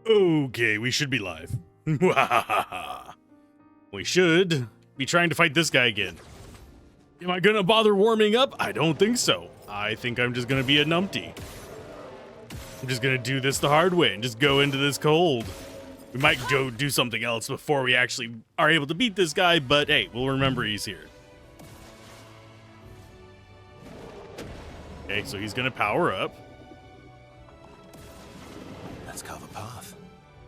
Okay, we should be live. We should be trying to fight this guy again. Am I gonna bother warming up? I don't think so. I think I'm just gonna be a numpty. I'm just gonna do this the hard way and just go into this cold. We might go do something else before we actually are able to beat this guy, but hey, we'll remember he's here. Okay, so he's gonna power up. Let's carve a path.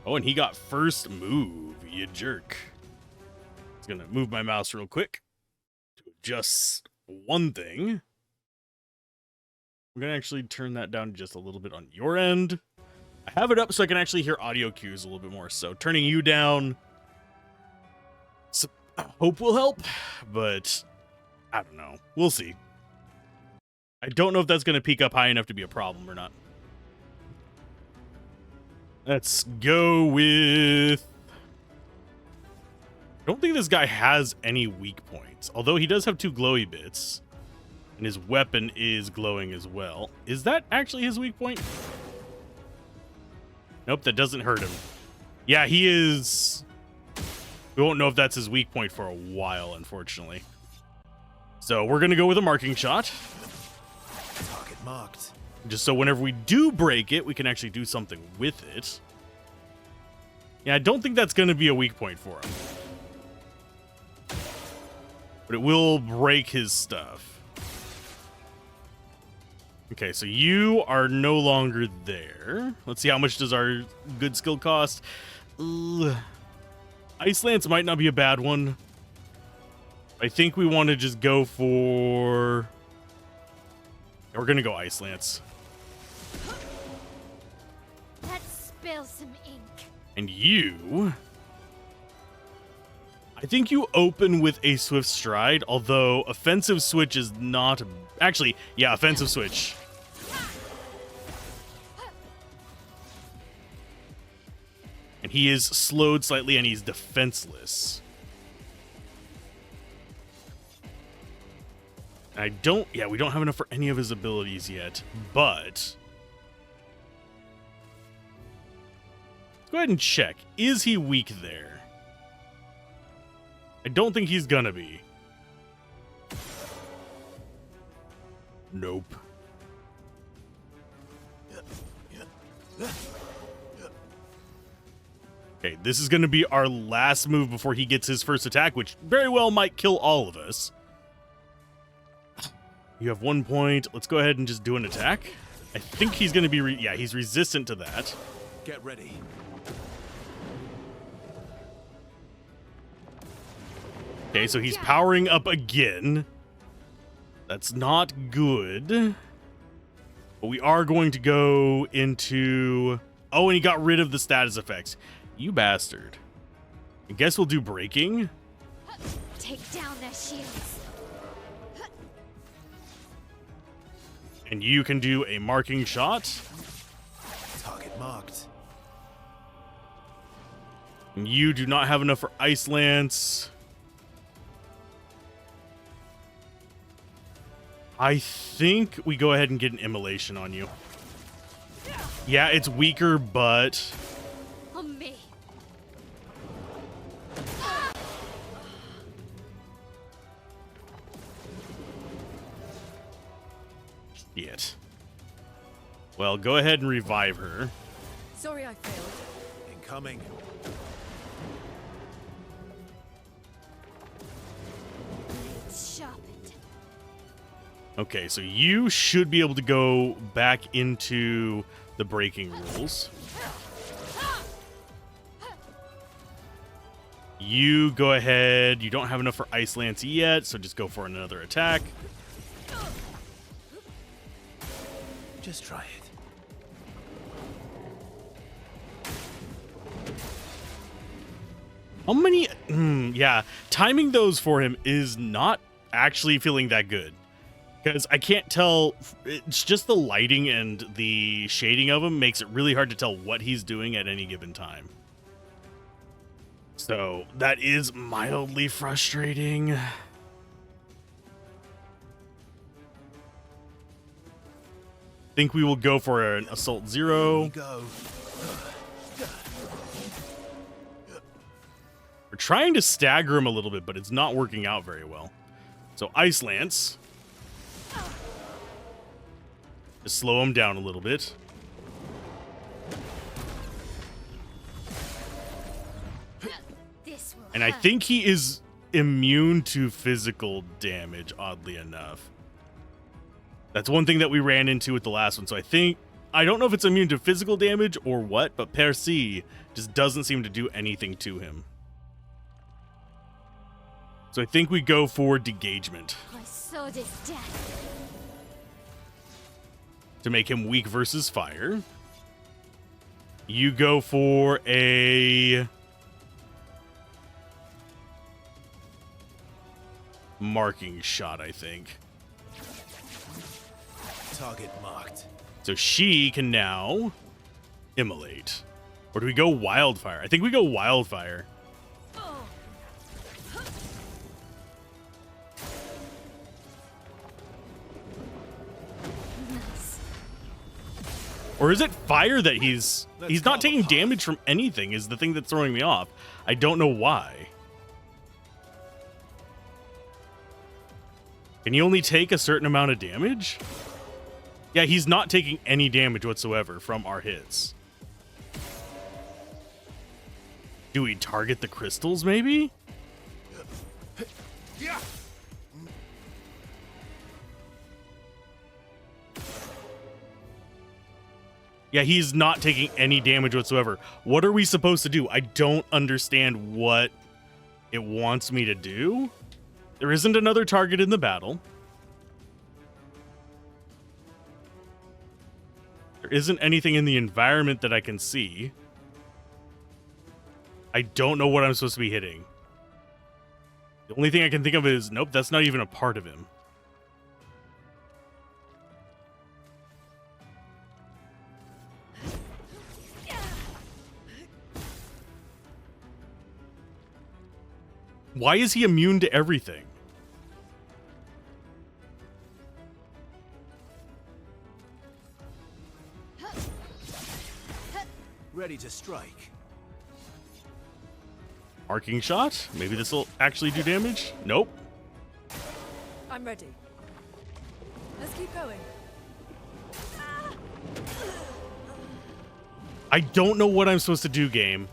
Oh, and he got first move, you jerk. Just gonna move my mouse real quick to adjust one thing. I'm gonna actually turn that down just a little bit on your end. I have it up so I can actually hear audio cues a little bit more. So turning you down, I hope will help, but I don't know. We'll see. I don't know if that's gonna peak up high enough to be a problem or not. Let's go with... I don't think this guy has any weak points, although he does have 2 glowy bits, and his weapon is glowing as well. Is that actually his weak point? Nope, that doesn't hurt him. Yeah, he is... We won't know if that's his weak point for a while, unfortunately. So we're going to go with a marking shot. Target marked. Just so whenever we do break it, we can actually do something with it. Yeah, I don't think that's going to be a weak point for him. But it will break his stuff. Okay, so you are no longer there. Let's see, how much does our good skill cost? Ice Lance might not be a bad one. I think we want to just go for... We're going to go Ice Lance. Let's spill some ink. And you... I think you open with a Swift Stride, although Offensive Switch is not... Actually, yeah, Offensive Switch. And he is slowed slightly and he's defenseless. I don't... Yeah, we don't have enough for any of his abilities yet, but... Let's go ahead and check. Is he weak there? I don't think he's gonna be. Nope. Okay, this is gonna be our last move before he gets his first attack, which very well might kill all of us. You have 1 point. Let's go ahead and just do an attack. I think he's gonna be... yeah, he's resistant to that. Get ready. Okay, so he's powering up again. That's not good. But we are going to go into... Oh, and he got rid of the status effects. You bastard. I guess we'll do breaking. Take down their shields. And you can do a marking shot. Target marked. And you do not have enough for Ice Lance. I think we go ahead and get an immolation on you. Yeah, it's weaker, but... On me. Shit. Well, go ahead and revive her. Sorry I failed. Incoming. Blades sharpened. Okay, so you should be able to go back into the breaking rules. You go ahead. You don't have enough for Ice Lance yet, so just go for another attack. Just try it. How many... yeah, timing those for him is not actually feeling that good. Because I can't tell, it's just the lighting and the shading of him makes it really hard to tell what he's doing at any given time. So that is mildly frustrating. I think we will go for an Assault 0. Here we go. trying to stagger him a little bit, but it's not working out very well. So Ice Lance. To slow him down a little bit. This will And I hurt. think he is immune to physical damage, oddly enough. That's one thing that we ran into with the last one. So I don't know if it's immune to physical damage or what, but per se just doesn't seem to do anything to him. So I think we go for Degagement My sword is death. to make him weak versus fire. You go for a marking shot, I think. Target marked. So she can now immolate. Or do we go Wildfire? I think we go Wildfire. Nice. Or is it fire that he's Let's not call taking him off. damage from anything is the thing that's throwing me off. I don't know why. Can he only take a certain amount of damage? Yeah, he's not taking any damage whatsoever from our hits. Do we target the crystals, maybe? Yeah. Yeah, he's not taking any damage whatsoever. What are we supposed to do? I don't understand what it wants me to do. There isn't another target in the battle. There isn't anything in the environment that I can see. I don't know what I'm supposed to be hitting. The only thing I can think of is, nope, that's not even a part of him. Why is he immune to everything? Ready to strike. Marking shot? Maybe this will actually do damage? Nope. I'm ready. Let's keep going. I don't know what I'm supposed to do, game.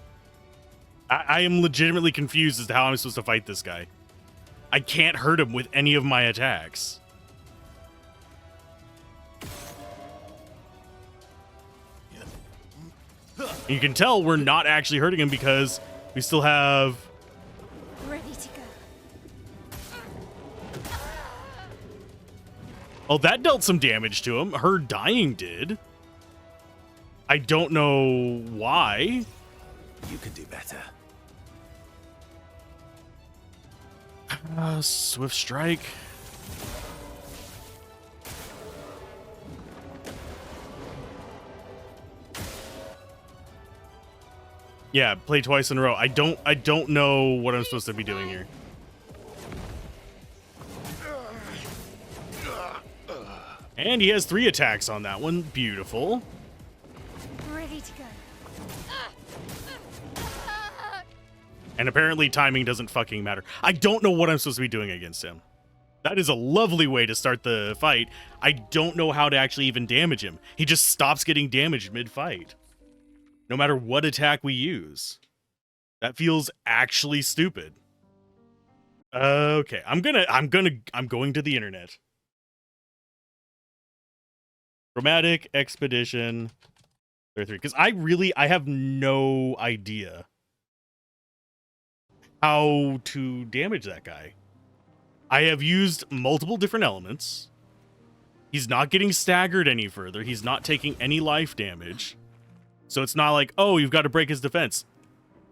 I am legitimately confused as to how I'm supposed to fight this guy. I can't hurt him with any of my attacks. You can tell we're not actually hurting him because we still have... Ready to go. Oh, that dealt some damage to him. Her dying did. I don't know why. You can do better. Swift Strike. Yeah, play twice in a row. I don't know what I'm supposed to be doing here. And he has 3 attacks on that one. Beautiful. Ready to go. And apparently timing doesn't fucking matter. I don't know what I'm supposed to be doing against him. That is a lovely way to start the fight. I don't know how to actually even damage him. He just stops getting damaged mid-fight. No matter what attack we use. That feels actually stupid. Okay, I'm going to the internet. Chromatic Expedition 33. Because I have no idea how to damage that guy. I have used multiple different elements. He's not getting staggered any further. He's not taking any life damage. So it's not like, oh, you've got to break his defense.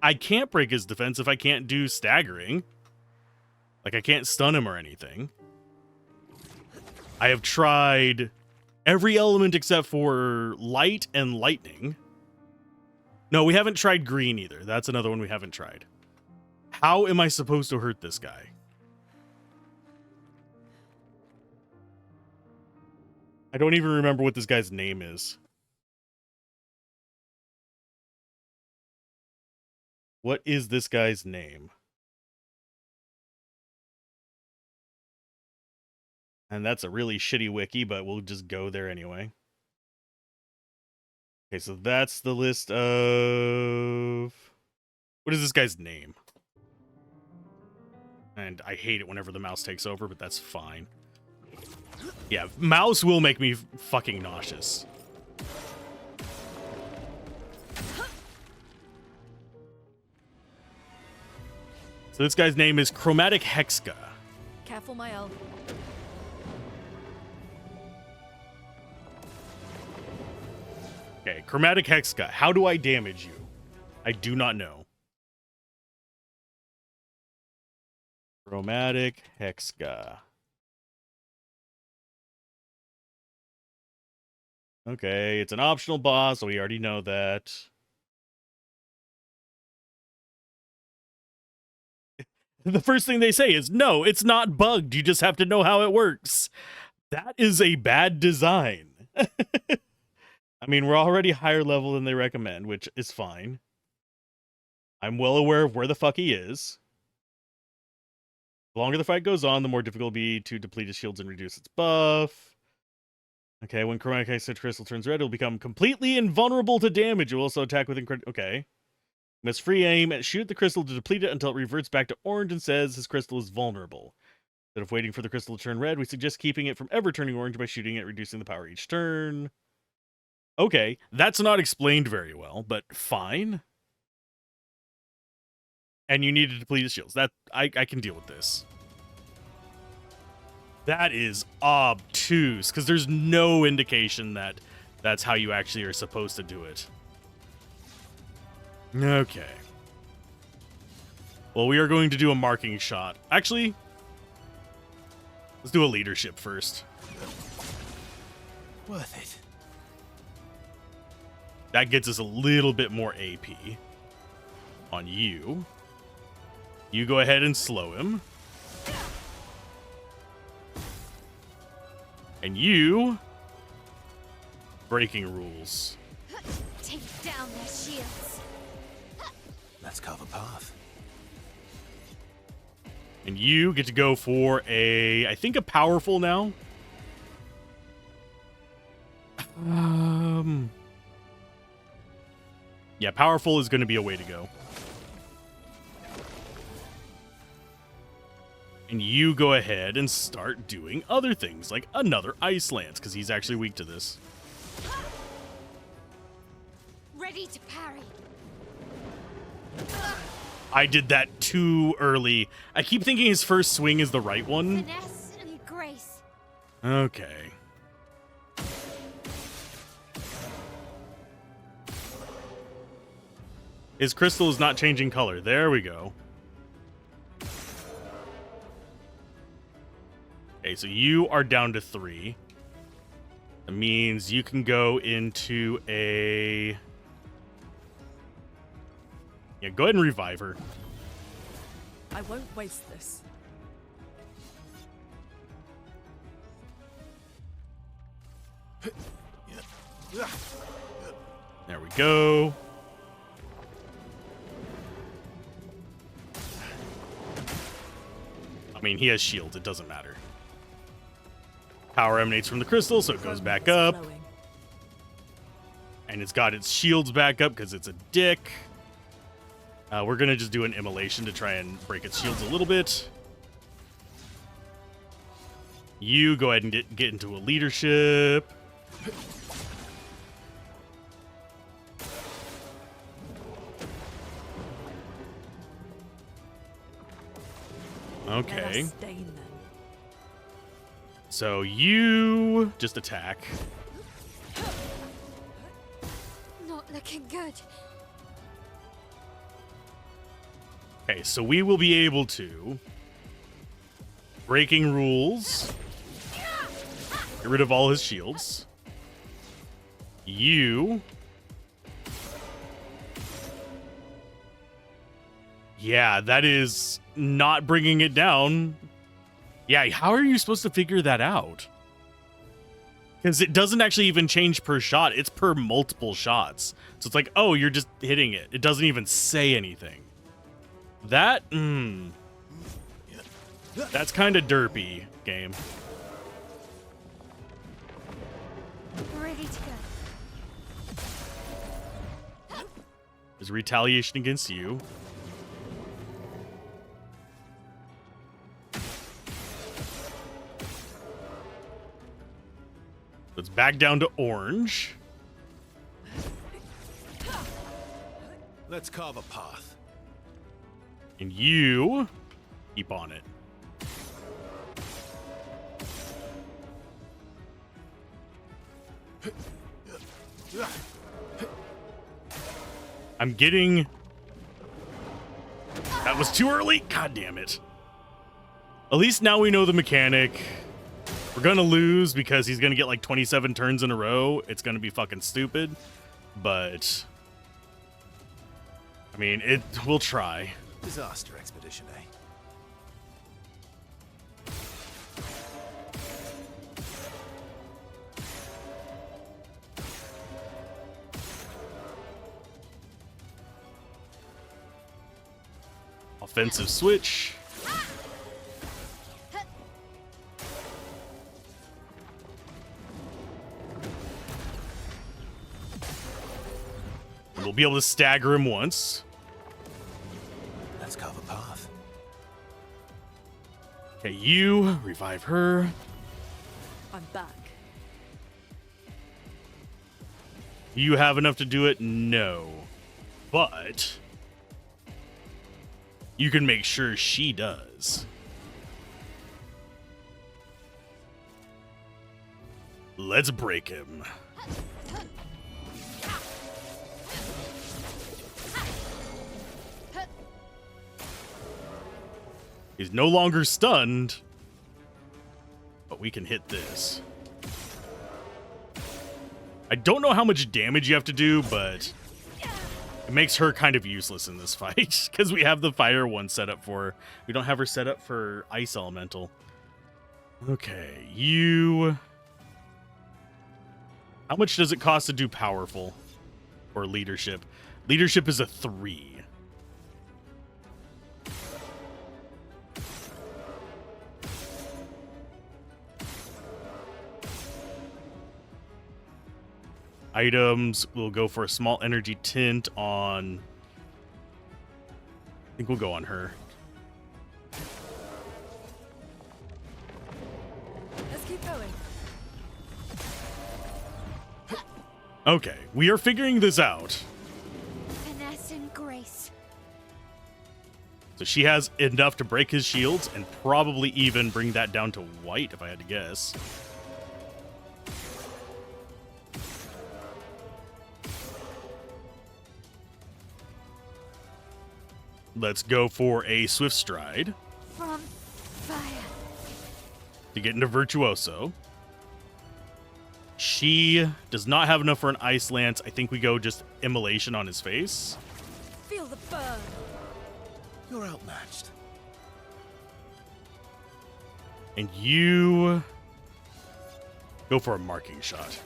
I can't break his defense if I can't do staggering. Like, I can't stun him or anything. I have tried every element except for light and lightning. No, we haven't tried green either. That's another one we haven't tried. How am I supposed to hurt this guy? I don't even remember what this guy's name is. What is this guy's name? And that's a really shitty wiki, but we'll just go there anyway. Okay, so that's the list of... What is this guy's name? And I hate it whenever the mouse takes over, but that's fine. Yeah, mouse will make me fucking nauseous. So this guy's name is Chromatic Hexka. Careful, my elf. Okay, Chromatic Hexka. How do I damage you? I do not know. Chromatic Hexka. Okay, it's an optional boss, so we already know that. The first thing they say is, no, it's not bugged. You just have to know how it works. That is a bad design. I mean, we're already higher level than they recommend, which is fine. I'm well aware of where the fuck he is. The longer the fight goes on, the more difficult it'll be to deplete his shields and reduce its buff. Okay, when Chromatic Hexage Crystal turns red, it'll become completely invulnerable to damage. It will also attack with incredible... Okay. Must free aim and shoot the crystal to deplete it until it reverts back to orange and says his crystal is vulnerable. Instead of waiting for the crystal to turn red, we suggest keeping it from ever turning orange by shooting it, reducing the power each turn. Okay, that's not explained very well, but fine. And you need to deplete his shields. That I can deal with this. That is obtuse, because there's no indication that that's how you actually are supposed to do it. Okay. Well, we are going to do a marking shot. Actually, let's do a leadership first. Worth it. That gets us a little bit more AP on you. You go ahead and slow him. And you... breaking rules. Take down their shields. Let's carve a path. And you get to go for a... I think a powerful now. Yeah, powerful is going to be a way to go. And you go ahead and start doing other things, like another Ice Lance, because he's actually weak to this. Ready to parry. I did that too early. I keep thinking his first swing is the right one. Finesse and grace. Okay. His crystal is not changing color. There we go. Okay, so you are down to 3. That means you can go into a... Yeah, go ahead and revive her. I won't waste this. There we go. I mean, he has shields. It doesn't matter. Power emanates from the crystal, so it goes back up. Flowing. And it's got its shields back up because it's a dick. We're going to just do an immolation to try and break its shields a little bit. You go ahead and get into a leadership. Okay. Let us stain them. So you just attack. Not looking good. Okay, so we will be able to... Breaking rules. Get rid of all his shields. You... Yeah, that is not bringing it down. Yeah, how are you supposed to figure that out? Because it doesn't actually even change per shot. It's per multiple shots. So it's like, oh, you're just hitting it. It doesn't even say anything. That, that's kind of derpy, game. Ready to go. There's retaliation against you. Let's back down to orange. Let's carve a path. And you keep on it. I'm getting... That was too early. God damn it. At least now we know the mechanic. We're gonna lose because he's gonna get like 27 turns in a row. It's gonna be fucking stupid. But... I mean, we'll try. Disaster expedition, eh? Offensive switch. We'll be able to stagger him once. Let's carve a path. Okay, you revive her. I'm back. You have enough to do it? No. But you can make sure she does. Let's break him. He's no longer stunned, but we can hit this. I don't know how much damage you have to do, but it makes her kind of useless in this fight because we have the fire one set up for her. We don't have her set up for ice elemental. Okay, you... How much does it cost to do powerful or leadership? Leadership is a 3. Items, we'll go for a small energy tint on... I think we'll go on her. Let's keep going. Okay, we are figuring this out. Finesse and grace. So she has enough to break his shields and probably even bring that down to white, if I had to guess. Let's go for a swift stride From fire. to get into Virtuoso. She does not have enough for an Ice Lance. I think we go just Immolation on his face. Feel the burn. You're outmatched. And you go for a marking shot.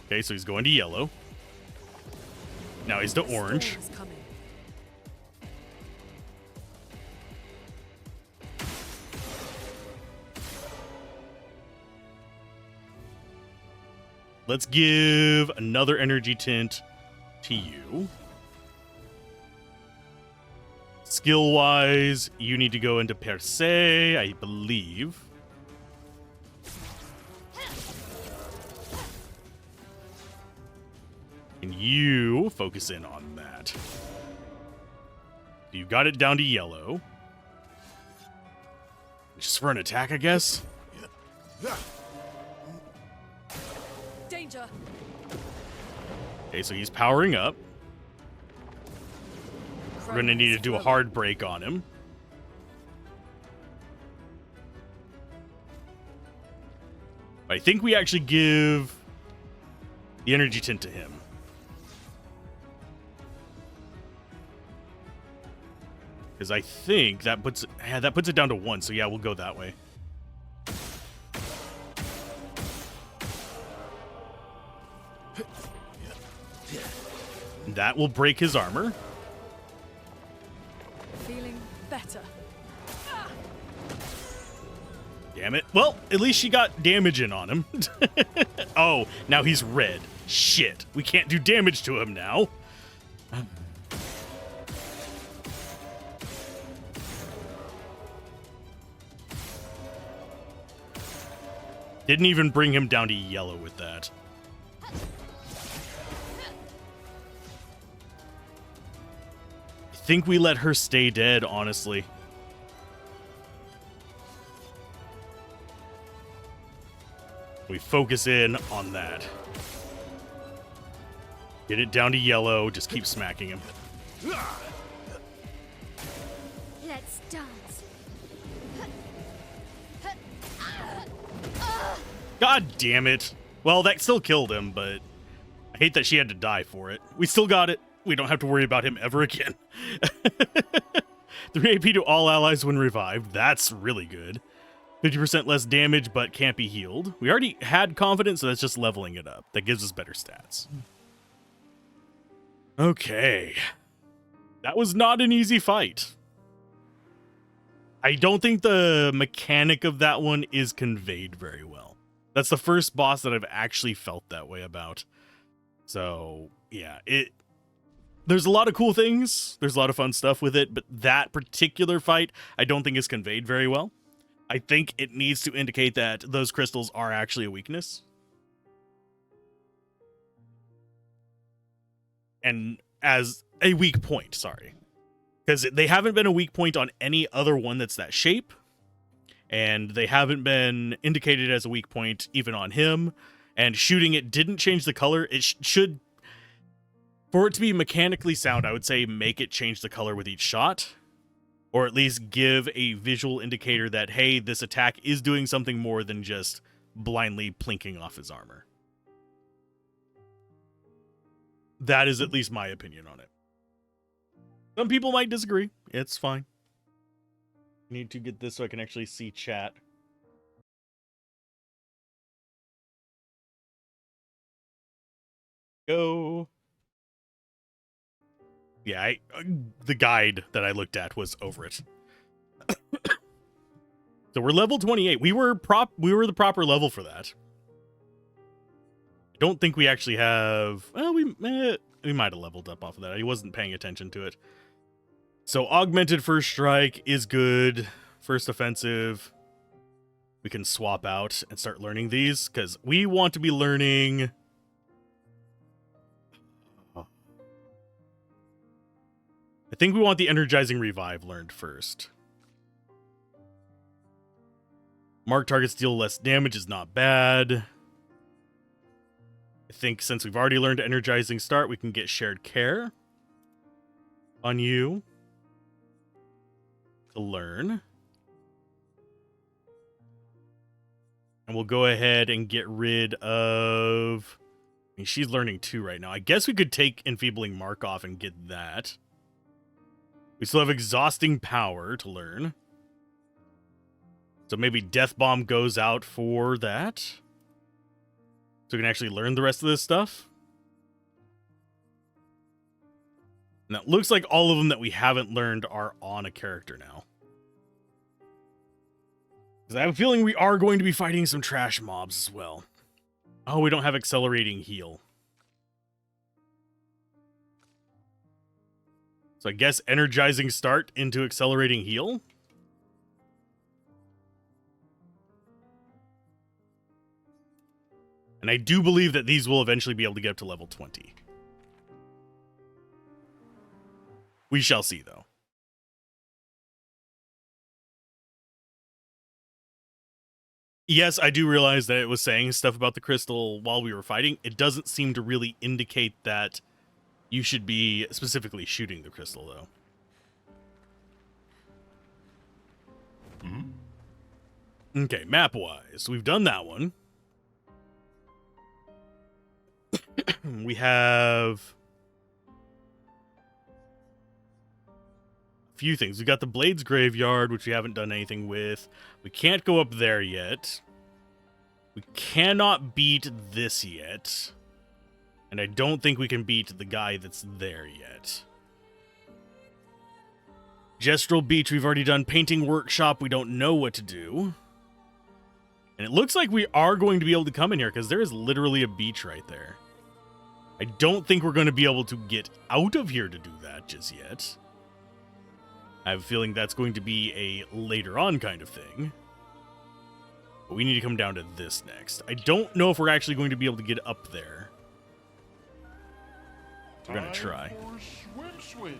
Okay, so he's going to yellow. Now he's to The orange. storm is coming. Let's give another energy tint to you. Skill-wise, you need to go into Per se, I believe. And you focus in on that. You got it down to yellow. Just for an attack, I guess? Danger. Okay, so he's powering up. We're going to need to do a hard break on him. I think we actually give the energy tint to him. Because I think that puts it down to 1. So yeah, we'll go that way. That will break his armor. Feeling better. damn it. Well, at least she got damage in on him. Oh, now he's red. Shit. We can't do damage to him now. Didn't even bring him down to yellow with that. I think we let her stay dead, honestly. We focus in on that. Get it down to yellow. Just keep smacking him. Let's dance. God damn it. Well, that still killed him, but I hate that she had to die for it. We still got it. We don't have to worry about him ever again. 3 AP to all allies when revived. That's really good. 50% less damage, but can't be healed. We already had confidence, so that's just leveling it up. That gives us better stats. Okay. That was not an easy fight. I don't think the mechanic of that one is conveyed very well. That's the first boss that I've actually felt that way about. So, yeah, there's a lot of cool things. There's a lot of fun stuff with it, but that particular fight, I don't think is conveyed very well. I think it needs to indicate that those crystals are actually a weakness. And as a weak point, sorry. Because they haven't been a weak point on any other one that's that shape. And they haven't been indicated as a weak point even on him. And shooting it didn't change the color. It should, for it to be mechanically sound, I would say make it change the color with each shot. Or at least give a visual indicator that, hey, this attack is doing something more than just blindly plinking off his armor. That is at least my opinion on it. Some people might disagree. It's fine. I need to get this so I can actually see chat. Go. Yeah, the guide that I looked at was over it. So we're level 28. We were the proper level for that. I don't think we actually have. Well, we might have leveled up off of that. I wasn't paying attention to it. So augmented first strike is good. First offensive. We can swap out and start learning these because we want to be learning. I think we want the energizing revive learned first. Mark targets deal less damage is not bad. I think since we've already learned energizing start, we can get shared care on you to learn. And we'll go ahead and get rid of. I mean, she's learning 2 right now. I guess we could take enfeebling Mark off and get that. We still have exhausting power to learn. So maybe Death Bomb goes out for that. So we can actually learn the rest of this stuff. And that looks like all of them that we haven't learned are on a character now. Because I have a feeling we are going to be fighting some trash mobs as well. Oh, we don't have accelerating heal. So I guess energizing start into accelerating heal. And I do believe that these will eventually be able to get up to level 20. We shall see, though. Yes, I do realize that it was saying stuff about the crystal while we were fighting. It doesn't seem to really indicate that you should be specifically shooting the crystal, though. Mm-hmm. Okay, map-wise, we've done that one. We have a few things. We got the Blades Graveyard, which we haven't done anything with. We can't go up there yet. We cannot beat this yet. And I don't think we can beat the guy that's there yet. Gestural Beach, we've already done. Painting Workshop, we don't know what to do. And it looks like we are going to be able to come in here because there is literally a beach right there. I don't think we're going to be able to get out of here to do that just yet. I have a feeling that's going to be a later on kind of thing. But we need to come down to this next. I don't know if we're actually going to be able to get up there. We're going to try. Swim.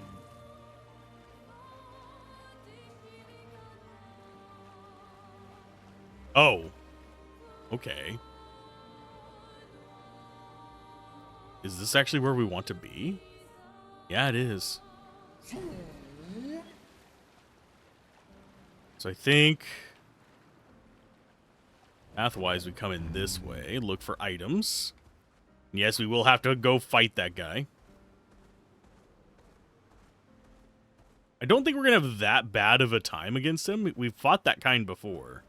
Oh. Okay. Is this actually where we want to be? Yeah, it is. So I think pathwise we come in this way, look for items. Yes, we will have to go fight that guy. I don't think we're going to have that bad of a time against him. We've fought that kind before.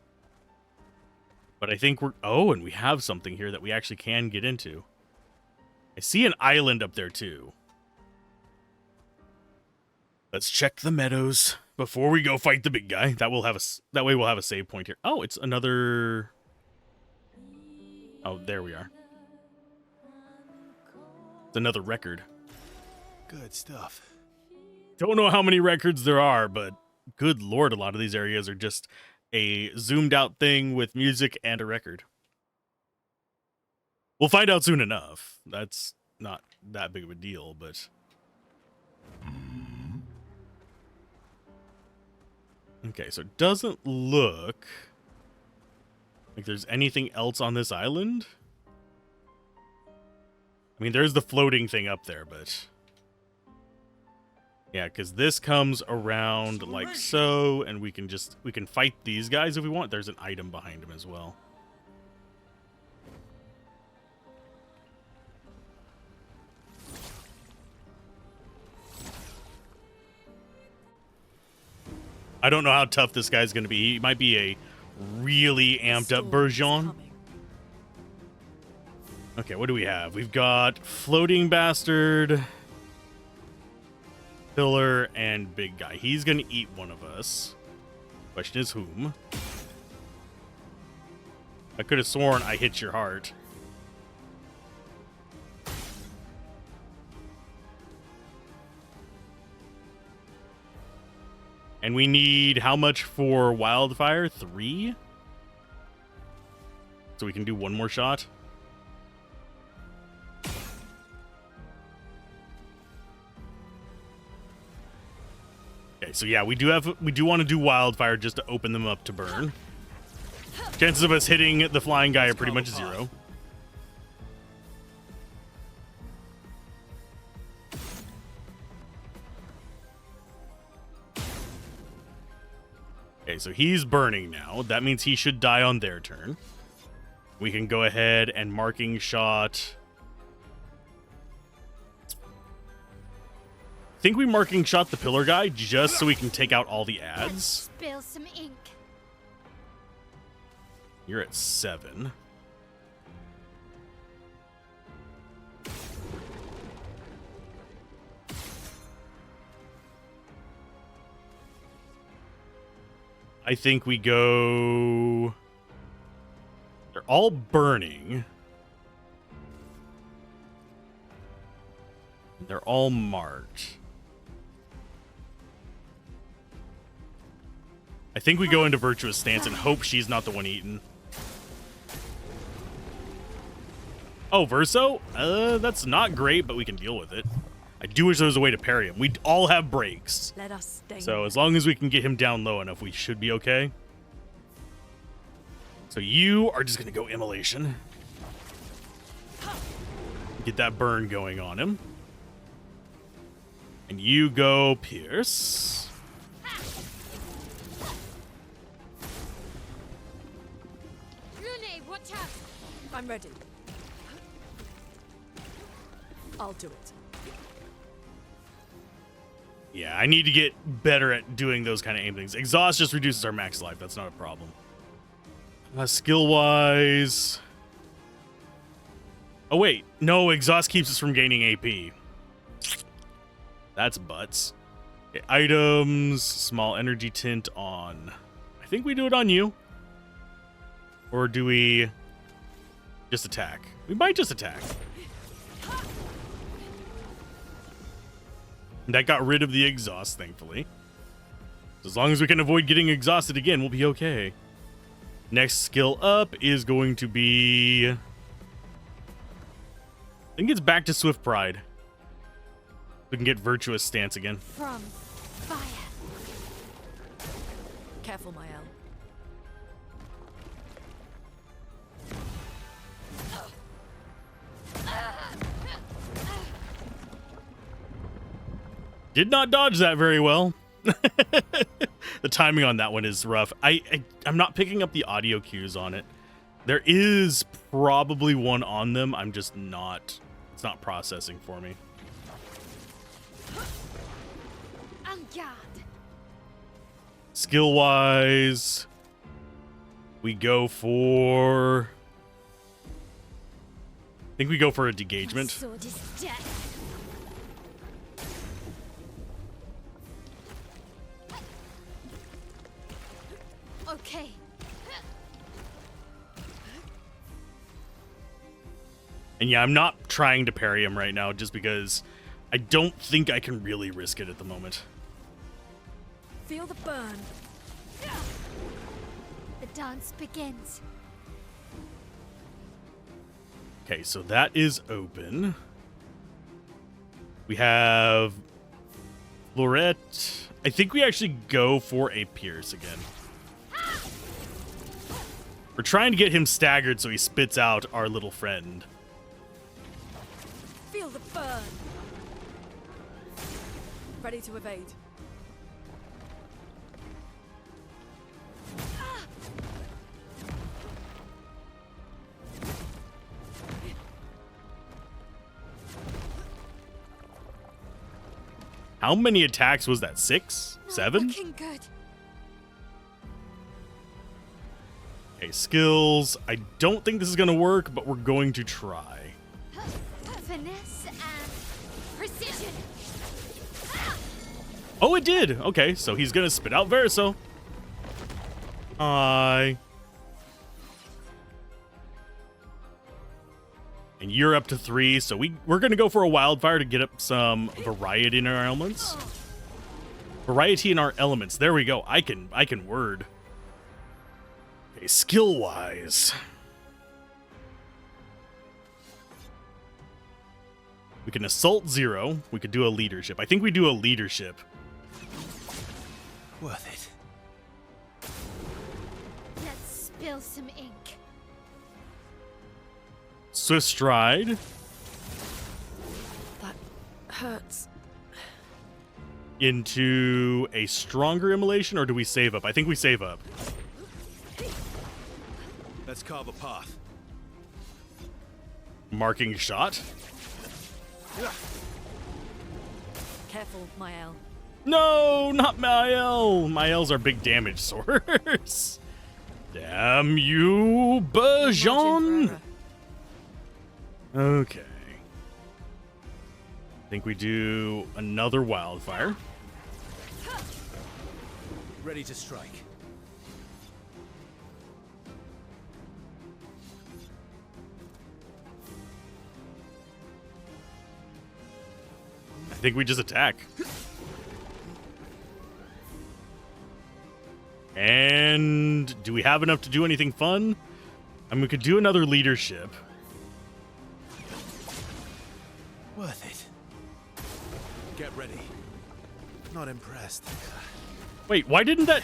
But I think we're... Oh, and we have something here that we actually can get into. I see an island up there, too. Let's check the meadows before we go fight the big guy. That way we'll have a save point here. Oh, it's another... Oh, there we are. It's another record. Good stuff. Don't know how many records there are, but good lord, a lot of these areas are just a zoomed out thing with music and a record. We'll find out soon enough. That's not that big of a deal, but... Okay, so it doesn't look like there's anything else on this island. I mean, there's the floating thing up there, but... Yeah, because this comes around like so, and we can fight these guys if we want. There's an item behind him as well. I don't know how tough this guy's going to be. He might be a really amped up version. Okay, what do we have? We've got Floating Bastard, Pillar, and Big Guy. He's going to eat one of us. Question is whom? I could have sworn I hit your heart. And we need how much for Wildfire? 3? So we can do one more shot? Okay, so yeah, we do want to do Wildfire just to open them up to burn. Chances of us hitting the flying guy are pretty much 0. Okay, so he's burning now. That means he should die on their turn. We can go ahead and marking shot. I think we marking shot the pillar guy just so we can take out all the ads. Spill some ink. You're at 7. I think we go... They're all burning. They're all marked. I think we go into Virtuous Stance and hope she's not the one eaten. Oh, Verso? That's not great, but we can deal with it. I do wish there was a way to parry him. We all have breaks. Let us stay. So as long as we can get him down low enough, we should be okay. So you are just going to go Immolation. Get that burn going on him. And you go Pierce. Rune, watch out. I'm ready. I'll do it. Yeah, I need to get better at doing those kind of aim things. Exhaust just reduces our max life. That's not a problem. Skill-wise... Oh, wait. No, Exhaust keeps us from gaining AP. That's butts. Okay, items, small energy tint on... I think we do it on you. Or do we just attack? We might just attack. That got rid of the exhaust, thankfully. As long as we can avoid getting exhausted again, we'll be okay. Next skill up is going to be... I think it's back to Swift Pride. We can get Virtuous Stance again. From fire. Careful, Mael. Did not dodge that very well. The timing on that one is rough. I'm not picking up the audio cues on it. There is probably one on them. I'm just not... It's not processing for me. En garde. Skill-wise, we go for... I think we go for a degagement. Sword is death. Okay. And yeah, I'm not trying to parry him right now just because I don't think I can really risk it at the moment. Feel the burn. The dance begins. Okay, so that is open. We have Lorette. I think we actually go for a Pierce again. We're trying to get him staggered so he spits out our little friend. Feel the burn. Ready to evade. How many attacks was that? 6? 7? Looking good. Okay, skills. I don't think this is going to work, but we're going to try. Finesse and precision. Oh, it did. Okay, so he's going to spit out Verso. Hi. And you're up to 3, so we're going to go for a Wildfire to get up some variety in our elements. Variety in our elements. There we go. I can word. Okay, skill-wise. We can assault 0. We could do a leadership. I think we do a leadership. Worth it. Let's spill some ink. Swift Stride. That hurts. Into a stronger immolation, or do we save up? I think we save up. Let's carve a path. Marking shot. Careful, Mael. No, not Mael. Mael's our big damage source. Damn you, Bajon. Okay. I think we do another Wildfire. Ready to strike. I think we just attack. And do we have enough to do anything fun? I mean, we could do another leadership. Worth it. Get ready. Not impressed. Wait, why didn't that...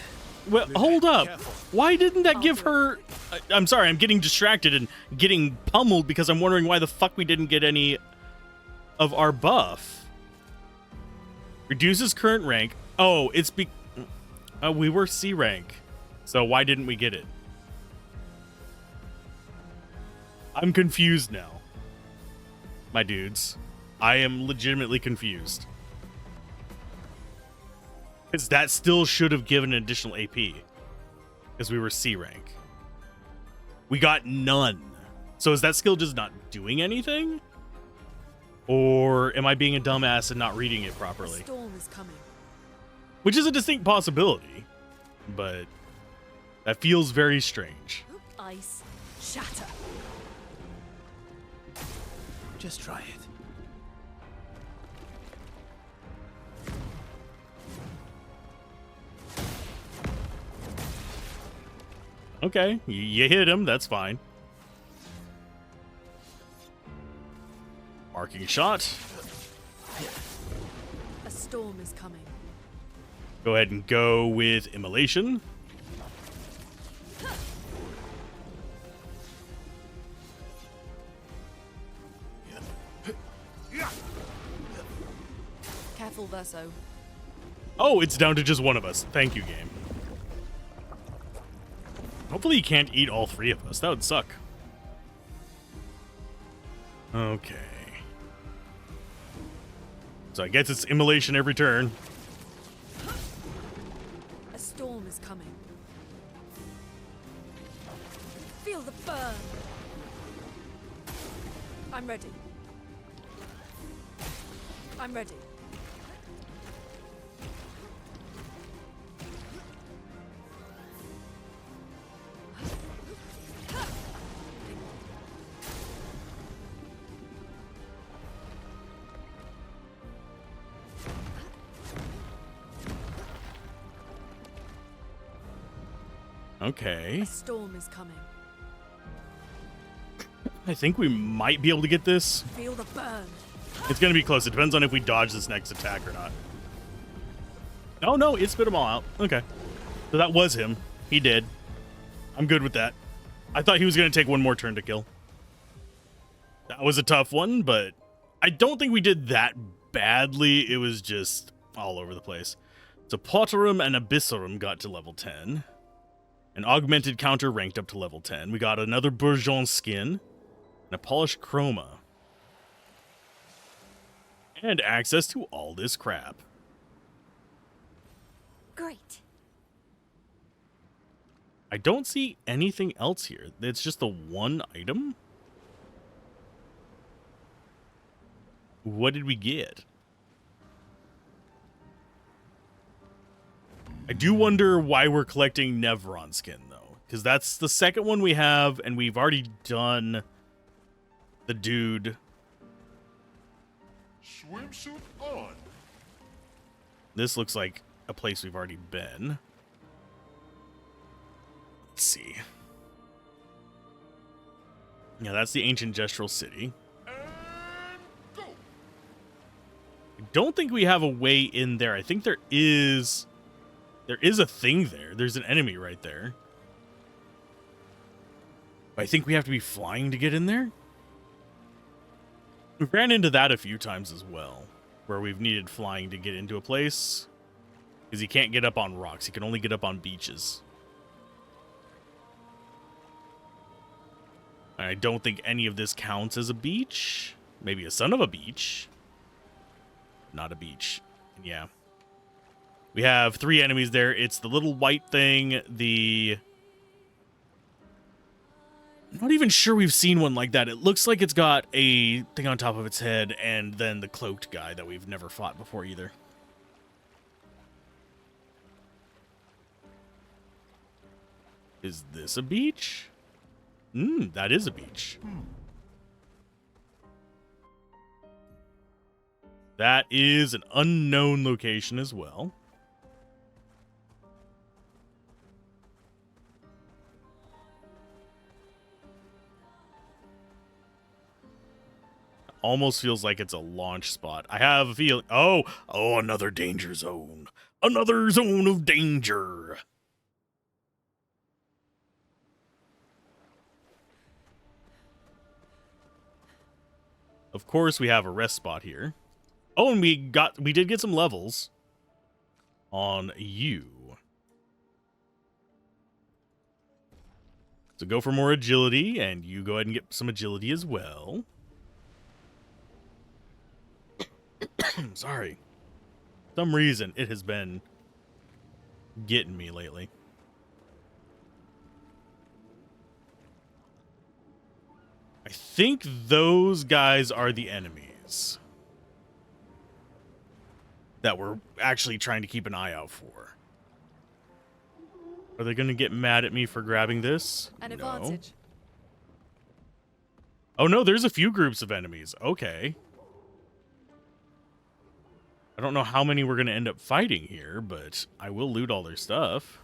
Well, hold up. Why didn't that give her... I'm sorry, I'm getting distracted and getting pummeled because I'm wondering why the fuck we didn't get any of our buff. Reduces current rank. Oh, it's we were C rank. So why didn't we get it? I'm confused now. My dudes. I am legitimately confused. Because that still should have given an additional AP. Because we were C rank. We got none. So is that skill just not doing anything? Or am I being a dumbass and not reading it properly? The storm is coming. Which is a distinct possibility. But that feels very strange. I ice. Shatter. Just try it. Okay, you hit him. That's fine. Marking shot. A storm is coming. Go ahead and go with immolation. Careful, Verso. Oh, it's down to just one of us. Thank you, game. Hopefully you can't eat all three of us. That would suck. Okay. So I guess it's immolation every turn. A storm is coming. Feel the burn. I'm ready. I'm ready. Okay. A storm is coming. I think we might be able to get this. Feel the burn. It's going to be close. It depends on if we dodge this next attack or not. Oh, no. It spit them all out. Okay. So that was him. He did. I'm good with that. I thought he was going to take one more turn to kill. That was a tough one, but I don't think we did that badly. It was just all over the place. So Potterum and Abyssarum got to level 10. An augmented counter ranked up to level 10. We got another Bourgeon skin. And a polished chroma. And access to all this crap. Great. I don't see anything else here. It's just the one item. What did we get? I do wonder why we're collecting Nevron skin, though. Because that's the second one we have, and we've already done the dude. Swimsuit on. This looks like a place we've already been. Let's see. Yeah, that's the ancient gestural city. And go. I don't think we have a way in there. I think there is a thing there. There's an enemy right there. But I think we have to be flying to get in there. We've ran into that a few times as well, where we've needed flying to get into a place. Because you can't get up on rocks. You can only get up on beaches. I don't think any of this counts as a beach. Maybe a son of a beach. Not a beach. Yeah. We have 3 enemies there. It's the little white thing, I'm not even sure we've seen one like that. It looks like it's got a thing on top of its head, and then the cloaked guy that we've never fought before either. Is this a beach? That is a beach. That is an unknown location as well. Almost feels like it's a launch spot. I have a feeling. Oh, another danger zone. Another zone of danger. Of course, we have a rest spot here. Oh, and we did get some levels on you. So go for more agility, and you go ahead and get some agility as well. Sorry. For some reason, it has been getting me lately. I think those guys are the enemies that we're actually trying to keep an eye out for. Are they going to get mad at me for grabbing this? An No. advantage. Oh, no, there's a few groups of enemies. Okay. I don't know how many we're going to end up fighting here, but I will loot all their stuff.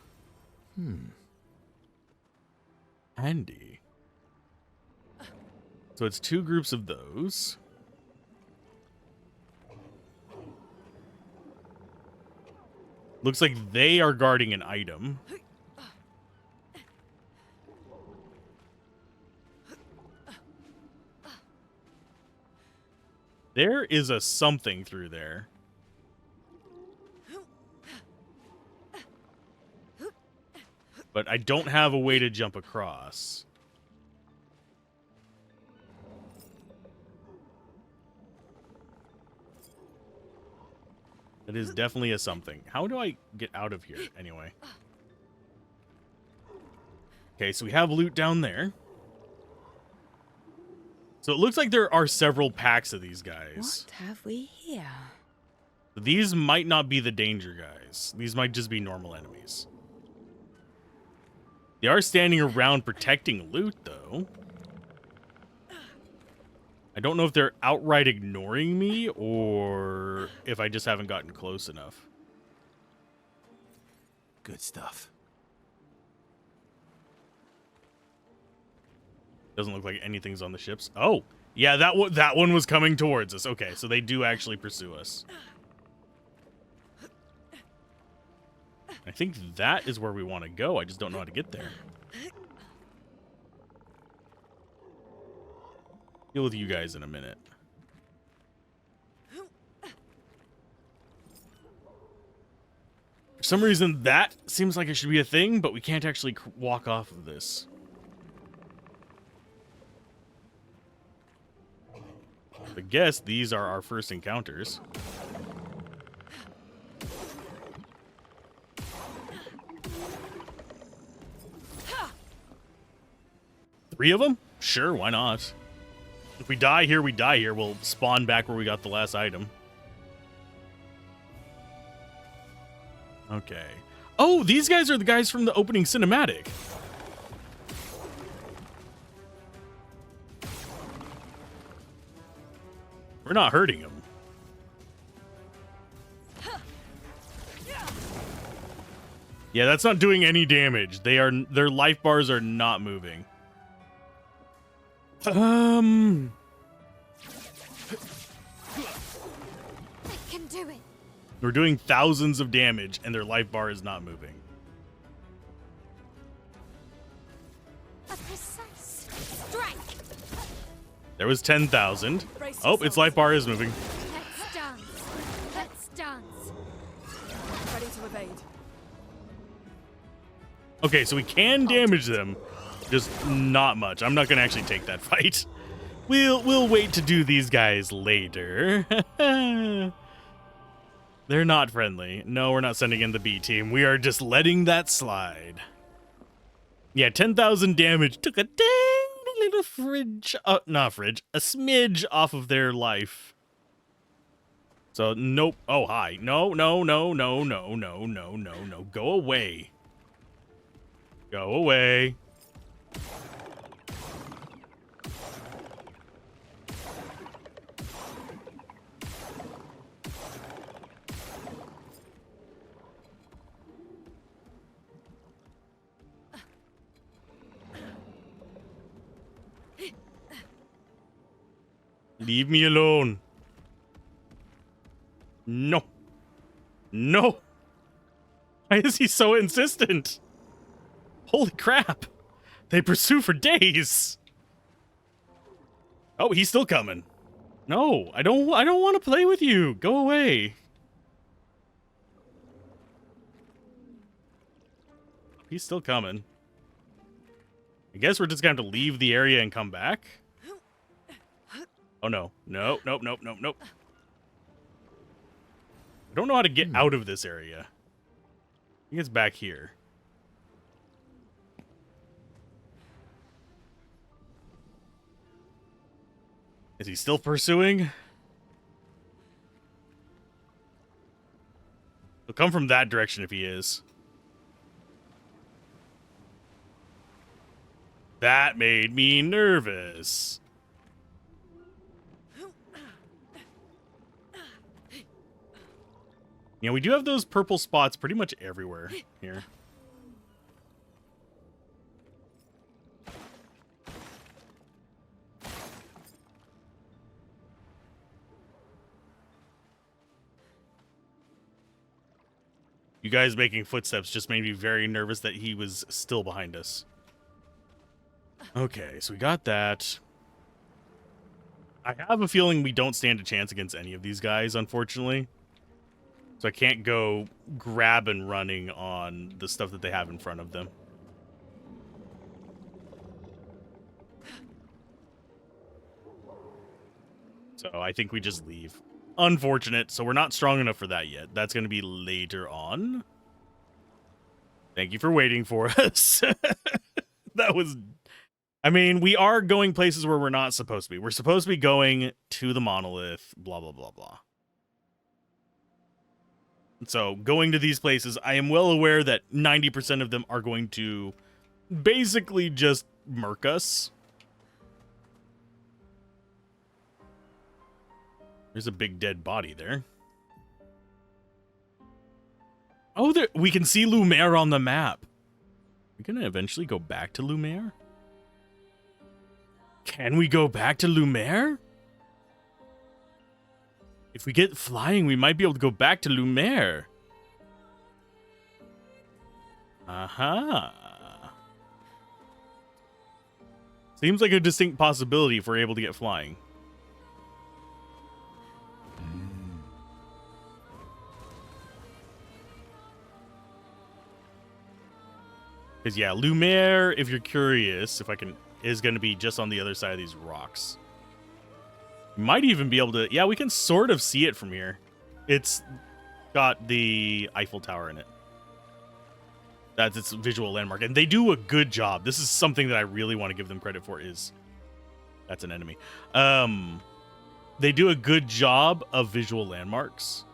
Handy. So it's 2 groups of those. Looks like they are guarding an item. There is a something through there. But I don't have a way to jump across. That is definitely a something. How do I get out of here anyway? Okay, so we have loot down there. So it looks like there are several packs of these guys. What have we here? These might not be the danger guys. These might just be normal enemies. They are standing around protecting loot, though. I don't know if they're outright ignoring me or if I just haven't gotten close enough. Good stuff. Doesn't look like anything's on the ships. Oh, yeah, that one was coming towards us. Okay, so they do actually pursue us. I think that is where we want to go. I just don't know how to get there. Deal with you guys in a minute. For some reason, that seems like it should be a thing, but we can't actually walk off of this. I guess these are our first encounters. Three of them? Sure, why not? If we die here, we die here. We'll spawn back where we got the last item. Okay. Oh, these guys are the guys from the opening cinematic. We're not hurting them. Yeah, that's not doing any damage. Their life bars are not moving. I can do it. We're doing thousands of damage, and their life bar is not moving. A precise strike. There was 10,000. Brace Oh, its yourselves. life bar is moving. Let's dance. Let's dance. Ready to evade. Okay, so we can damage them, just not much. I'm not gonna actually take that fight. We'll wait to do these guys later. They're not friendly. No, we're not sending in the B team. We are just letting that slide. Yeah, 10,000 damage took a dang little fridge. Not fridge. A smidge off of their life. So, nope. Oh, hi. No, no, no, no, no, no, no, no, no. Go away. Go away. Leave me alone. No. No. Why is he so insistent? Holy crap. They pursue for days. Oh, he's still coming. No, I don't want to play with you. Go away. He's still coming. I guess we're just going to have to leave the area and come back. Oh, no. No, nope, nope, nope, nope. I don't know how to get out of this area. I think it's back here. Is he still pursuing? He'll come from that direction if he is. That made me nervous. Yeah, we do have those purple spots pretty much everywhere here. You guys making footsteps just made me very nervous that he was still behind us. Okay, so we got that. I have a feeling we don't stand a chance against any of these guys, unfortunately. So I can't go grab and running on the stuff that they have in front of them. So I think we just leave. Unfortunate. So we're not strong enough for that yet. That's going to be later on. Thank you for waiting for us. That was... I mean, we are going places where we're not supposed to be. We're supposed to be going to the monolith, blah, blah, blah, blah. So going to these places, I am well aware that 90% of them are going to basically just murk us. There's a big dead body there. Oh, there, we can see Lumiere on the map. We're going to eventually go back to Lumiere? Can we go back to Lumiere? If we get flying, we might be able to go back to Lumiere. Aha. Seems like a distinct possibility if we're able to get flying. Because, yeah, Lumiere, if you're curious, if I can... is going to be just on the other side of these rocks. Might even be able to... yeah, we can sort of see it from here. It's got the Eiffel Tower in it. That's its visual landmark. And they do a good job. This is something that I really want to give them credit for is... that's an enemy. They do a good job of visual landmarks.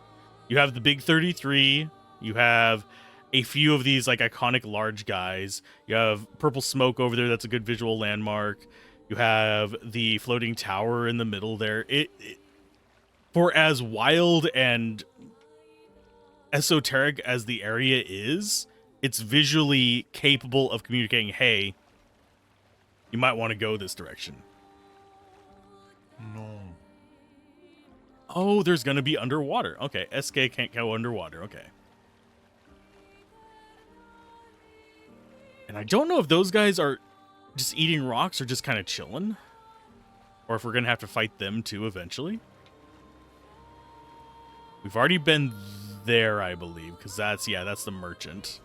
You have the big 33. You have... a few of these like iconic large guys. You have purple smoke over there. That's a good visual landmark. You have the floating tower in the middle there. It for as wild and esoteric as the area is, it's visually capable of communicating, hey, you might want to go this direction. No. Oh, there's going to be underwater. Okay, SK can't go underwater. Okay. And I don't know if those guys are just eating rocks or just kind of chilling. Or if we're going to have to fight them too eventually. We've already been there, I believe. Because that's, yeah, that's the merchant.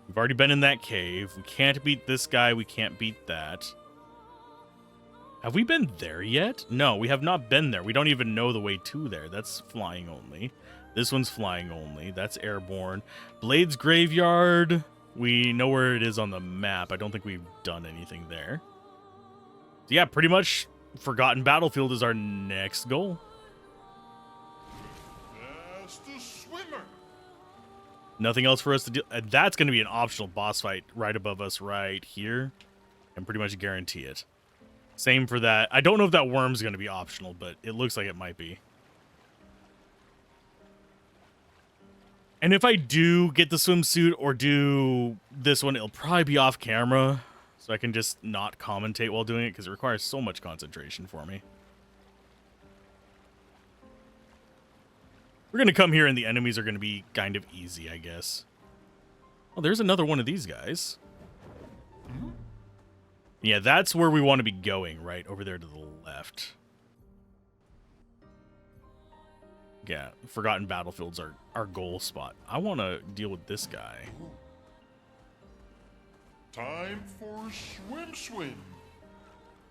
We've already been in that cave. We can't beat this guy. We can't beat that. Have we been there yet? No, we have not been there. We don't even know the way to there. That's flying only. This one's flying only. That's airborne. Blade's Graveyard. We know where it is on the map. I don't think we've done anything there. So yeah, pretty much Forgotten Battlefield is our next goal. That's the swimmer. Nothing else for us to do. That's going to be an optional boss fight right above us right here. And pretty much guarantee it. Same for that. I don't know if that worm's going to be optional, but it looks like it might be. And if I do get the swimsuit or do this one, it'll probably be off camera. So I can just not commentate while doing it because it requires so much concentration for me. We're going to come here and the enemies are going to be kind of easy, I guess. Oh, there's another one of these guys. Yeah, that's where we want to be going, right? Over there to the left. Yeah, Forgotten Battlefields are our goal spot. I want to deal with this guy. Time for swim.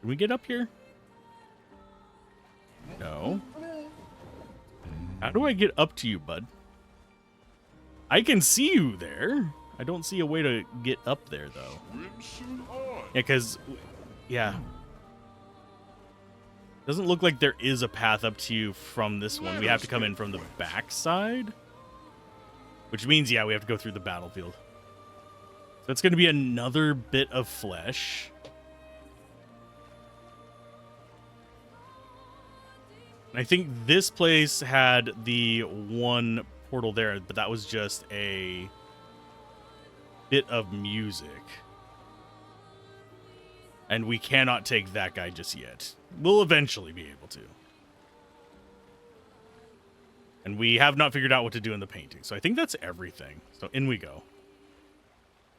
Can we get up here? No. How do I get up to you, bud? I can see you there. I don't see a way to get up there, though. Swimsuit on. Yeah, because... yeah. Doesn't look like there is a path up to you from this one. We have to come in from the back side. Which means, yeah, we have to go through the battlefield. That's going to be another bit of flesh. I think this place had the one portal there, but that was just a bit of music. And we cannot take that guy just yet. We'll eventually be able to. And we have not figured out what to do in the painting. So I think that's everything. So in we go.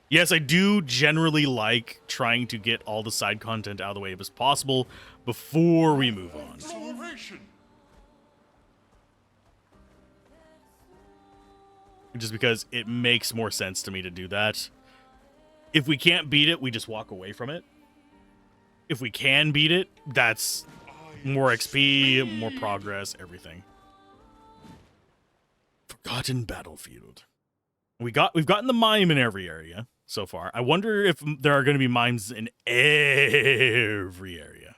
Yes, I do generally like trying to get all the side content out of the way as possible before we move on. Acceleration. Just because it makes more sense to me to do that. If we can't beat it, we just walk away from it. If we can beat it, that's more XP, more progress, everything. Forgotten Battlefield. We've gotten the mime in every area so far. I wonder if there are going to be mimes in every area.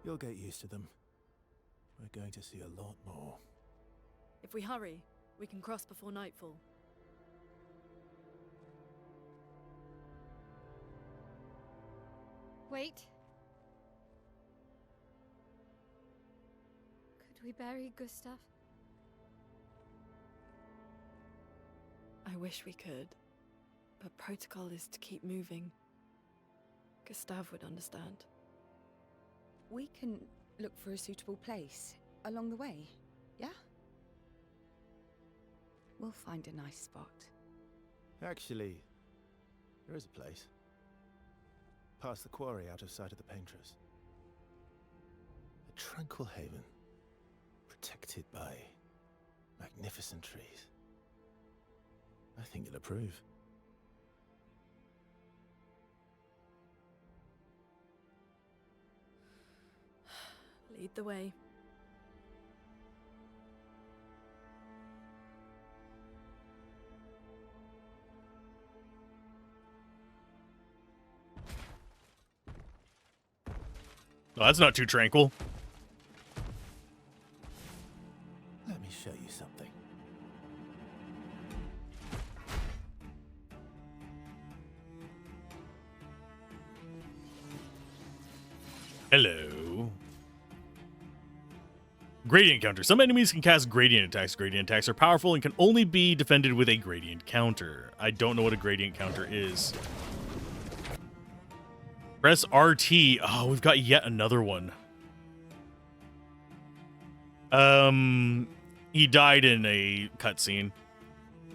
You'll get used to them. We're going to see a lot more. If we hurry, we can cross before nightfall. Wait. Could we bury Gustav? I wish we could, but protocol is to keep moving. Gustav would understand. We can look for a suitable place along the way, yeah? We'll find a nice spot. Actually, there is a place. Past the quarry, out of sight of the painters. A tranquil haven, protected by magnificent trees. I think you'll approve. Lead the way. Oh, that's not too tranquil. Let me show you something. Hello. Gradient counter. Some enemies can cast gradient attacks. Gradient attacks are powerful and can only be defended with a gradient counter. I don't know what a gradient counter is. Press RT. Oh, we've got yet another one. He died in a cutscene.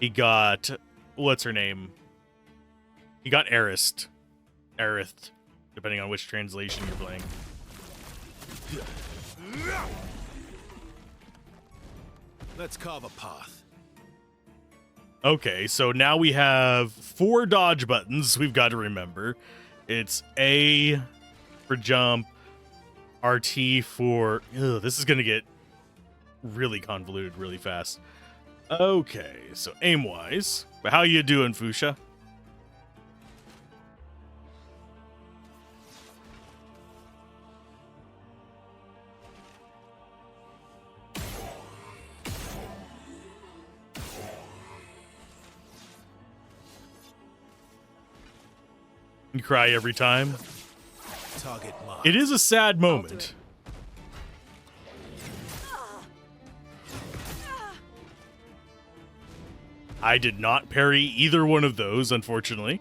He got, what's her name? He got Aerith, depending on which translation you're playing. Let's carve a path. Okay, so now we have 4 dodge buttons we've got to remember. It's A for jump, RT for... Ugh, this is going to get really convoluted really fast. Okay, so aim-wise. But how you doing, Fuchsia? You cry every time. Target mark. It is a sad moment. I did not parry either one of those, unfortunately.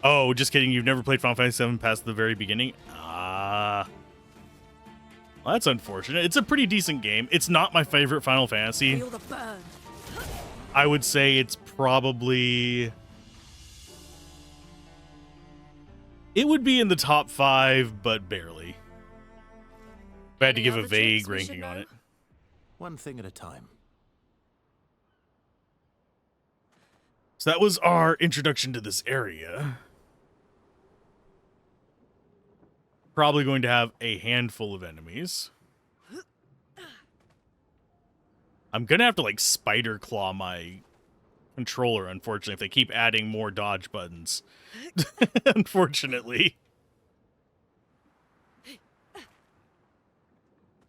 Oh, just kidding. You've never played Final Fantasy VII past the very beginning? Ah. Well, that's unfortunate. It's a pretty decent game. It's not my favorite Final Fantasy. Feel the burn. I would say it's probably... It would be in the top 5, but barely. If I had to Any give a other vague tricks we should ranking on know? it. One thing at a time. So that was our introduction to this area. probably going to have a handful of enemies. I'm gonna have to like spider claw my controller, unfortunately, if they keep adding more dodge buttons. Unfortunately.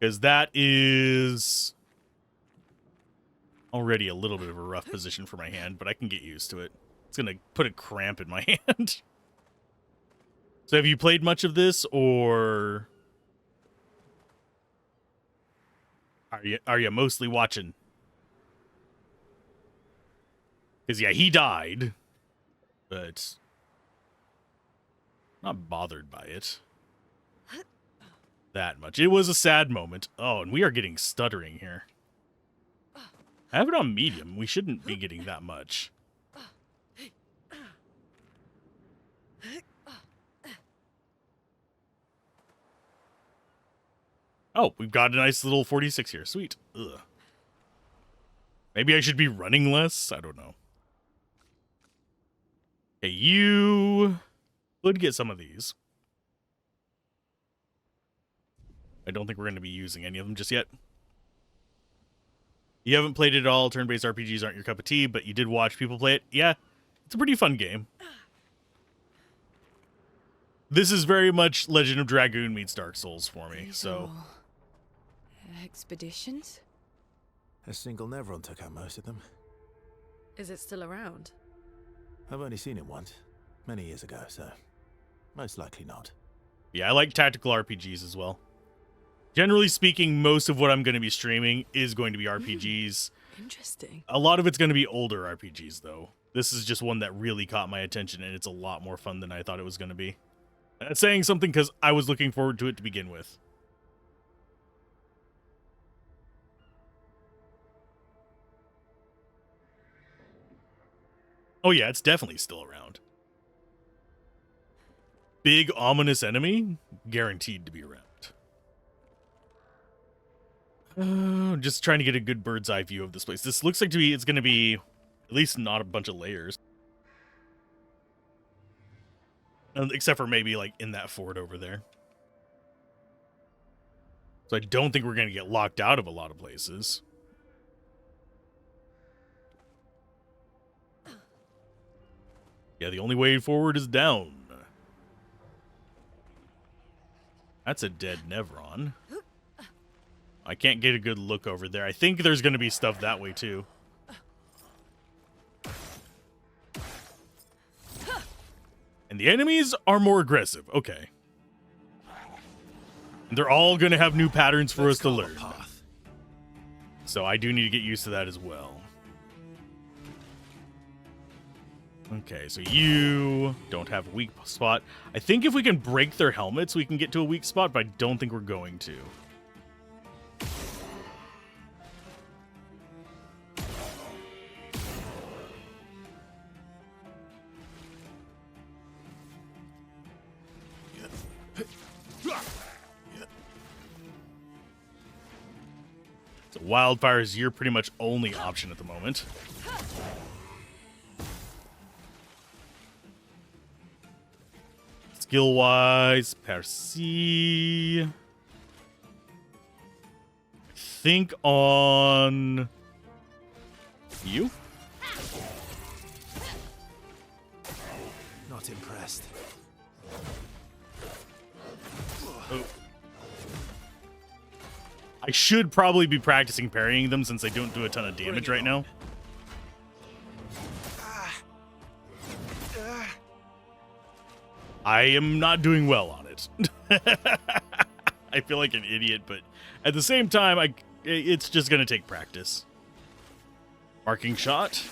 Because that is already a little bit of a rough position for my hand, but I can get used to it. It's gonna put a cramp in my hand. So have you played much of this, or are you mostly watching? Because yeah, he died, but not bothered by it that much. It was a sad moment. Oh, and we are getting stuttering here. I have it on medium. We shouldn't be getting that much. Oh, we've got a nice little 46 here. Sweet. Ugh. Maybe I should be running less? I don't know. Okay, you could get some of these. I don't think we're going to be using any of them just yet. You haven't played it at all. Turn-based RPGs aren't your cup of tea, but you did watch people play it. Yeah, it's a pretty fun game. This is very much Legend of Dragoon meets Dark Souls for me, so... Expeditions? A single Nevron took out most of them. Is it still around? I've only seen it once, many years ago, so most likely not. Yeah, I like tactical RPGs as well. Generally speaking, most of what I'm going to be streaming is going to be RPGs. Interesting. A lot of it's going to be older RPGs, though. This is just one that really caught my attention, and it's a lot more fun than I thought it was going to be. That's saying something because I was looking forward to it to begin with. Oh yeah, it's definitely still around. Big, ominous enemy? Guaranteed to be around. Just trying to get a good bird's eye view of this place. This looks like it's going to be at least not a bunch of layers. Except for maybe like in that fort over there. So I don't think we're going to get locked out of a lot of places. Yeah, the only way forward is down. That's a dead Nevron. I can't get a good look over there. I think there's going to be stuff that way, too. And the enemies are more aggressive. Okay. And they're all going to have new patterns for us to learn. So I do need to get used to that as well. Okay, so you don't have a weak spot. I think if we can break their helmets, we can get to a weak spot, but I don't think we're going to. So wildfire is your pretty much only option at the moment. Skill-wise, Percy. Think on you. Not impressed. Oh. I should probably be practicing parrying them since they don't do a ton of damage right now. I am not doing well on it. I feel like an idiot, but at the same time, it's just going to take practice. Marking shot.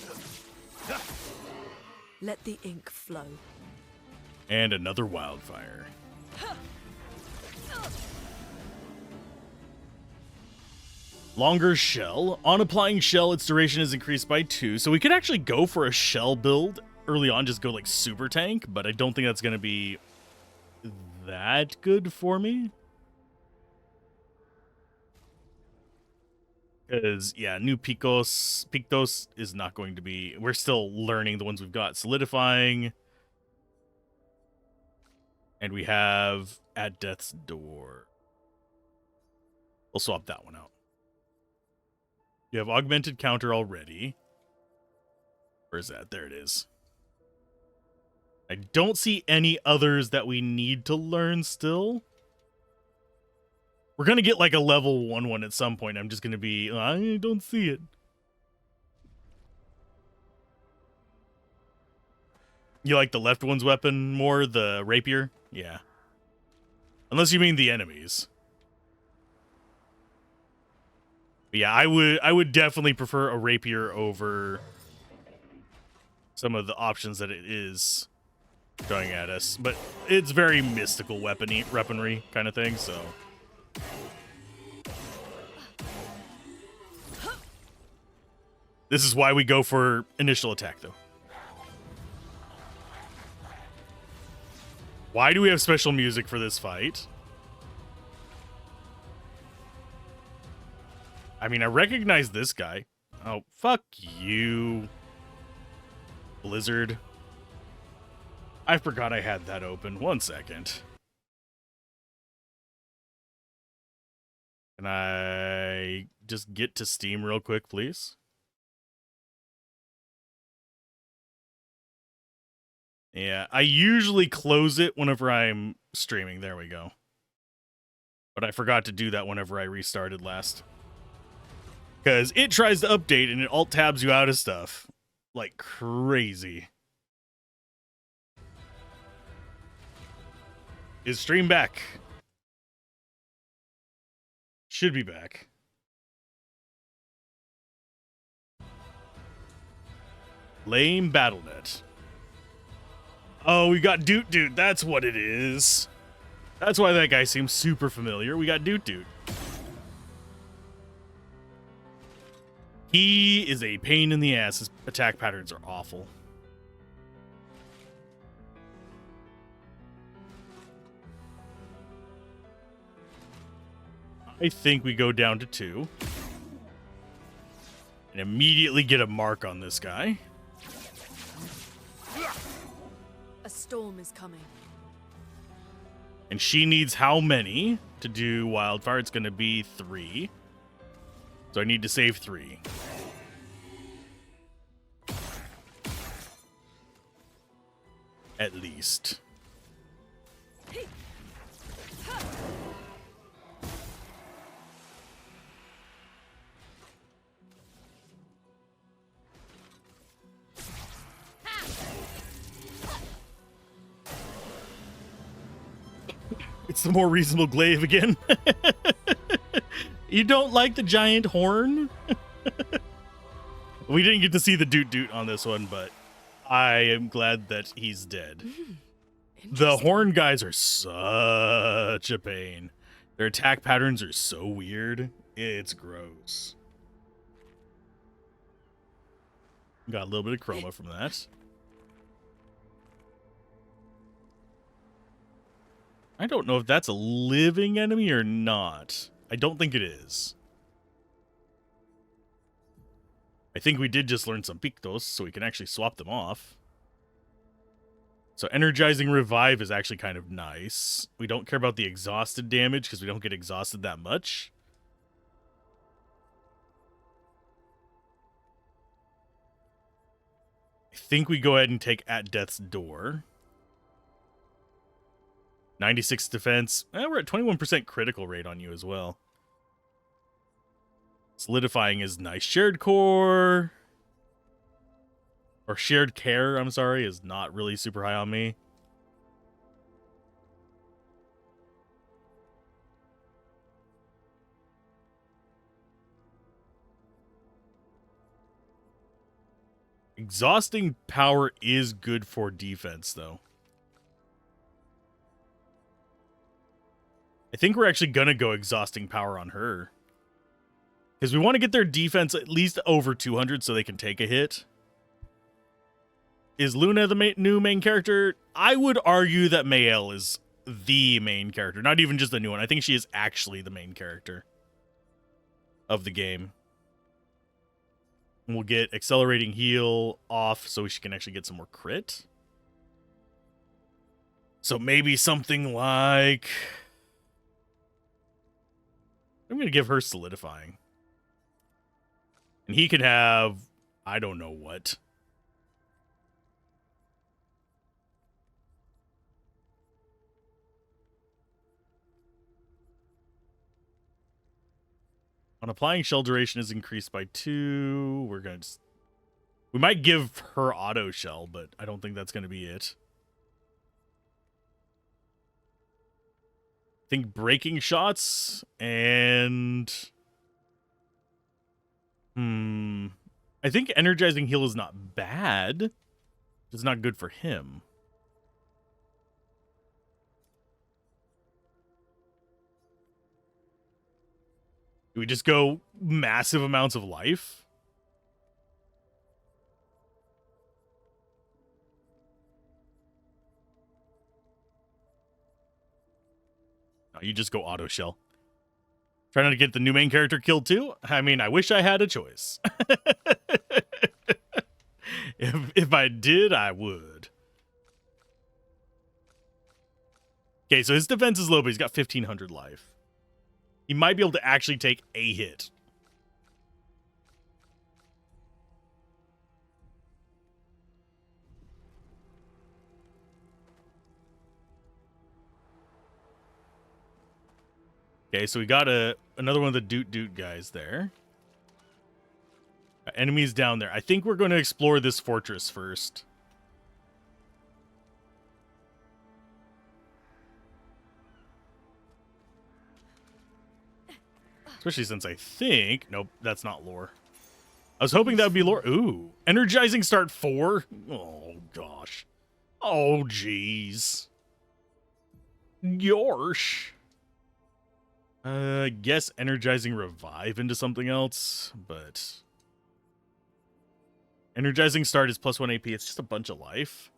Let the ink flow. And another wildfire. Longer shell. On applying shell, its duration is increased by 2, so we could actually go for a shell build early on, just go like super tank, but I don't think that's going to be that good for me. Because, yeah, new Pictos is not going to be... We're still learning the ones we've got. Solidifying. And we have At Death's Door. We'll swap that one out. You have Augmented Counter already. Where's that? There it is. I don't see any others that we need to learn still. We're going to get like a level 1 at some point. I'm just going to be, I don't see it. You like the left one's weapon more, the rapier? Yeah. Unless you mean the enemies. But yeah, I would definitely prefer a rapier over some of the options that it is going at us. But it's very mystical weaponry kind of thing, so. This is why we go for initial attack, though. Why do we have special music for this fight? I mean, I recognize this guy. Oh, fuck you, Blizzard. I forgot I had that open. 1 second. Can I just get to Steam real quick, please? Yeah, I usually close it whenever I'm streaming. There we go. But I forgot to do that whenever I restarted last. Because it tries to update and it alt-tabs you out of stuff. Like crazy. Is stream back? Should be back. Lame BattleNet. Oh, we got Doot Doot. That's what it is. That's why that guy seems super familiar. We got Doot Doot. He is a pain in the ass. His attack patterns are awful. I think we go down to 2. And immediately get a mark on this guy. A storm is coming. And she needs how many to do wildfire? It's going to be 3. So I need to save 3. At least. It's the more reasonable glaive again. You don't like the giant horn? We didn't get to see the Doot Doot on this one, but I am glad that he's dead. The horn guys are such a pain. Their attack patterns are so weird. It's gross. Got a little bit of chroma from that. I don't know if that's a living enemy or not. I don't think it is. I think we did just learn some Pictos, so we can actually swap them off. So energizing revive is actually kind of nice. We don't care about the exhausted damage because we don't get exhausted that much. I think we go ahead and take At Death's Door. 96 defense. We're at 21% critical rate on you as well. Solidifying is nice. Shared core. Or shared care, I'm sorry, is not really super high on me. Exhausting power is good for defense, though. I think we're actually going to go exhausting power on her. Because we want to get their defense at least over 200 so they can take a hit. Is Luna the new main character? I would argue that Mael is the main character. Not even just the new one. I think she is actually the main character of the game. And we'll get accelerating heal off so she can actually get some more crit. So maybe something like... I'm going to give her solidifying. And he can have... I don't know what. On applying, shell duration is increased by 2. We're going to just... We might give her auto shell, but I don't think that's going to be it. I think breaking shots and... I think energizing heal is not bad. It's not good for him. Do we just go massive amounts of life? No, you just go auto shell. Try not to get the new main character killed too? I mean, I wish I had a choice. If I did, I would. Okay, so his defense is low, but he's got 1,500 life. He might be able to actually take a hit. Okay, so we got another one of the doot guys there. Enemies down there. I think we're going to explore this fortress first. Especially since I think... Nope, that's not lore. I was hoping that would be lore. Ooh. Energizing start 4? Oh, gosh. Oh, jeez. Yorsh. Guess energizing revive into something else, but... Energizing start is +1 AP. It's just a bunch of life.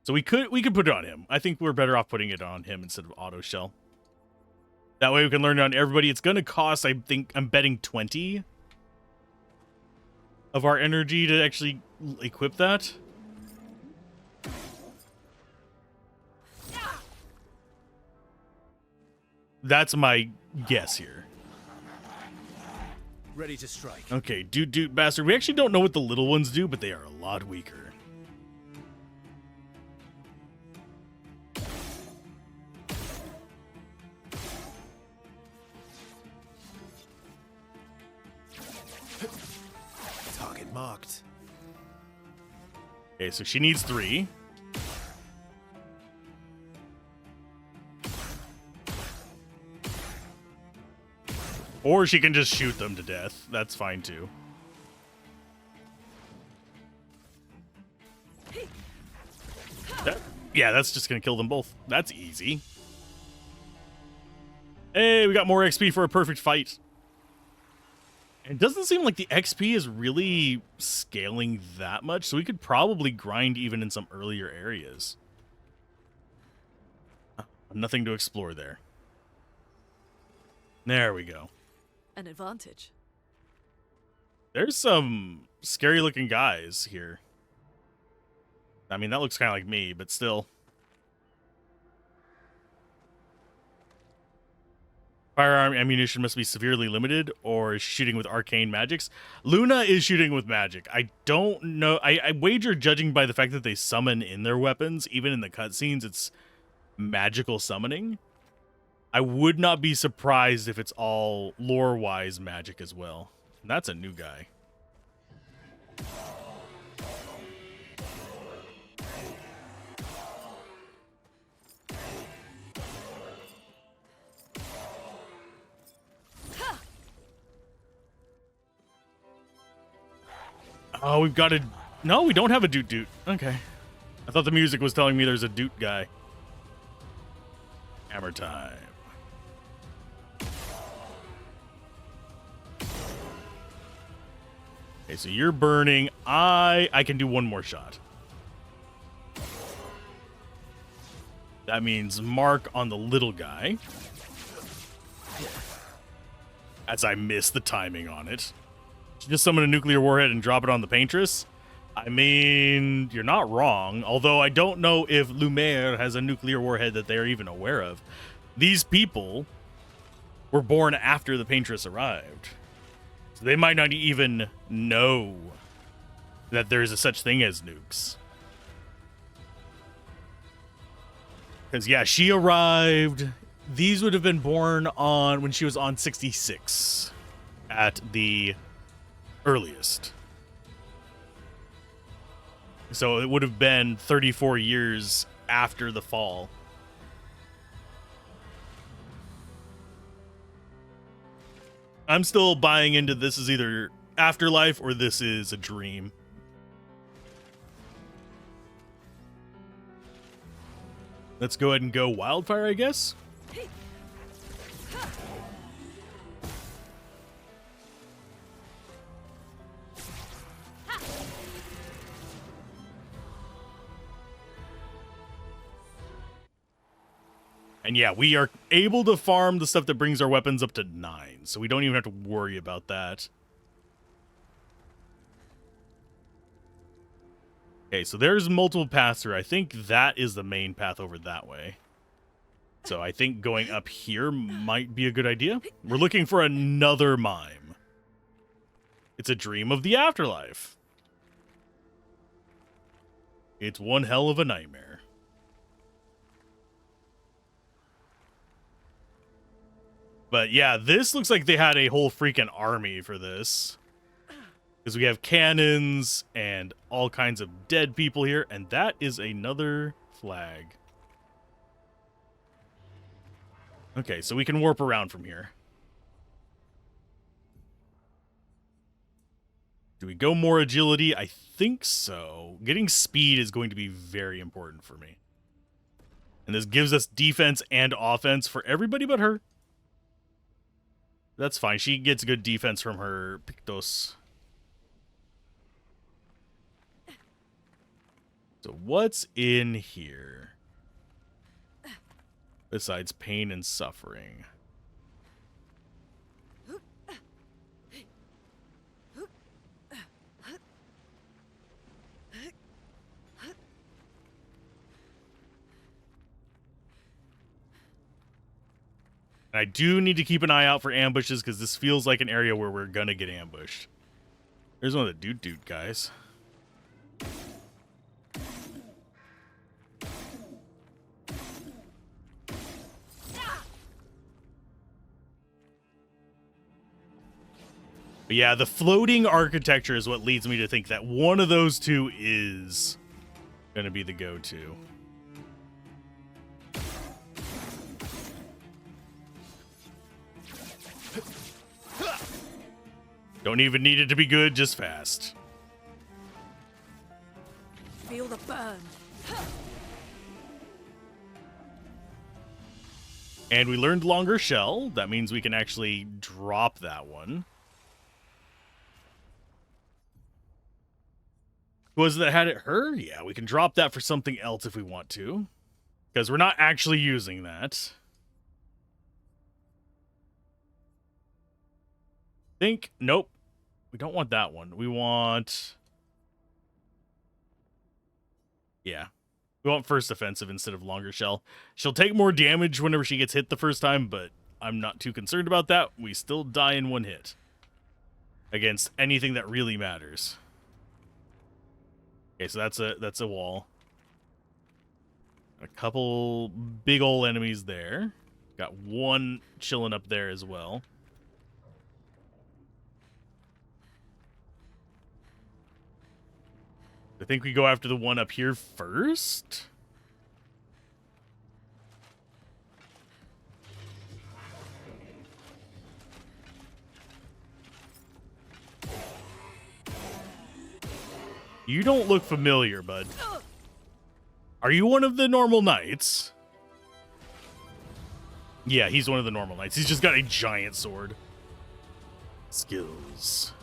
So we could put it on him. I think we're better off putting it on him instead of auto shell. That way we can learn it on everybody. It's going to cost, I think, I'm betting 20 of our energy to actually equip that. That's my guess here. Ready to strike. Okay, doot bastard. We actually don't know what the little ones do, but they are a lot weaker. Target marked. Okay, so she needs 3. Or she can just shoot them to death. That's fine too. Yeah, that's just gonna kill them both. That's easy. Hey, we got more XP for a perfect fight. It doesn't seem like the XP is really scaling that much, so we could probably grind even in some earlier areas. Nothing to explore there. There we go. An advantage. There's some scary looking guys here. I mean, that looks kind of like me, but still. Firearm ammunition must be severely limited, or is shooting with arcane magics. Luna is shooting with magic. I don't know. I wager, judging by the fact that they summon in their weapons, even in the cutscenes, it's magical summoning. I would not be surprised if it's all lore-wise magic as well. And that's a new guy. Oh, we've got a... No, we don't have a doot. Okay. I thought the music was telling me there's a doot guy. Hammer time. Okay, so you're burning. I can do one more shot. That means mark on the little guy. As I miss the timing on it. Just summon a nuclear warhead and drop it on the paintress. I mean, you're not wrong. Although I don't know if Lumiere has a nuclear warhead that they're even aware of. These people were born after the Paintress arrived. So they might not even know that there is a such thing as nukes. Because, yeah, she arrived. These would have been born on when she was on 66 at the earliest. So it would have been 34 years after the fall. I'm still buying into this is either afterlife or this is a dream. Let's go ahead and go wildfire, I guess. And yeah, we are able to farm the stuff that brings our weapons up to 9, so we don't even have to worry about that. Okay, so there's multiple paths through. I think that is the main path over that way. So I think going up here might be a good idea. We're looking for another mime. It's a dream of the afterlife. It's one hell of a nightmare. But yeah, this looks like they had a whole freaking army for this. Because we have cannons and all kinds of dead people here. And that is another flag. Okay, so we can warp around from here. Do we go more agility? I think so. Getting speed is going to be very important for me. And this gives us defense and offense for everybody but her. That's fine. She gets good defense from her Pictos. So what's in here? Besides pain and suffering. I do need to keep an eye out for ambushes because this feels like an area where we're gonna get ambushed. There's one of the dude guys. But yeah, the floating architecture is what leads me to think that one of those two is gonna be the go-to. Don't even need it to be good, just fast. Feel the burn. And we learned longer shell. That means we can actually drop that one. Who was it that had it? Her? Yeah, we can drop that for something else if we want to. Because we're not actually using that. Nope. We don't want that one. We want... Yeah. We want first offensive instead of longer shell. She'll take more damage whenever she gets hit the first time, but I'm not too concerned about that. We still die in one hit. Against anything that really matters. Okay, so that's a wall. A couple big ol' enemies there. Got one chilling up there as well. I think we go after the one up here first. You don't look familiar, bud. Are you one of the normal knights? Yeah, he's one of the normal knights. He's just got a giant sword. Skills.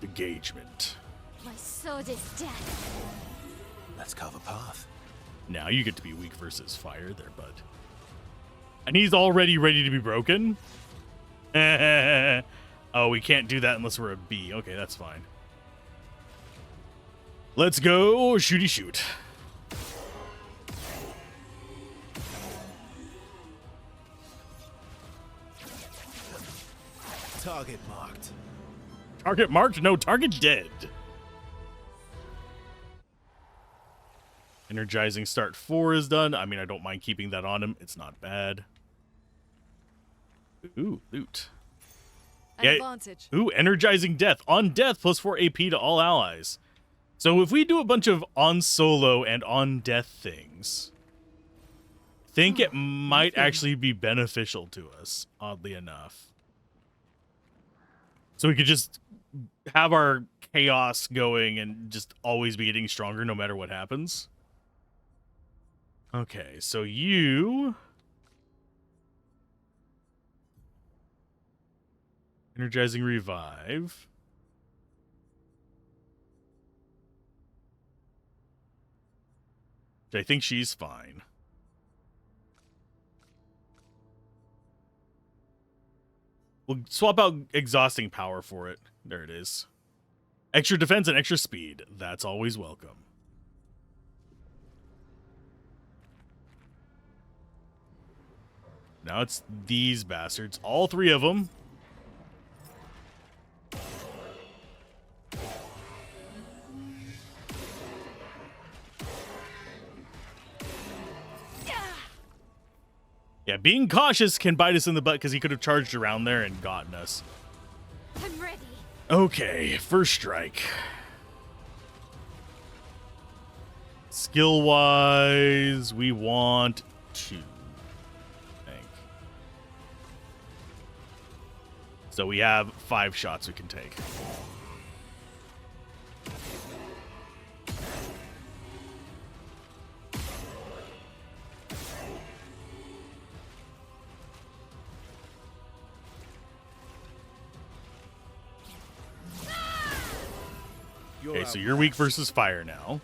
Engagement. My sword is death. Let's carve a path. Now you get to be weak versus fire there, bud. And he's already ready to be broken. Oh, we can't do that unless we're a B. Okay, that's fine. Let's go shooty shoot. Target marked. Target marked? No, target dead. Energizing start 4 is done. I mean, I don't mind keeping that on him. It's not bad. Ooh, loot. An advantage. Ooh, energizing death. On death, plus 4 AP to all allies. So if we do a bunch of on solo and on death things, I think it might actually be beneficial to us, oddly enough. So we could just have our chaos going and just always be getting stronger no matter what happens. Okay, so you... Energizing revive. I think she's fine. We'll swap out exhausting power for it. There it is. Extra defense and extra speed. That's always welcome. Now it's these bastards. All 3 of them. Yeah, being cautious can bite us in the butt because he could have charged around there and gotten us. I'm ready. Okay, first strike. Skill-wise, we want 2, I think. So we have 5 shots we can take. Okay, so you're weak versus fire now.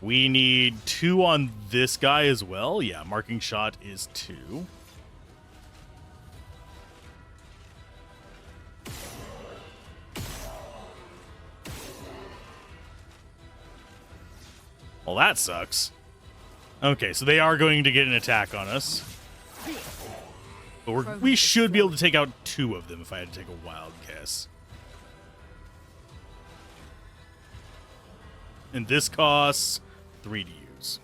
We need 2 on this guy as well. Yeah, marking shot is 2. Well, that sucks. Okay, so they are going to get an attack on us. But we should be able to take out 2 of them if I had to take a wild guess. And this costs 3 to use.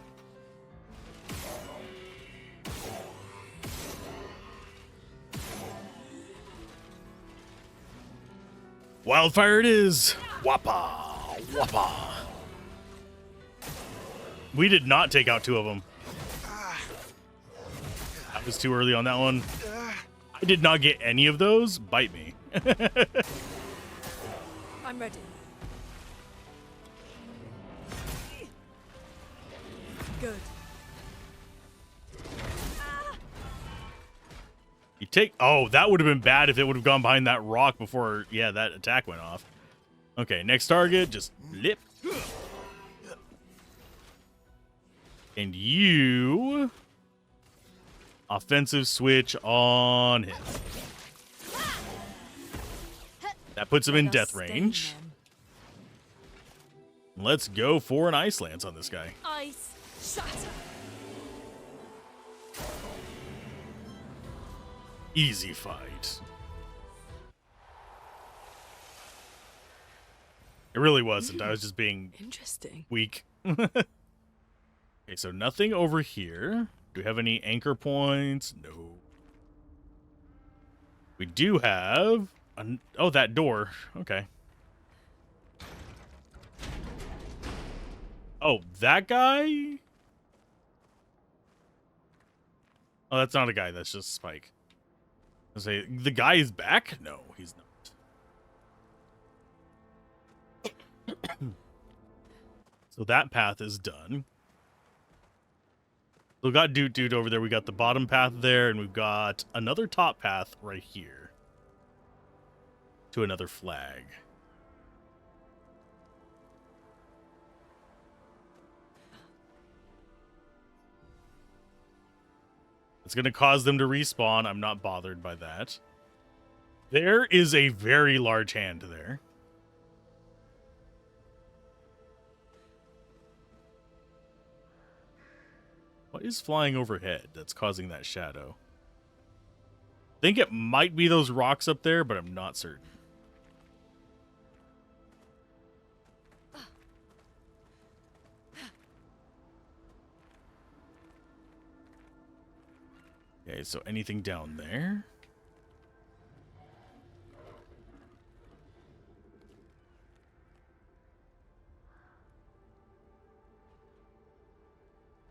Wildfire it is. Wappa. Wappa. We did not take out 2 of them. That was too early on that one. I did not get any of those. Bite me. I'm ready. Good. You take... Oh, that would have been bad if it would have gone behind that rock before, yeah, that attack went off. Okay, next target, just lip. And you... Offensive switch on him. That puts him in death range. Let's go for an Ice Lance on this guy. Ice shatter. Easy fight. It really wasn't. I was just being Interesting. weak. Okay, so nothing over here. Do we have any anchor points? No. We do have... Oh, that door. Okay. Oh, that guy? Oh, that's not a guy. That's just Spike. I say, the guy is back? No, he's not. So that path is done. So we got Dude over there. We got the bottom path there, and we've got another top path right here to another flag. It's going to cause them to respawn. I'm not bothered by that. There is a very large hand there. What is flying overhead that's causing that shadow? I think it might be those rocks up there, but I'm not certain. Okay, so anything down there?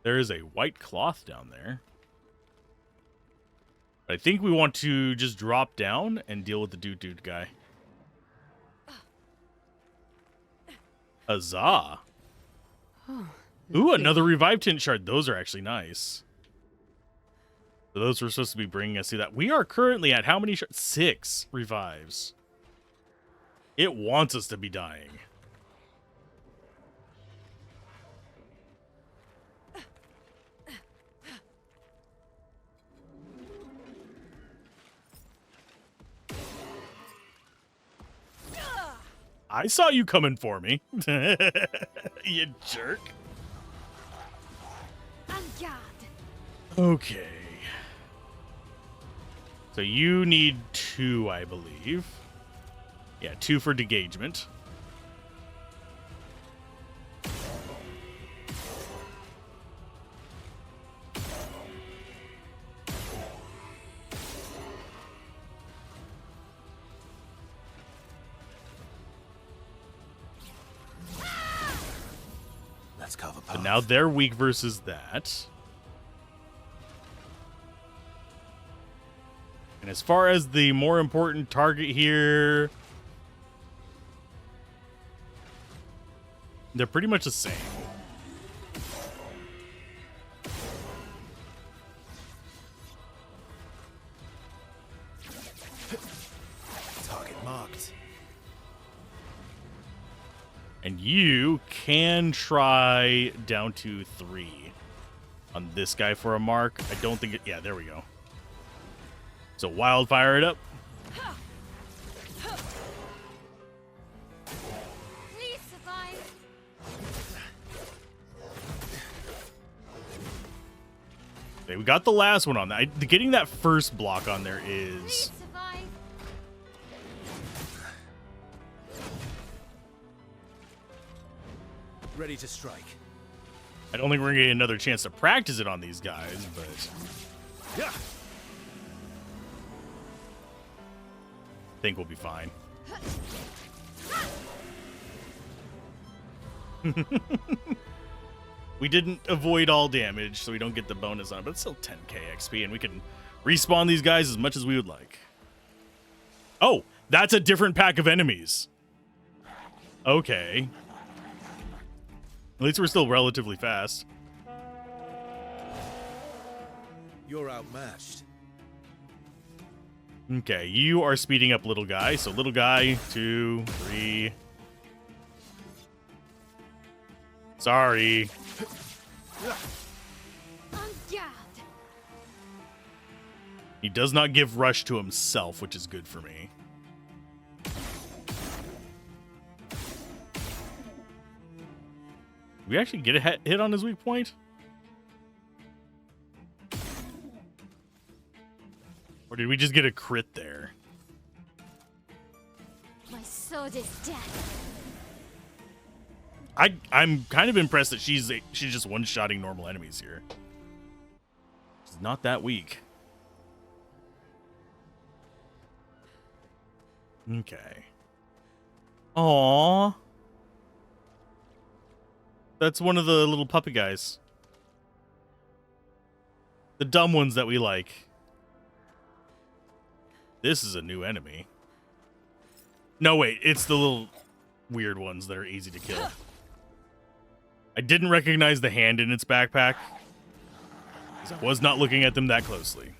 There is a white cloth down there. I think we want to just drop down and deal with the dude guy. Huzzah! Ooh, another revive tint shard. Those are actually nice. So those were supposed to be bringing us to that. We are currently at how many shards? 6 revives. It wants us to be dying. I saw you coming for me. You jerk. En garde. Okay. So you need 2, I believe. Yeah, 2 for degagement. Let's cover So path. now they're weak versus that. And as far as the more important target here, they're pretty much the same. Target marked. And you can try down to 3 on this guy for a mark. I don't think it... Yeah, there we go. So wildfire it up. Please survive. Okay, we got the last one on that. Getting that first block on there Please is... survive. Ready to strike. I don't think we're going to get another chance to practice it on these guys, but... Yeah. I think we'll be fine. We didn't avoid all damage, so we don't get the bonus on it, but it's still 10k XP, and we can respawn these guys as much as we would like. Oh, that's a different pack of enemies. Okay. At least we're still relatively fast. You're outmatched. Okay, you are speeding up little guy, so little guy, 2, 3. Sorry. En garde. He does not give rush to himself, which is good for me. Did we actually get a hit on his weak point? Or did we just get a crit there? My sword is death. I'm kind of impressed that she's just one-shotting normal enemies here. She's not that weak. Okay. Aww. That's one of the little puppy guys. The dumb ones that we like. This is a new enemy. No, wait. It's the little weird ones that are easy to kill. I didn't recognize the hand in its backpack, because I was not looking at them that closely.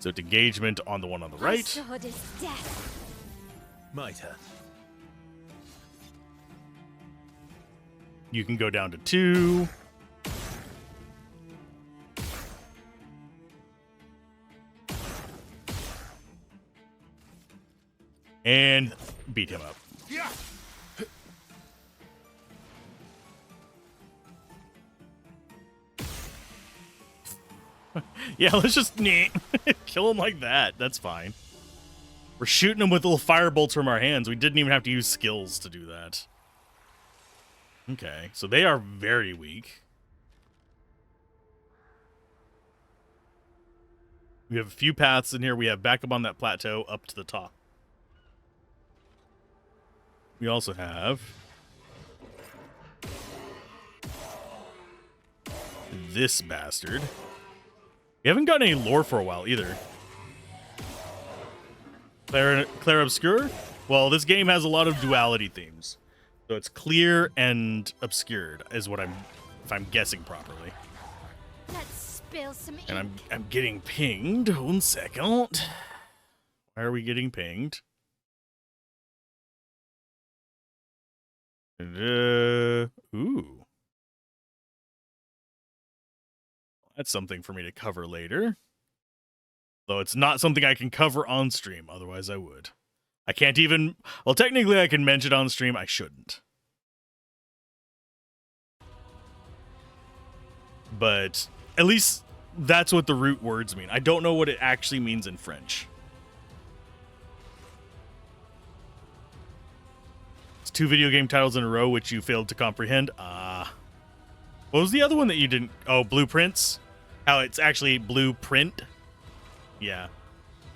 So it's engagement on the one on the My right. sword is death. My turn. You can go down to 2. And beat him up. Yeah. Yeah, let's just kill him like that. That's fine. We're shooting him with little fire bolts from our hands. We didn't even have to use skills to do that. Okay, so they are very weak. We have a few paths in here. We have back up on that plateau up to the top. We also have this bastard. We haven't gotten any lore for a while either. Clair Obscur? Well, this game has a lot of duality themes. So it's clear and obscured is what if I'm guessing properly. Let's spill some ink. And I'm getting pinged. 1 second. Why are we getting pinged? Ooh. That's something for me to cover later. Though it's not something I can cover on stream, otherwise I would. I can't even... Well, technically I can mention it on stream. I shouldn't. But at least that's what the root words mean. I don't know what it actually means in French. It's 2 video game titles in a row which you failed to comprehend. What was the other one that you didn't... Oh, Blueprints? How it's actually blueprint? Yeah.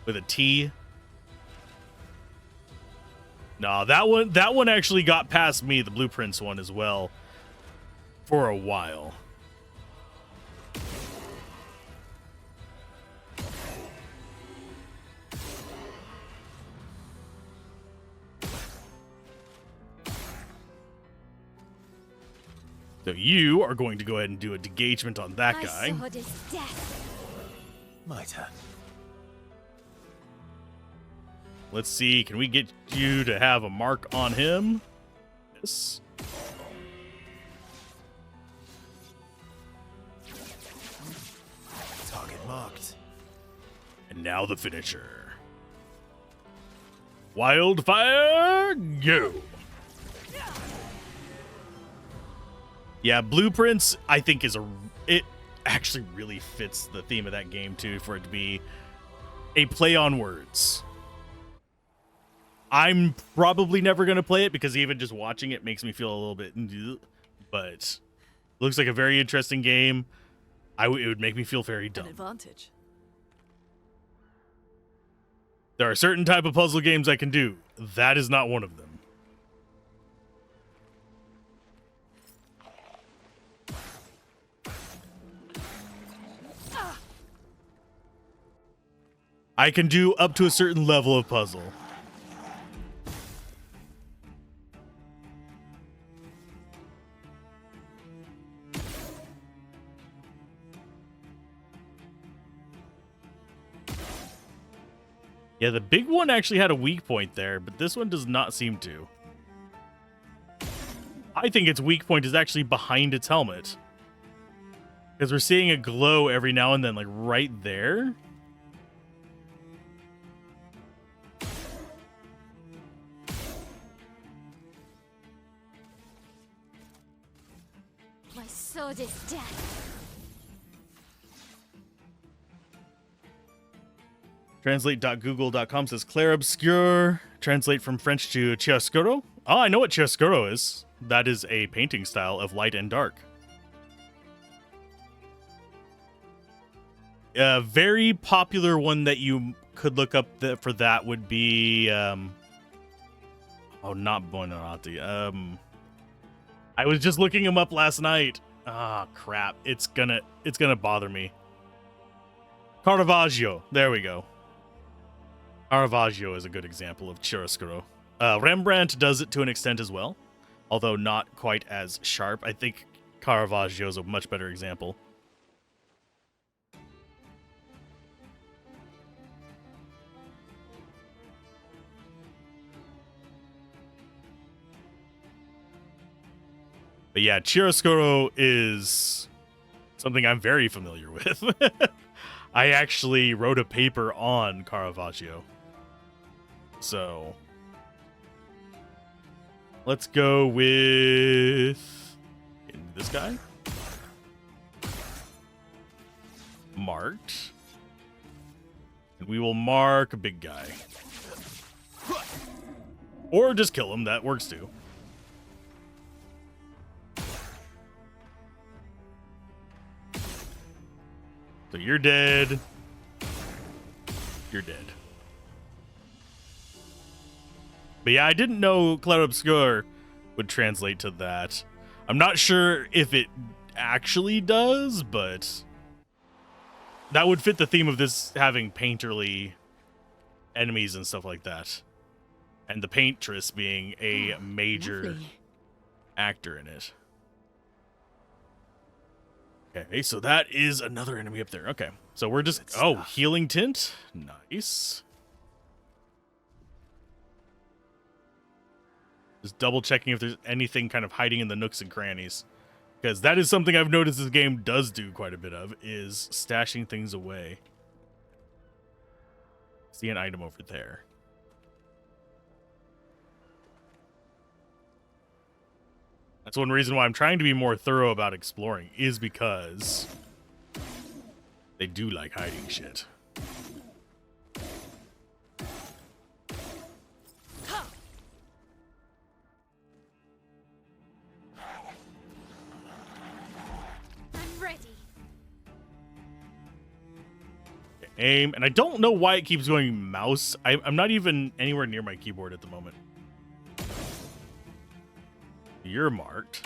With a T. No, that one actually got past me, the Blueprints one as well, for a while. So you are going to go ahead and do a engagement on that guy. My sword is death. My turn. Let's see, can we get you to have a mark on him? Yes. Target marked. And now the finisher. Wildfire, go! Yeah, Blueprints, I think it actually really fits the theme of that game too, for it to be a play on words. I'm probably never going to play it because even just watching it makes me feel a little bit, but it looks like a very interesting game. It would make me feel very An dumb. advantage. There are certain type of puzzle games I can do. That is not one of them. I can do up to a certain level of puzzle. Yeah, the big one actually had a weak point there, but this one does not seem to. I think its weak point is actually behind its helmet. Because we're seeing a glow every now and then, like right there. My sword is death. Translate.google.com says Clair Obscur. Translate from French to chiaroscuro. Oh, I know what chiaroscuro is. That is a painting style of light and dark. A very popular one that you could look up for that would be oh, not Buonarroti. I was just looking him up last night. Ah, crap. It's gonna bother me. Caravaggio. There we go. Caravaggio is a good example of chiaroscuro. Rembrandt does it to an extent as well, although not quite as sharp. I think Caravaggio is a much better example. But yeah, chiaroscuro is something I'm very familiar with. I actually wrote a paper on Caravaggio. So let's go with this guy. Marked. And we will mark a big guy. Or just kill him, that works too. So you're dead. You're dead. But yeah, I didn't know Clair Obscur would translate to that. I'm not sure if it actually does, but that would fit the theme of this having painterly enemies and stuff like that. And the paintress being a major Lovely. actor in it. Okay, so that is another enemy up there. Okay, so we're just... Oh, healing tint. Nice. Just double checking if there's anything kind of hiding in the nooks and crannies. Because that is something I've noticed this game does do quite a bit of, is stashing things away. See an item over there. That's one reason why I'm trying to be more thorough about exploring, is because they do like hiding shit. I'm ready. Aim, and I don't know why it keeps going mouse. I'm not even anywhere near my keyboard at the moment. You're marked.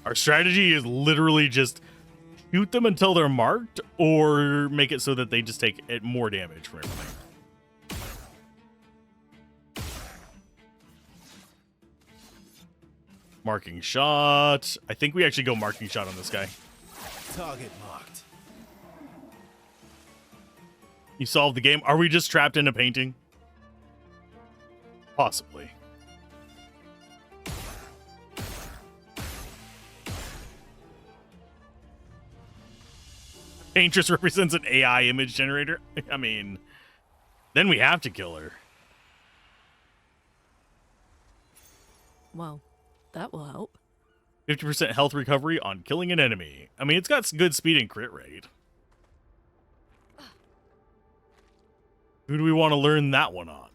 Our strategy is literally just shoot them until they're marked, or make it so that they just take more damage from everything. Marking shot. I think we actually go marking shot on this guy. Target marked. You solved the game. Are we just trapped in a painting? Possibly. Paintress represents an AI image generator. I mean, then we have to kill her. Well, that will help. 50% health recovery on killing an enemy. I mean, it's got good speed and crit rate. Who do we want to learn that one on?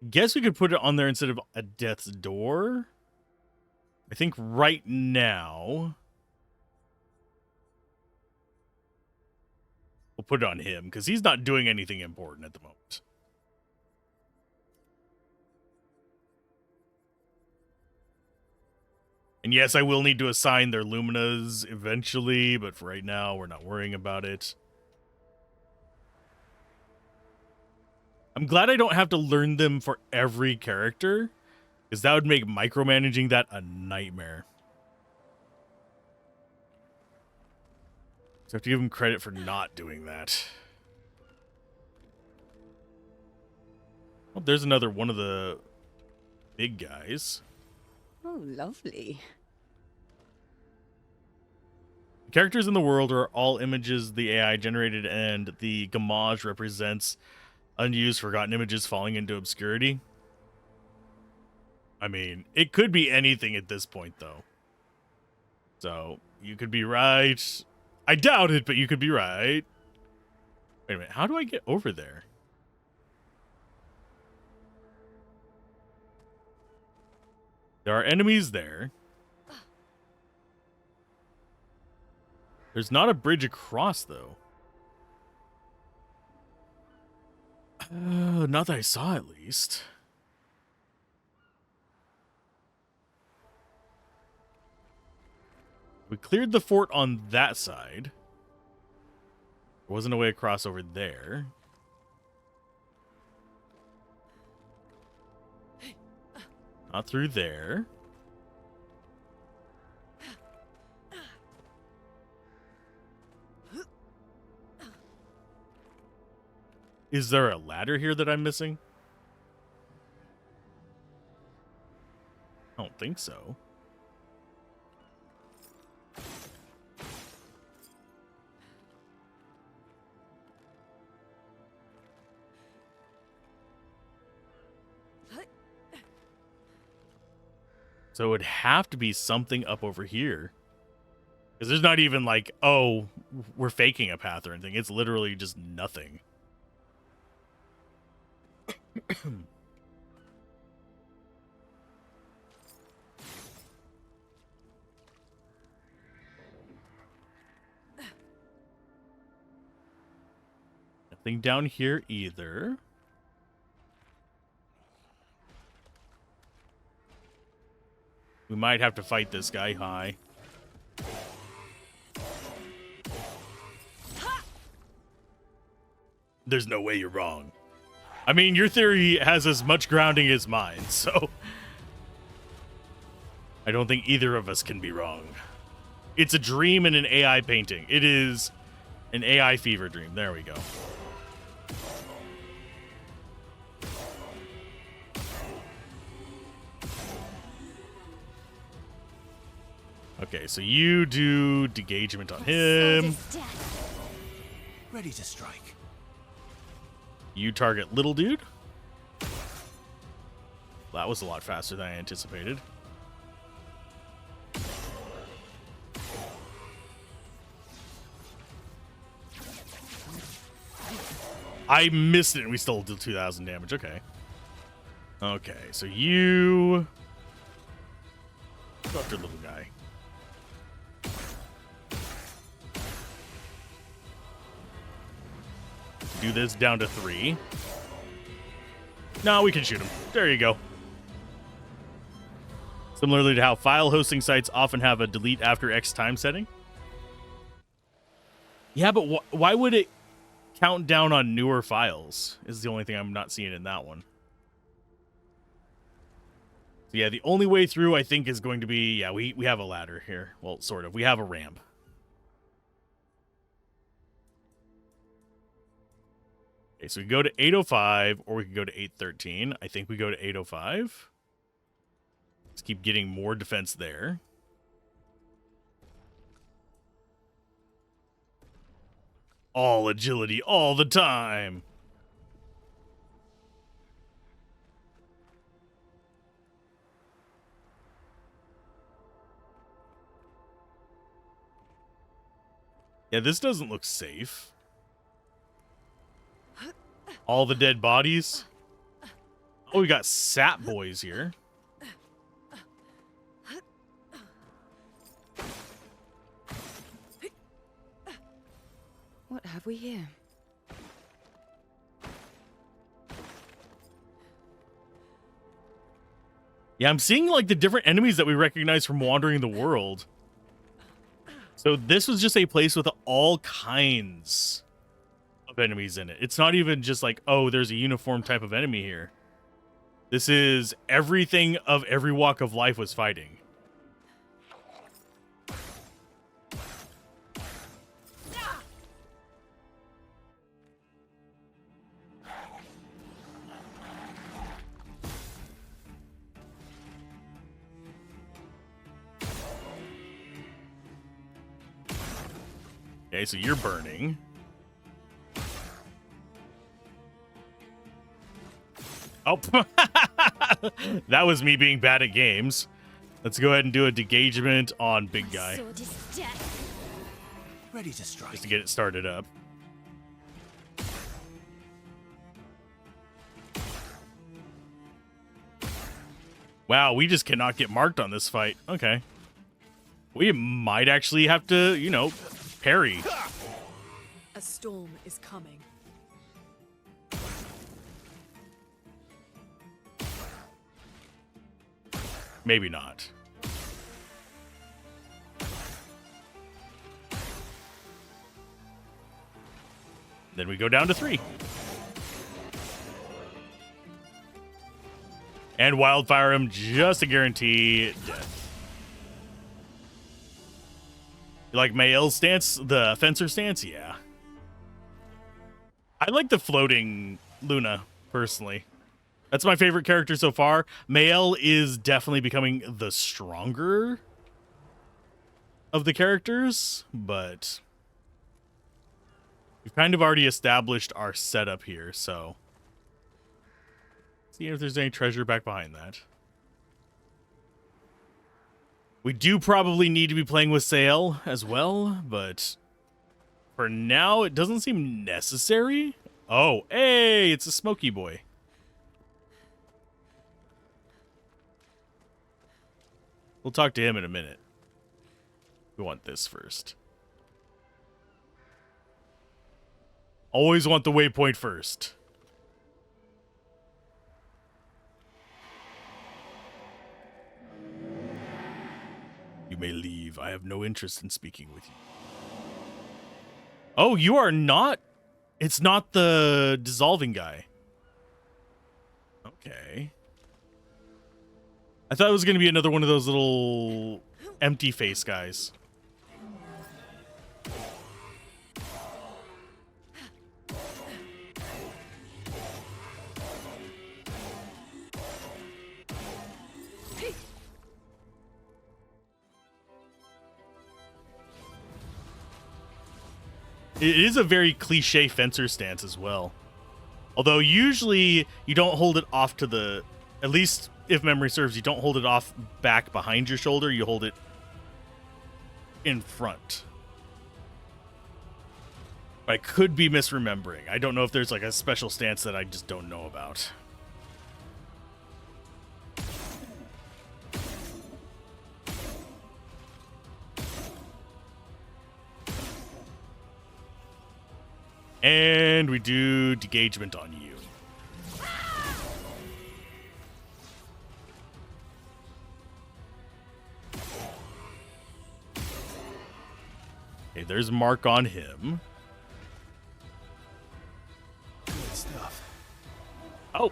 Guess we could put it on there instead of a death's door. I think right now we'll put it on him because he's not doing anything important at the moment. And yes, I will need to assign their luminas eventually, but for right now, we're not worrying about it. I'm glad I don't have to learn them for every character, because that would make micromanaging that a nightmare. So I have to give him credit for not doing that. Oh, there's another one of the big guys. Oh, lovely. The characters in the world are all images the AI generated, and the gamage represents unused, forgotten images falling into obscurity. I mean, it could be anything at this point, though. So, you could be right. I doubt it, but you could be right. Wait a minute, how do I get over there? There are enemies there. There's not a bridge across, though. Not that I saw, at least. We cleared the fort on that side. There wasn't a way across over there. Not through there. Is there a ladder here that I'm missing? I don't think so. So it would have to be something up over here. Because there's not even like, oh, we're faking a path or anything. It's literally just nothing. Nothing down here either. We might have to fight this guy high. There's no way you're wrong. I mean, your theory has as much grounding as mine, so I don't think either of us can be wrong. It's a dream in an AI painting. It is an AI fever dream. There we go. Okay, so you do degagement on him. Ready to strike. You target little dude. That was a lot faster than I anticipated. I missed it and we still did 2,000 damage. Okay. Okay, so you go after little guy. Do this down to 3. No, we can shoot him. There you go. Similarly to how file hosting sites often have a delete after X time setting. Yeah, but why would it count down on newer files? Is the only thing I'm not seeing in that one. So yeah, the only way through, I think, is going to be... Yeah, we have a ladder here. Well, sort of. We have a ramp. Okay, so we go to 805, or we can go to 813. I think we go to 805. Let's keep getting more defense there. All agility all the time. Yeah, this doesn't look safe. All the dead bodies. Oh, we got sap boys here. What have we here? Yeah, I'm seeing like the different enemies that we recognize from wandering the world. So this was just a place with all kinds of enemies in it. It's not even just like, oh, there's a uniform type of enemy here. This is everything of every walk of life was fighting. Okay, so you're burning. Oh, that was me being bad at games. Let's go ahead and do a degagement on big guy. Sword is death. Ready to strike. Just to get it started up. Wow, we just cannot get marked on this fight. Okay. We might actually have to, you know, parry. A storm is coming. Maybe not. Then we go down to 3. And wildfire him just to guarantee death. You like Mael's stance? The fencer stance? Yeah. I like the floating Luna, personally. That's my favorite character so far. Mael is definitely becoming the stronger of the characters, but we've kind of already established our setup here, so see if there's any treasure back behind that. We do probably need to be playing with Sael as well, but for now, it doesn't seem necessary. Oh, hey, it's a smoky boy. We'll talk to him in a minute. We want this first. Always want the waypoint first. You may leave. I have no interest in speaking with you. Oh, you are not... It's not the dissolving guy. Okay. I thought it was going to be another one of those little empty face guys. It is a very cliche fencer stance as well. Although usually you don't hold it off to the, at least if memory serves, you don't hold it off back behind your shoulder, you hold it in front. I could be misremembering. I don't know if there's like a special stance that I just don't know about. And we do degagement on you. Okay, there's Mark on him. Good stuff. Oh,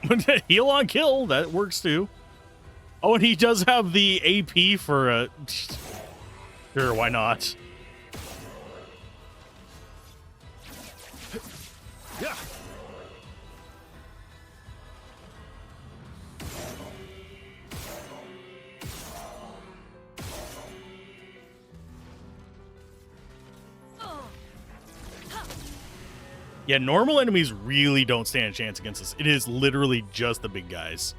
heal on kill. That works too. Oh, and he does have the AP for a... Sure, why not? Yeah. Yeah, normal enemies really don't stand a chance against us. It is literally just the big guys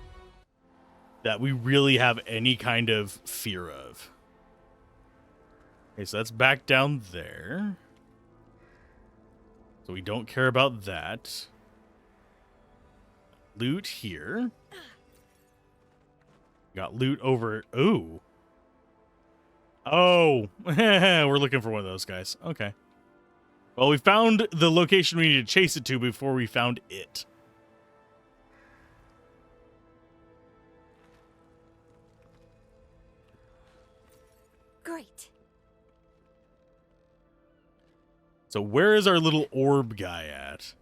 that we really have any kind of fear of. Okay, so that's back down there. So we don't care about that. Loot here. Got loot over... Ooh. Oh. We're looking for one of those guys. Okay. Well, we found the location we need to chase it to before we found it. Great. So where is our little orb guy at?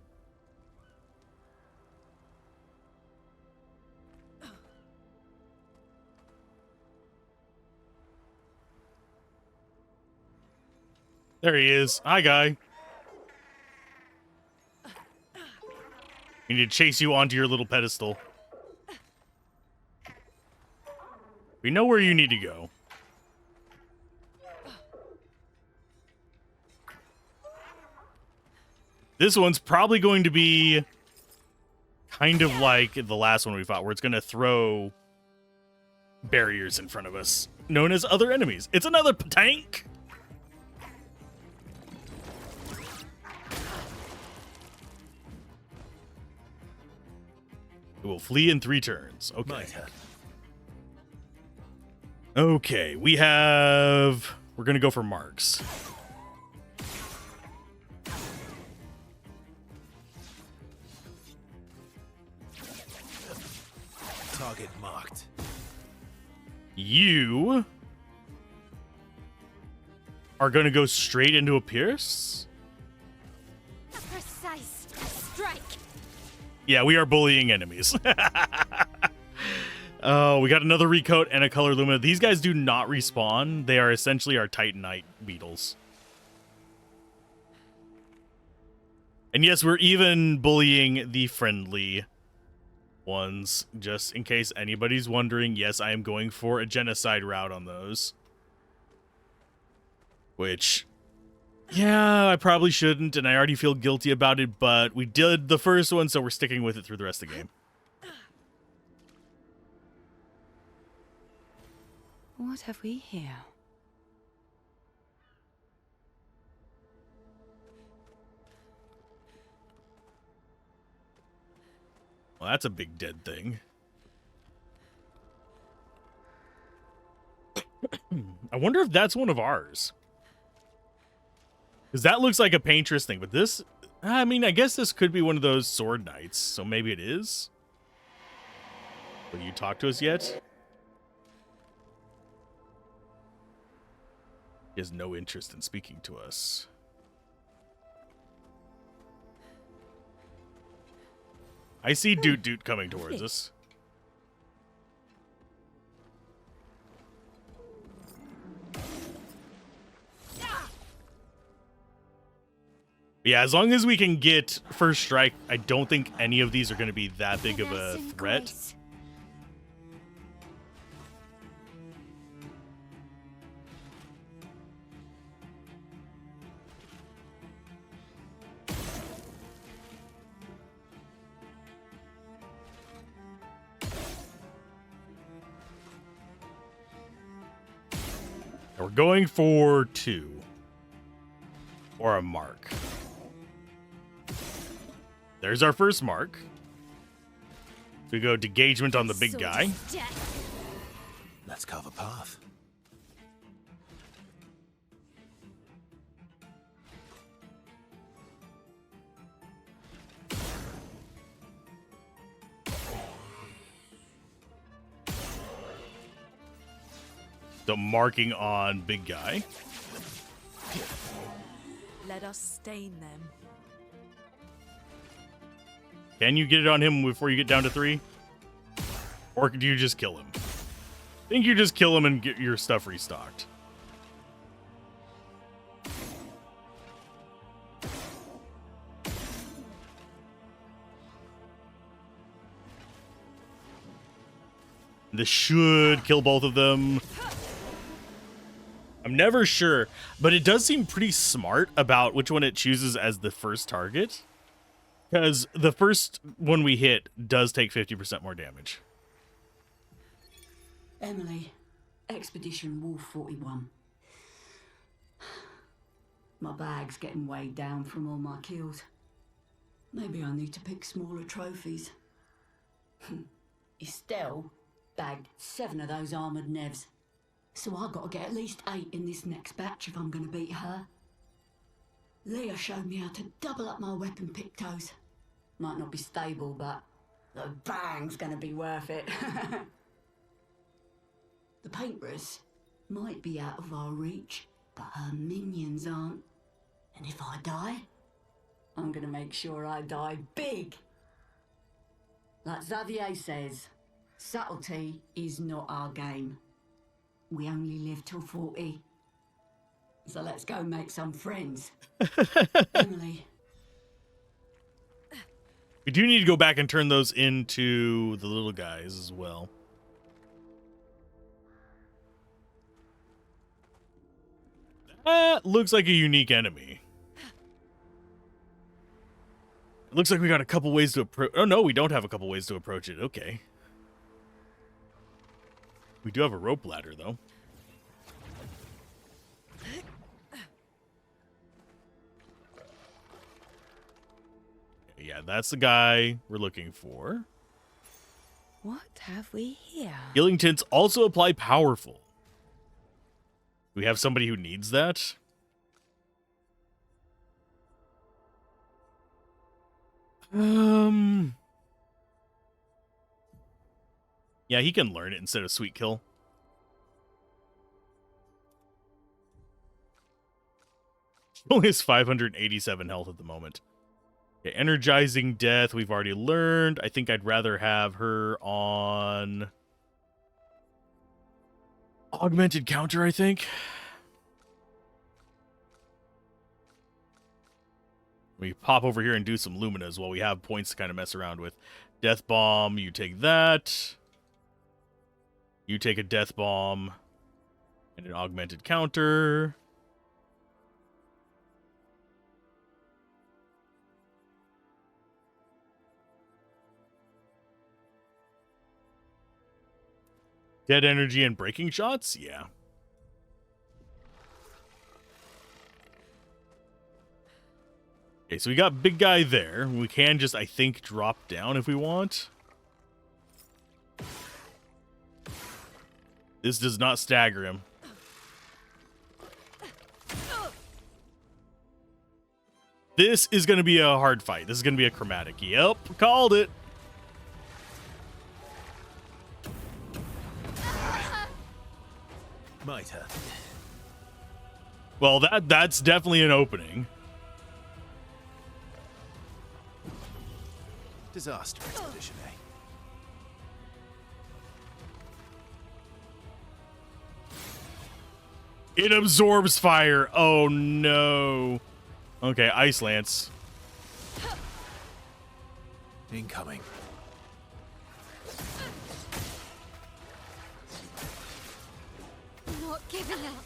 There he is. Hi, guy. We need to chase you onto your little pedestal. We know where you need to go. This one's probably going to be kind of like the last one we fought, where it's going to throw barriers in front of us, known as other enemies. It's another tank. It will flee in 3 turns. Okay. My turn. Okay, we're going to go for marks. Target marked. You are going to go straight into a pierce? A precise strike. Yeah, we are bullying enemies. Oh, we got another recoat and a color lumina. These guys do not respawn. They are essentially our Titanite beetles. And yes, we're even bullying the friendly ones, just in case anybody's wondering. Yes, I am going for a genocide route on those. Which, yeah, I probably shouldn't, and I already feel guilty about it, but we did the first one, so we're sticking with it through the rest of the game. What have we here? Well, that's a big dead thing. I wonder if that's one of ours. Because that looks like a painter's thing, but this... I mean, I guess this could be one of those sword knights, so maybe it is? Will you talk to us yet? He has no interest in speaking to us. I see Doot Doot coming towards us. Yeah, as long as we can get first strike, I don't think any of these are going to be that big of a threat. We're going for 2. Or a mark. There's our first mark. We go engagement on the big guy. Let's carve a path. So marking on big guy. Let us stain them. Can you get it on him before you get down to 3? Or do you just kill him? I think you just kill him and get your stuff restocked. This should kill both of them. I'm never sure, but it does seem pretty smart about which one it chooses as the first target. Because the first one we hit does take 50% more damage. Emily, Expedition Wolf 41. My bag's getting weighed down from all my kills. Maybe I need to pick smaller trophies. Estelle bagged 7 of those armoured nevs. So I gotta get at least 8 in this next batch if I'm gonna beat her. Leah showed me how to double up my weapon pictos. Might not be stable, but the bang's gonna be worth it. The painters might be out of our reach, but her minions aren't. And if I die, I'm gonna make sure I die big. Like Xavier says, subtlety is not our game. We only live till 40. So let's go make some friends. Emily. We do need to go back and turn those into the little guys as well. That looks like a unique enemy. It looks like we got a couple ways to approach. Oh, no, we don't have a couple ways to approach it. Okay. We do have a rope ladder, though. Yeah, that's the guy we're looking for. What have we here? Healing tints also apply powerful. Do we have somebody who needs that? Yeah, he can learn it instead of sweet kill. Only has 587 health at the moment. Okay, energizing death, we've already learned. I think I'd rather have her on augmented counter, I think. We pop over here and do some Luminas while we have points to kind of mess around with. Death Bomb, you take that. You take a Death Bomb and an augmented counter. Dead energy and breaking shots? Yeah. Okay, so we got big guy there. We can just, I think, drop down if we want. This does not stagger him. This is going to be a hard fight. This is going to be a chromatic. Yep, called it. Might hurt. Well, that's definitely an opening. Disaster expedition, eh? It absorbs fire. Oh, no. Okay, Ice Lance. Incoming. Not giving up.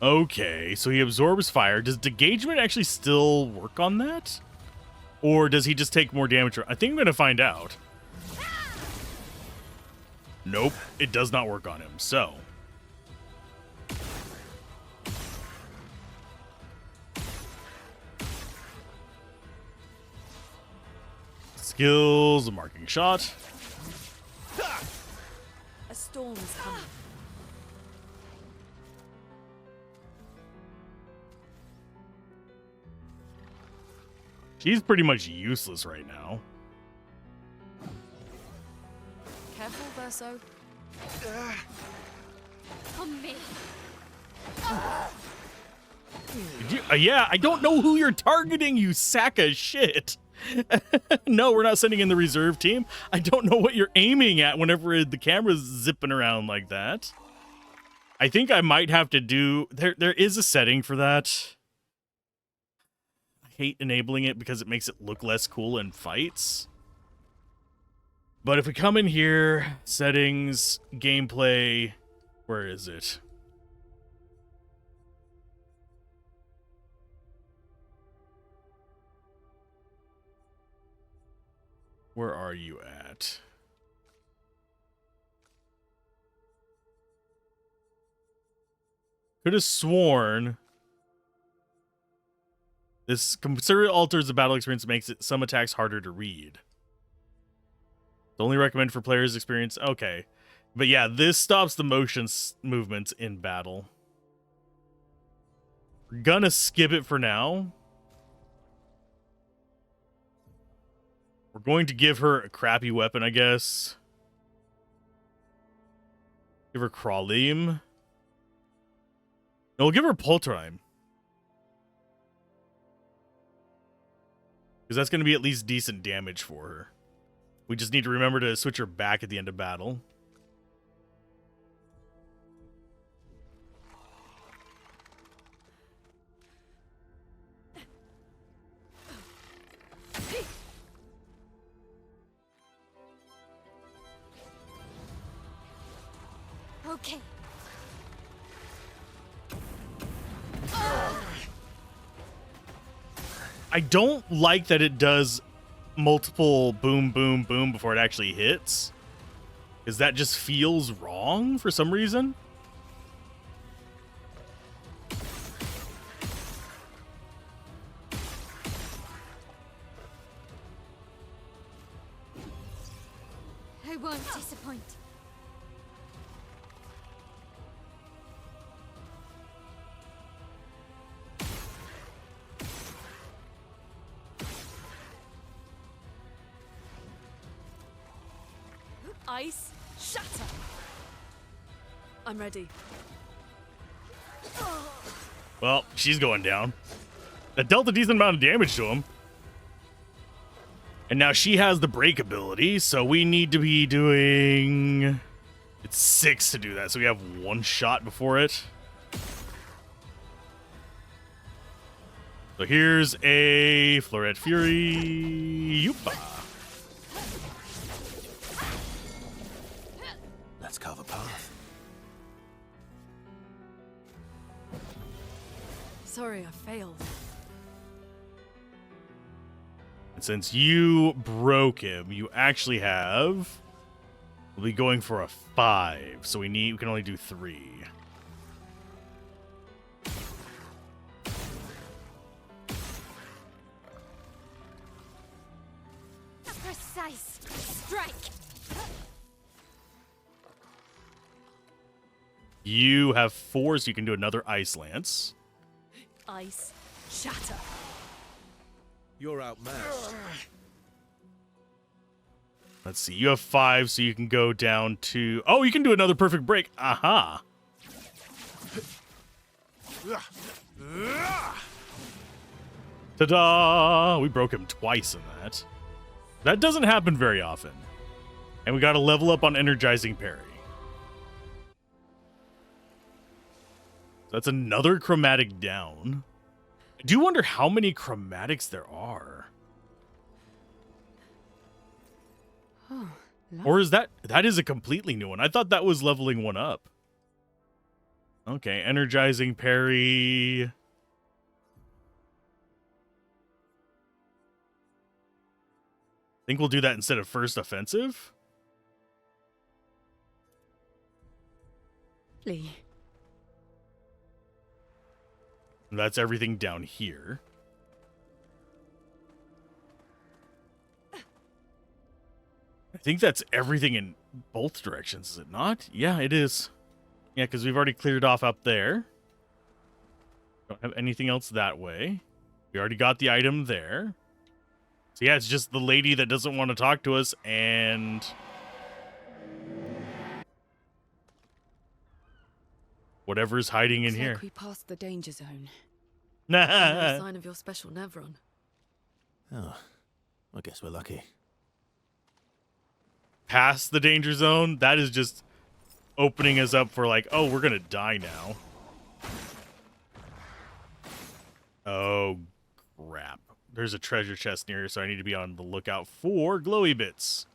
Okay, so he absorbs fire. Does Degagement actually still work on that? Or does he just take more damage? I think I'm going to find out. Nope, it does not work on him. So. Skills, a marking shot. A storm's coming. She's pretty much useless right now. Careful, Verso. On me. Yeah, I don't know who you're targeting, you sack of shit. No, we're not sending in the reserve team. I don't know what you're aiming at whenever the camera's zipping around like that. I think I might have to do... There is a setting for that. I hate enabling it because it makes it look less cool in fights. But if we come in here, settings, gameplay, where is it? Where are you at? Could have sworn this considerably alters the battle experience, makes it some attacks harder to read. It's only recommend for players' experience. Okay. But yeah, this stops the motion movements in battle. We're gonna skip it for now. We're going to give her a crappy weapon, I guess. Give her Crawlim. No, we'll give her Polterheim. Because that's going to be at least decent damage for her. We just need to remember to switch her back at the end of battle. Okay. I don't like that it does multiple boom, boom, boom before it actually hits. Because that just feels wrong for some reason. I won't disappoint. Ice, shatter. I'm ready. Well, she's going down. That dealt a decent amount of damage to him. And now she has the break ability, so we need to be doing... It's 6 to do that, so we have 1 shot before it. So here's a Floret Fury. Yoopa. Let's carve a path. Sorry, I failed. And since you broke him, you actually have... We'll be going for a 5, so we can only do 3. A precise strike. You have 4, so you can do another Ice Lance. Ice shatter. You're outmatched. Let's see. You have 5, so you can go down to... Oh, you can do another perfect break. Aha. Ta-da! We broke him twice in that. That doesn't happen very often. And we got to level up on Energizing Parry. That's another chromatic down. I do wonder how many chromatics there are. Oh, Or is that is a completely new one? I thought that was leveling one up. Okay, Energizing Parry. Think we'll do that instead of first offensive? Lee. That's everything down here. I think that's everything in both directions, is it not? Yeah, it is. Yeah, because we've already cleared off up there. Don't have anything else that way. We already got the item there. So yeah, it's just the lady that doesn't want to talk to us and... whatever's hiding in looks here. like we passed the danger zone. No sign of your special Nevron. Oh, I guess we're lucky. Past the danger zone, that is just opening us up for like, oh, we're gonna die now. Oh, crap. There's a treasure chest near here, so I need to be on the lookout for glowy bits.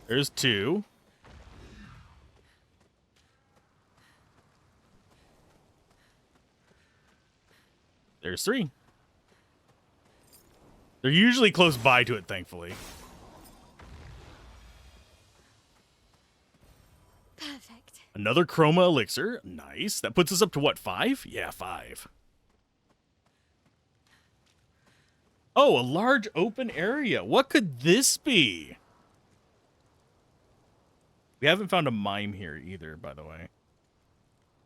There's 2. There's 3. They're usually close by to it, thankfully. Perfect. Another chroma elixir. Nice. That puts us up to what, 5? Yeah, 5. Oh, a large open area. What could this be? We haven't found a mime here either, by the way.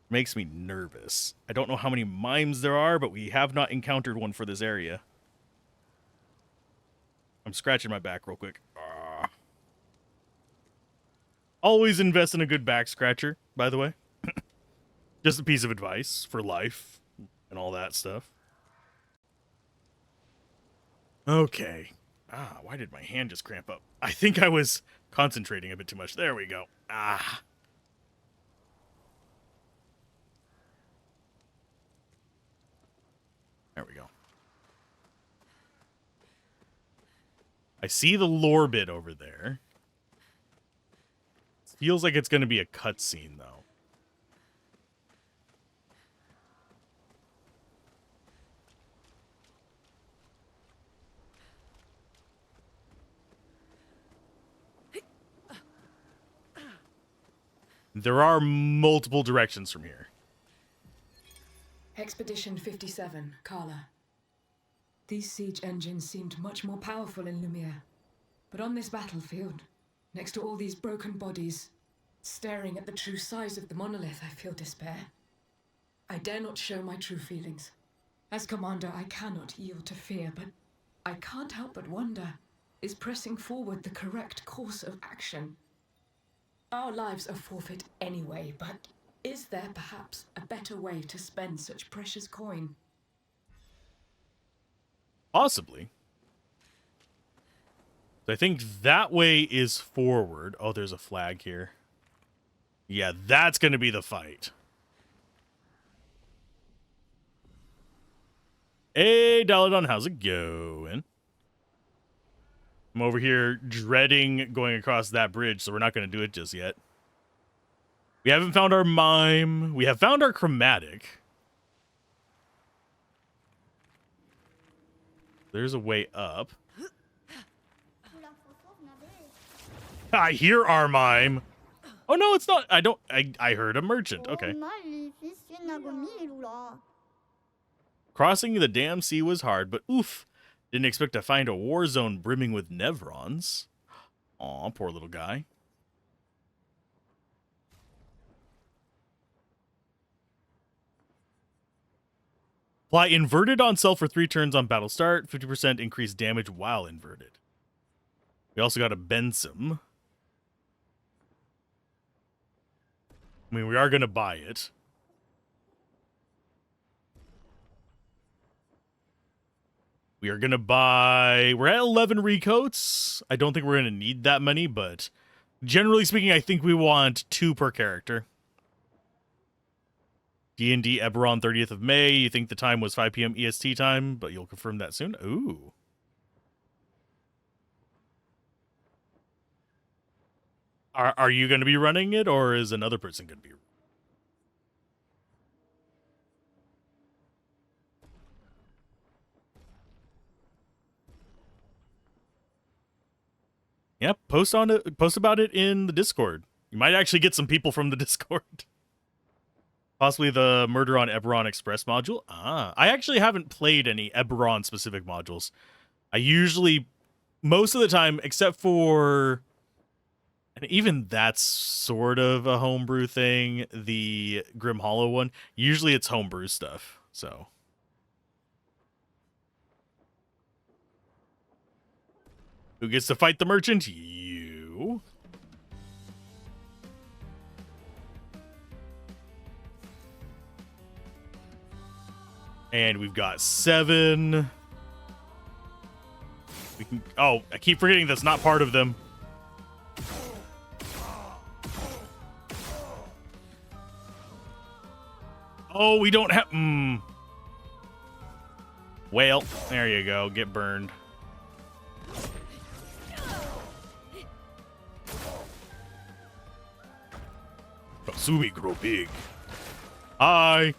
Makes me nervous. I don't know how many mimes there are, but we have not encountered one for this area. I'm scratching my back real quick. Always invest in a good back scratcher, by the way. Just a piece of advice for life and all that stuff. Okay. Why did my hand just cramp up? I think I was concentrating a bit too much. There we go. There we go. I see the lore bit over there. Feels like it's going to be a cutscene, though. There are multiple directions from here. Expedition 57, Carla. These siege engines seemed much more powerful in Lumiere. But on this battlefield, next to all these broken bodies, staring at the true size of the monolith, I feel despair. I dare not show my true feelings. As commander, I cannot yield to fear, but I can't help but wonder, is pressing forward the correct course of action? Our lives are forfeit anyway, but is there perhaps a better way to spend such precious coin? Possibly. I think that way is forward. Oh, there's a flag here. Yeah, that's going to be the fight. Hey, Daladon, how's it going? I'm over here dreading going across that bridge, so we're not going to do it just yet. We haven't found our mime. We have found our chromatic. There's a way up. I hear our mime. Oh, no, it's not. I heard a merchant. Okay. Crossing the damn sea was hard, but oof. Didn't expect to find a war zone brimming with Nevrons. Aw, poor little guy. Apply inverted on self for 3 turns on battle start. 50% increased damage while inverted. We also got a Bensum. I mean, we are going to buy it. We are going to buy... We're at 11 recoats. I don't think we're going to need that many, but generally speaking, I think we want 2 per character. D&D Eberron, 30th of May. You think the time was 5 p.m. EST time, but you'll confirm that soon. Ooh. Are you going to be running it, or is another person going to be? Yep, post about it in the Discord. You might actually get some people from the Discord. Possibly the Murder on Eberron Express module. Ah, I actually haven't played any Eberron specific modules. I usually, most of the time, except for, and even that's sort of a homebrew thing, the Grim Hollow one, usually it's homebrew stuff, so. Who gets to fight the merchant? You. And we've got 7. We can. Oh, I keep forgetting that's not part of them. Oh, we don't have. Well, there you go. Get burned. Kasumi grow big. Hi.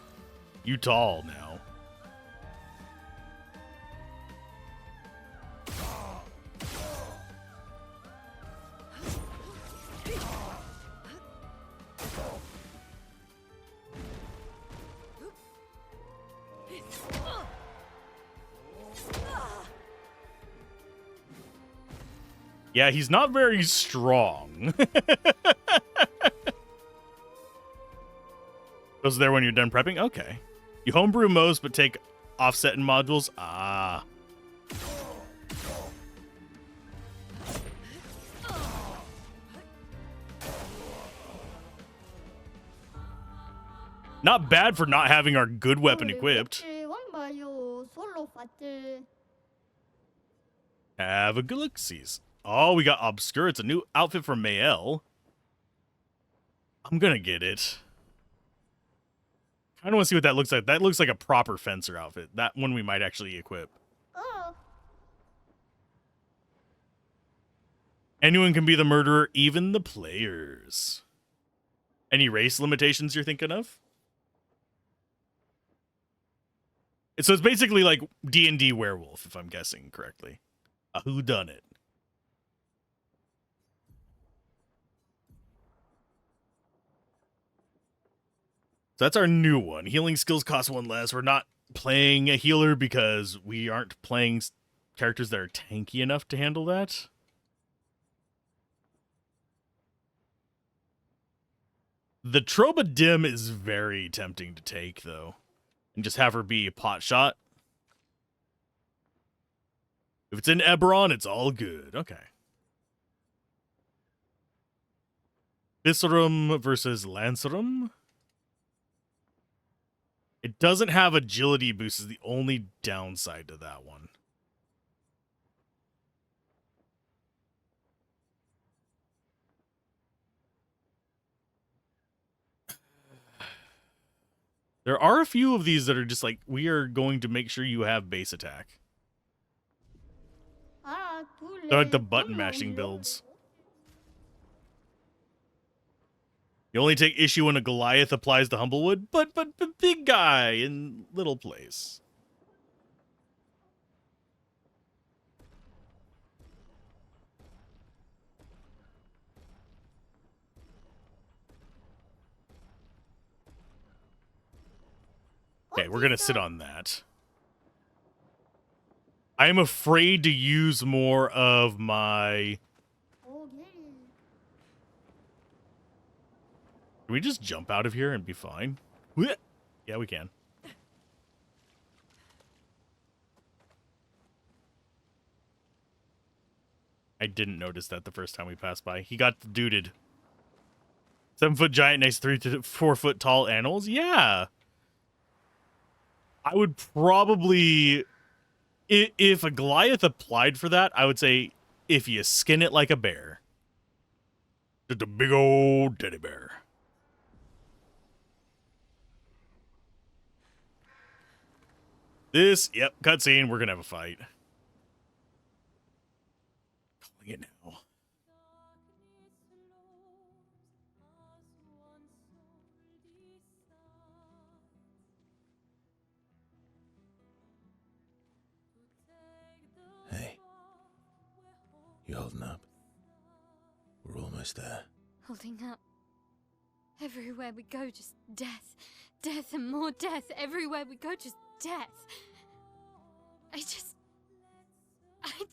You tall now. Yeah, he's not very strong. Goes there when you're done prepping? Okay. You homebrew most, but take offset in modules? Ah. Not bad for not having our good weapon equipped. Have a good look-sees. Oh, we got Obscur. It's a new outfit for Mael. I'm gonna get it. I don't want to see what that looks like. That looks like a proper fencer outfit. That one we might actually equip. Oh. Anyone can be the murderer, even the players. Any race limitations you're thinking of? So it's basically like D&D werewolf, if I'm guessing correctly. A whodunit. So that's our new one. Healing skills cost 1 less. We're not playing a healer because we aren't playing characters that are tanky enough to handle that. The Trobadim is very tempting to take, though. And just have her be a pot shot. If it's in Eberron, it's all good. Okay. Viscerum versus Lancerum. It doesn't have agility boost is the only downside to that one. There are a few of these that are just like, we are going to make sure you have base attack. They're like the button mashing builds. You only take issue when a Goliath applies the Humblewood, but big guy in little place. Okay, we're gonna sit on that. I am afraid to use more of my... Can we just jump out of here and be fine? Yeah, we can. I didn't notice that the first time we passed by. He got duded. 7-foot giant next to 3 to 4 foot tall animals? Yeah. I would probably... If a Goliath applied for that, I would say if you skin it like a bear. Just a big old teddy bear. This, yep, cutscene. We're gonna have a fight. Calling it now. Hey. You holding up? We're almost there. Holding up. Everywhere we go, just death. Death and more death. Everywhere we go, just death. I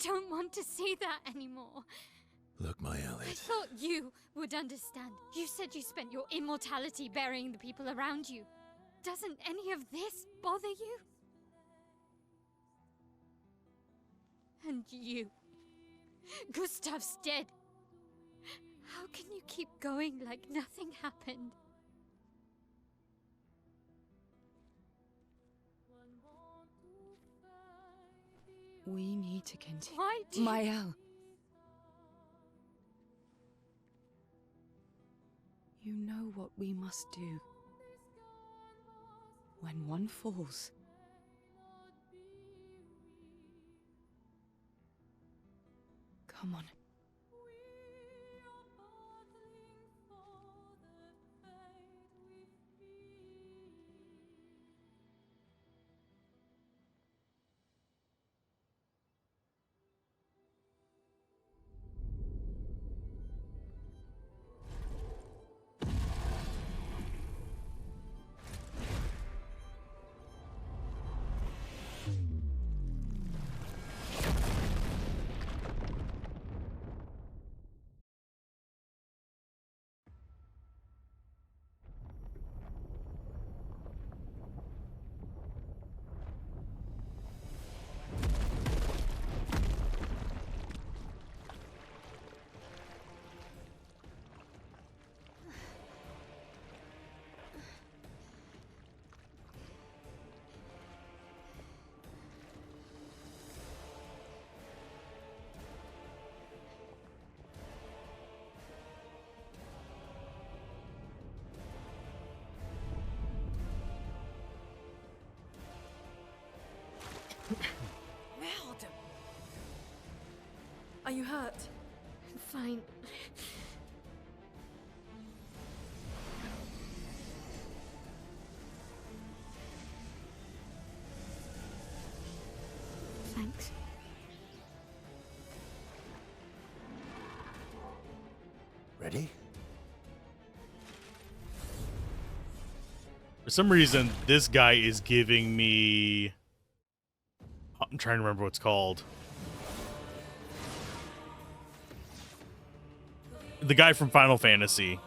don't want to see that anymore. Look, my I Elliot. thought you would understand. You said you spent your immortality burying the people around you. Doesn't any of this bother you? And you. Gustav's dead. How can you keep going like nothing happened? We need to continue. Why do you... Mael. You know what we must do. When one falls, come on. Merde! Are you hurt? Fine. Thanks. Ready? For some reason, this guy is giving me... I'm trying to remember what it's called. The guy from Final Fantasy.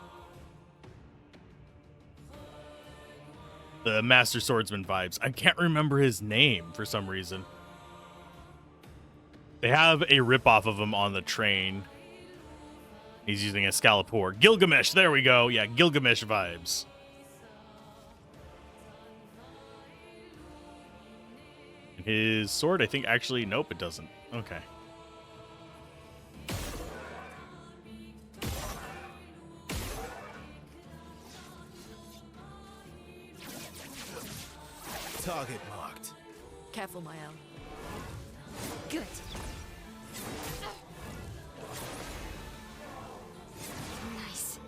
The Master Swordsman vibes. I can't remember his name for some reason. They have a ripoff of him on the train. He's using a Scalipor. Gilgamesh, there we go. Yeah, Gilgamesh vibes. And his sword, I think, actually, nope, it doesn't. Okay. Target marked. Careful, Mael. Good. Nice.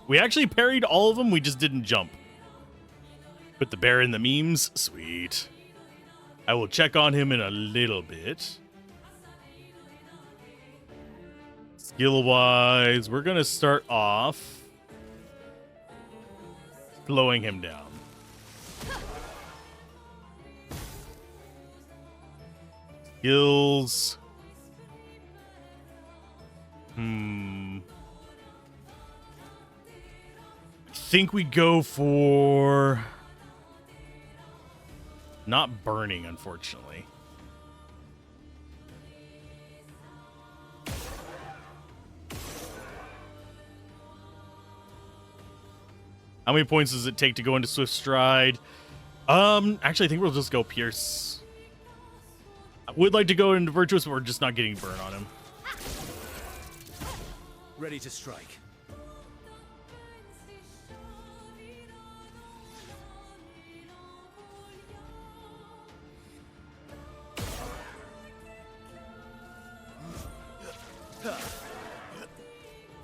We actually parried all of them, we just didn't jump. Put the bear in the memes. Sweet. I will check on him in a little bit. Skill-wise, we're gonna start off slowing him down. Skills. I think we go for not burning, unfortunately. How many points does it take to go into Swift Stride? Actually, I think we'll just go Pierce. I would like to go into Virtuous, but we're just not getting burn on him. Ready to strike.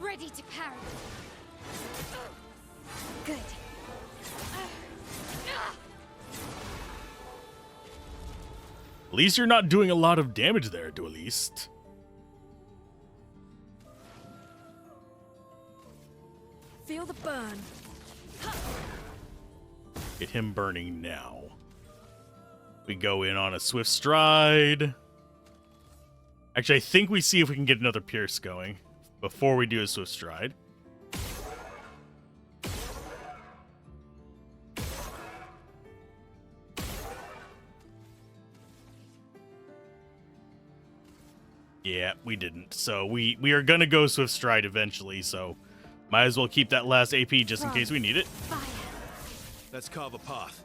Ready to parry. Good. At least you're not doing a lot of damage there, Duelist. Feel the burn. Get him burning now. We go in on a Swift Stride. Actually, I think we see if we can get another Pierce going before we do a Swift Stride. Yeah, we didn't. So we are going to go Swift Stride eventually, so might as well keep that last AP just in case we need it. Let's carve a path.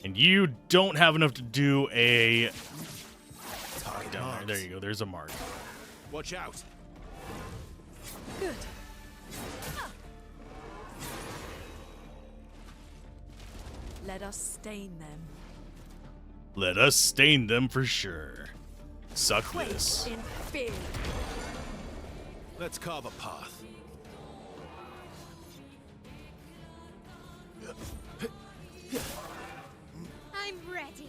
And you don't have enough to do a... Target Down marked. there you go. There's a mark. Watch out. Good. Let us stain them. Let us stain them for sure. Suck Quake this. in fear. Let's carve a path. I'm ready.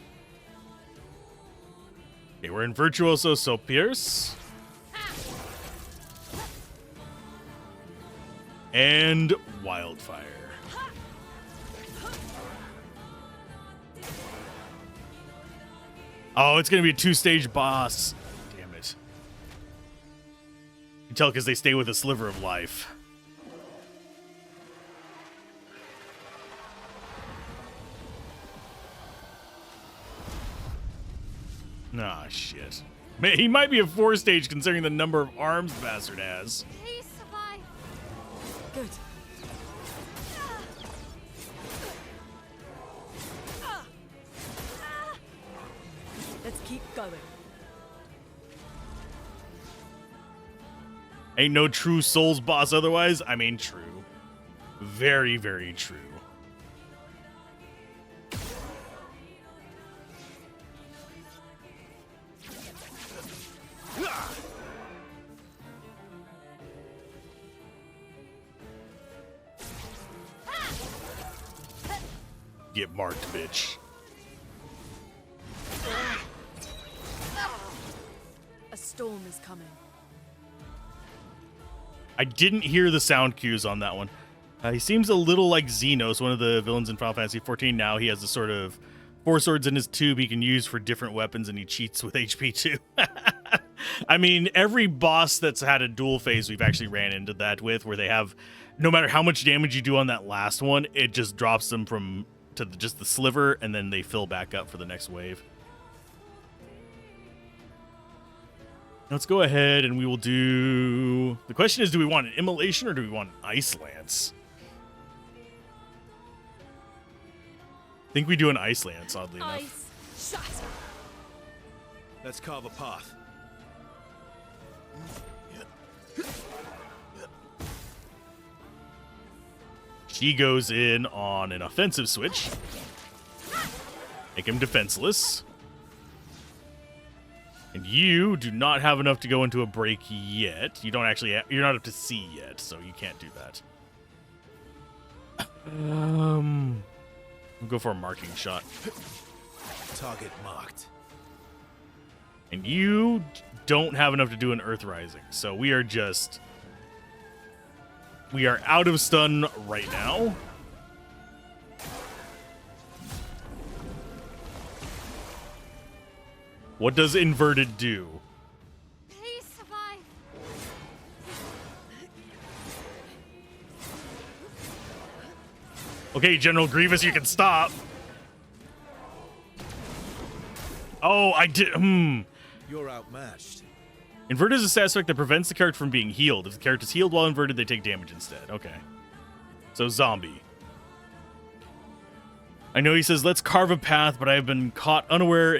Okay, we're in Virtuoso, so Pierce. And Wildfire. Oh, it's going to be a two-stage boss. Damn it. You can tell because they stay with a sliver of life. Ah, shit. Man, he might be a 4-stage considering the number of arms the bastard has. Please survive. Good. Let's keep going. Ain't no true Souls boss otherwise. I mean, true. Very, very true. Get marked, bitch. A storm is coming. I didn't hear the sound cues on that one. He seems a little like Xenos, one of the villains in Final Fantasy XIV. Now he has a sort of 4 swords in his tube he can use for different weapons, and he cheats with HP too. I mean, every boss that's had a dual phase we've actually ran into that with, where they have, no matter how much damage you do on that last one, it just drops them from to just the sliver, and then they fill back up for the next wave. Let's go ahead and we will do... The question is, do we want an Immolation or do we want an Ice Lance? I think we do an Ice Lance, oddly enough. Ice shatter. Let's carve a path. She goes in on an offensive switch. Make him defenseless. And you do not have enough to go into a break yet. You don't actually you're not up to C yet, so you can't do that. We'll go for a marking shot. Target marked. And you don't have enough to do an Earth Rising, so we are out of stun right now. What does inverted do? Please survive. Okay, General Grievous, you can stop. Oh, I did. You're outmatched. Inverted is a stat effect that prevents the character from being healed. If the character is healed while inverted, they take damage instead. Okay. So, zombie. I know he says, let's carve a path, but I have been caught unaware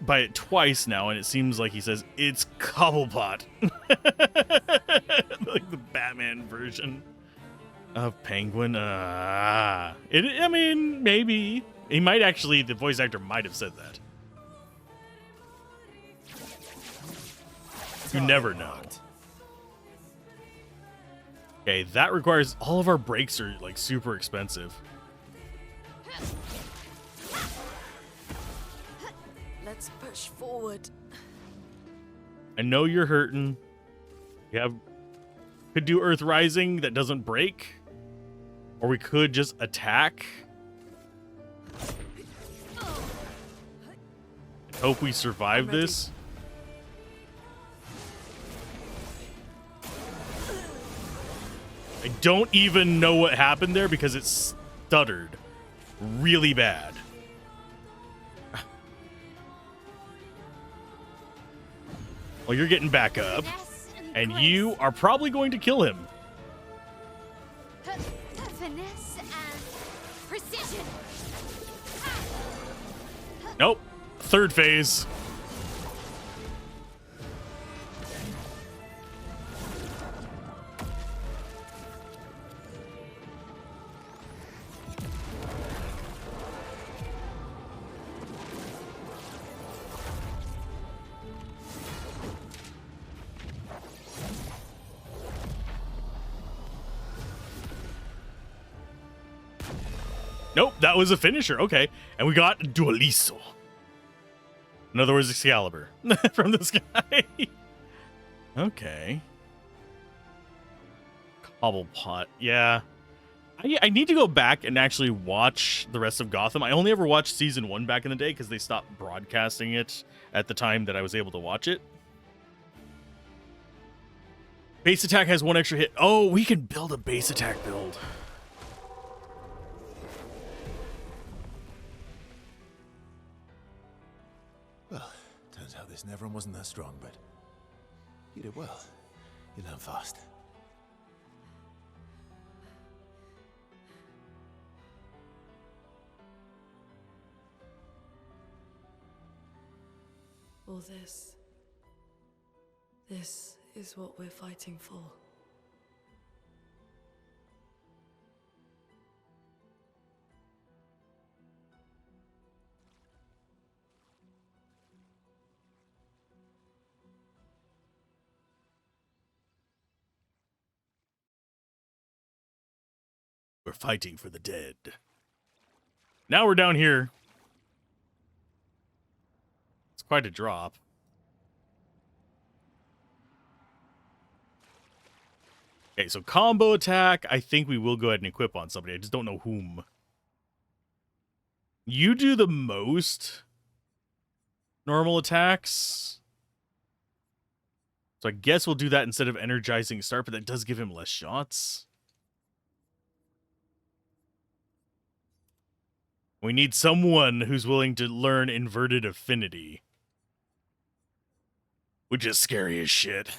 by it twice now, and it seems like he says, it's Cobblepot. Like the Batman version of Penguin. I mean, maybe. He might actually, the voice actor might have said that. You never know. Okay, that requires all of our breaks are like super expensive. Let's push forward. I know you're hurting. Could do Earth Rising that doesn't break, or we could just attack. Hope we survive this. I don't even know what happened there because it stuttered really bad. Well, you're getting back up, and you are probably going to kill him. Finesse and precision. Nope. Third phase. Nope, that was a finisher. Okay. And we got Dualiso. In other words, Excalibur from this guy. Okay. Cobblepot. Yeah. I need to go back and actually watch the rest of Gotham. I only ever watched season 1 back in the day because they stopped broadcasting it at the time that I was able to watch it. Base attack has 1 extra hit. Oh, we can build a base attack build. Well, turns out this Neveron wasn't that strong, but you did well. You learn fast. All this. This is what we're fighting for. We're fighting for the dead. Now we're down here. It's quite a drop. Okay, so combo attack, I think we will go ahead and equip on somebody. I just don't know whom. You do the most normal attacks. So I guess we'll do that instead of energizing start, but that does give him less shots. We need someone who's willing to learn inverted affinity. Which is scary as shit.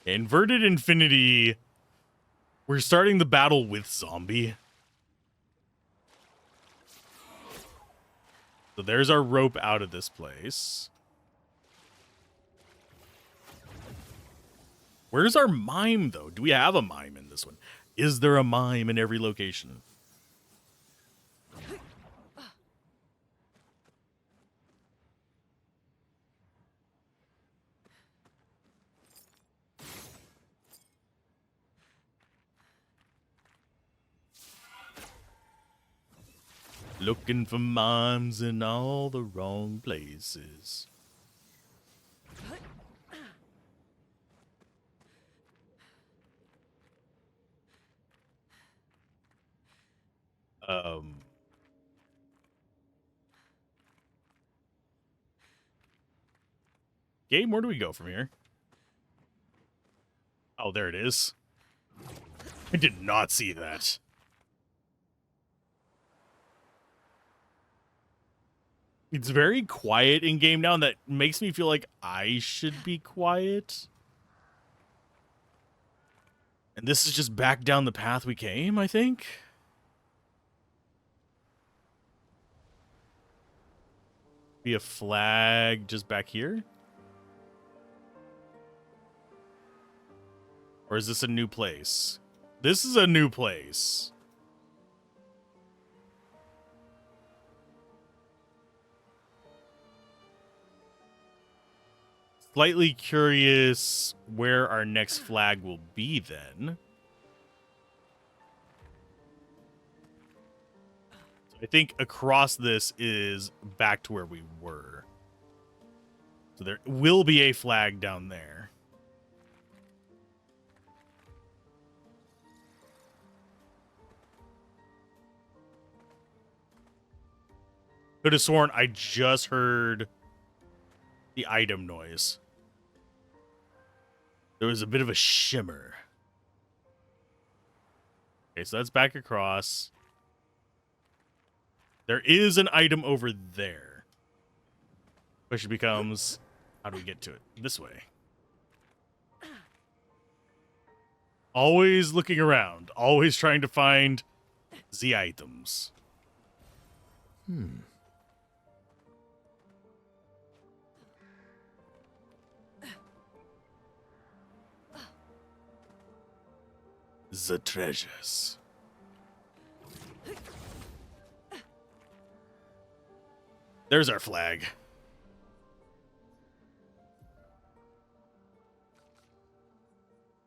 Inverted infinity. We're starting the battle with zombie. So there's our rope out of this place. Where's our mime, though? Do we have a mime in this one? Is there a mime in every location? Looking for mimes in all the wrong places. Game, where do we go from here? Oh, there it is. I did not see that. It's very quiet in game now, and that makes me feel like I should be quiet. And this is just back down the path we came, I think. Be a flag just back here? Or is this a new place? This is a new place. Slightly curious where our next flag will be then. I think across this is back to where we were. So there will be a flag down there. Could have sworn I just heard the item noise. There was a bit of a shimmer. Okay, so that's back across. There is an item over there. Question becomes, how do we get to it? This way. Always looking around. Always trying to find the items. The treasures. There's our flag.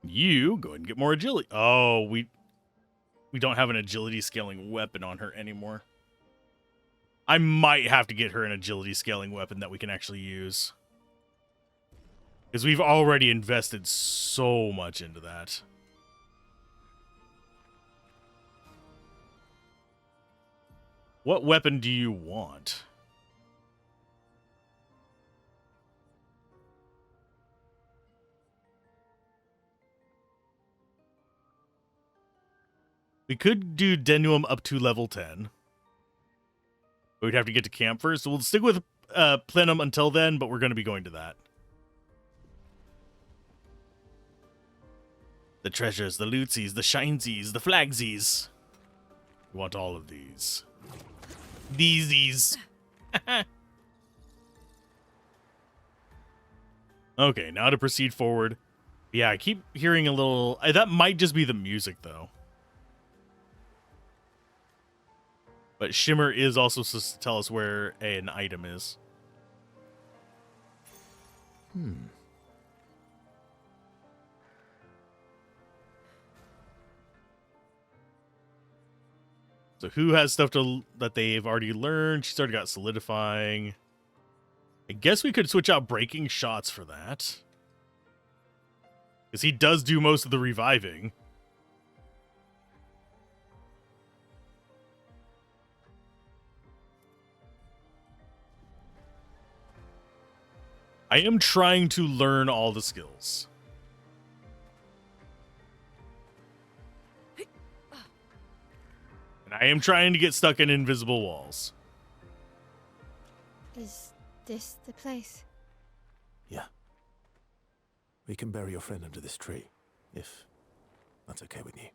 You go ahead and get more agility. Oh, we don't have an agility scaling weapon on her anymore. I might have to get her an agility scaling weapon that we can actually use. Because we've already invested so much into that. What weapon do you want? We could do Denuum up to level 10. But we'd have to get to camp first. So we'll stick with Plenum until then, but we're going to be going to that. The treasures, the lootsies, the shinesies, the flagsies. We want all of these. These. Okay, now to proceed forward. Yeah, I keep hearing a little... that might just be the music, though. But Shimmer is also supposed to tell us where an item is. So who has stuff that they've already learned? She's already got solidifying. I guess we could switch out breaking shots for that. Because he does do most of the reviving. I am trying to learn all the skills. And I am trying to get stuck in invisible walls. Is this the place? Yeah. We can bury your friend under this tree, if that's okay with you.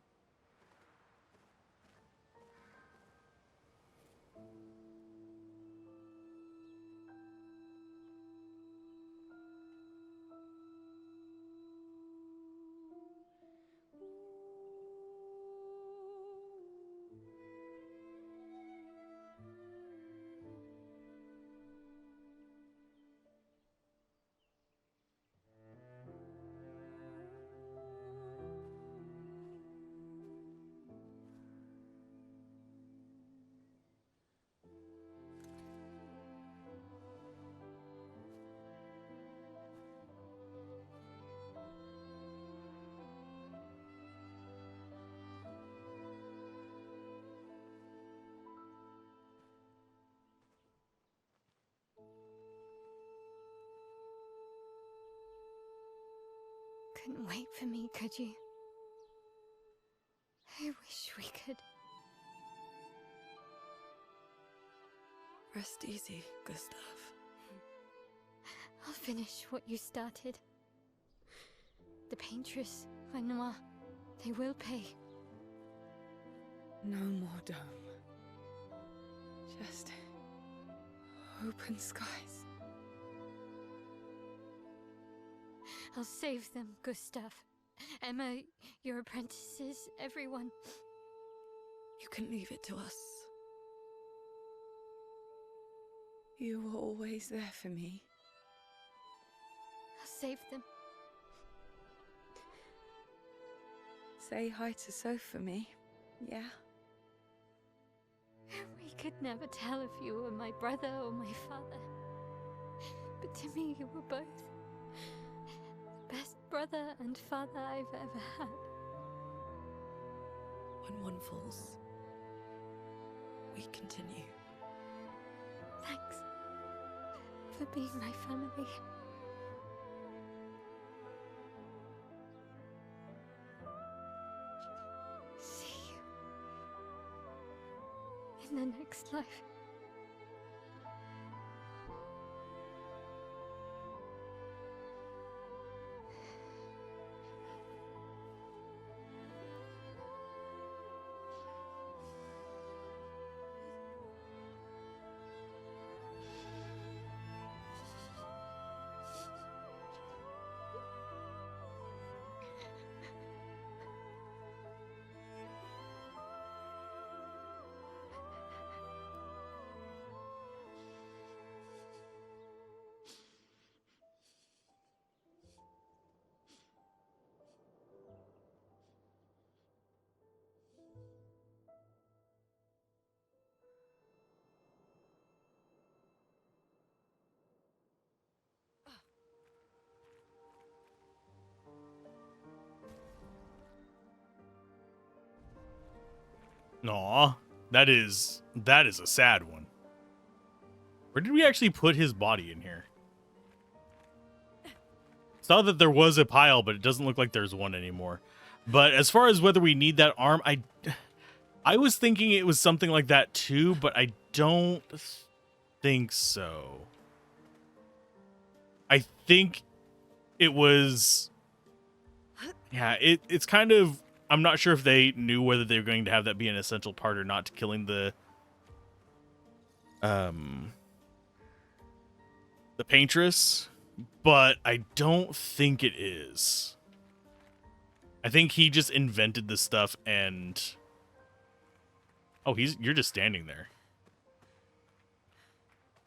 couldn't wait for me, could you? I wish we could. Rest easy, Gustav. I'll finish what you started. The paintress, Renoir, they will pay. No more dome. Just open skies. I'll save them, Gustav. Emma, your apprentices, everyone. You can leave it to us. You were always there for me. I'll save them. Say hi to Soph for me, yeah? We could never tell if you were my brother or my father. But to me, you were both. The best brother and father I've ever had. When one falls, we continue. Thanks for being my family. See you in the next life. Aw, that is a sad one. Where did we actually put his body in here? Saw that there was a pile, but it doesn't look like there's one anymore. But as far as whether we need that arm, I was thinking it was something like that too, but I don't think so. I think it was, yeah, it's kind of, I'm not sure if they knew whether they were going to have that be an essential part or not to killing the paintress, but I don't think it is. I think he just invented this stuff and, oh, you're just standing there.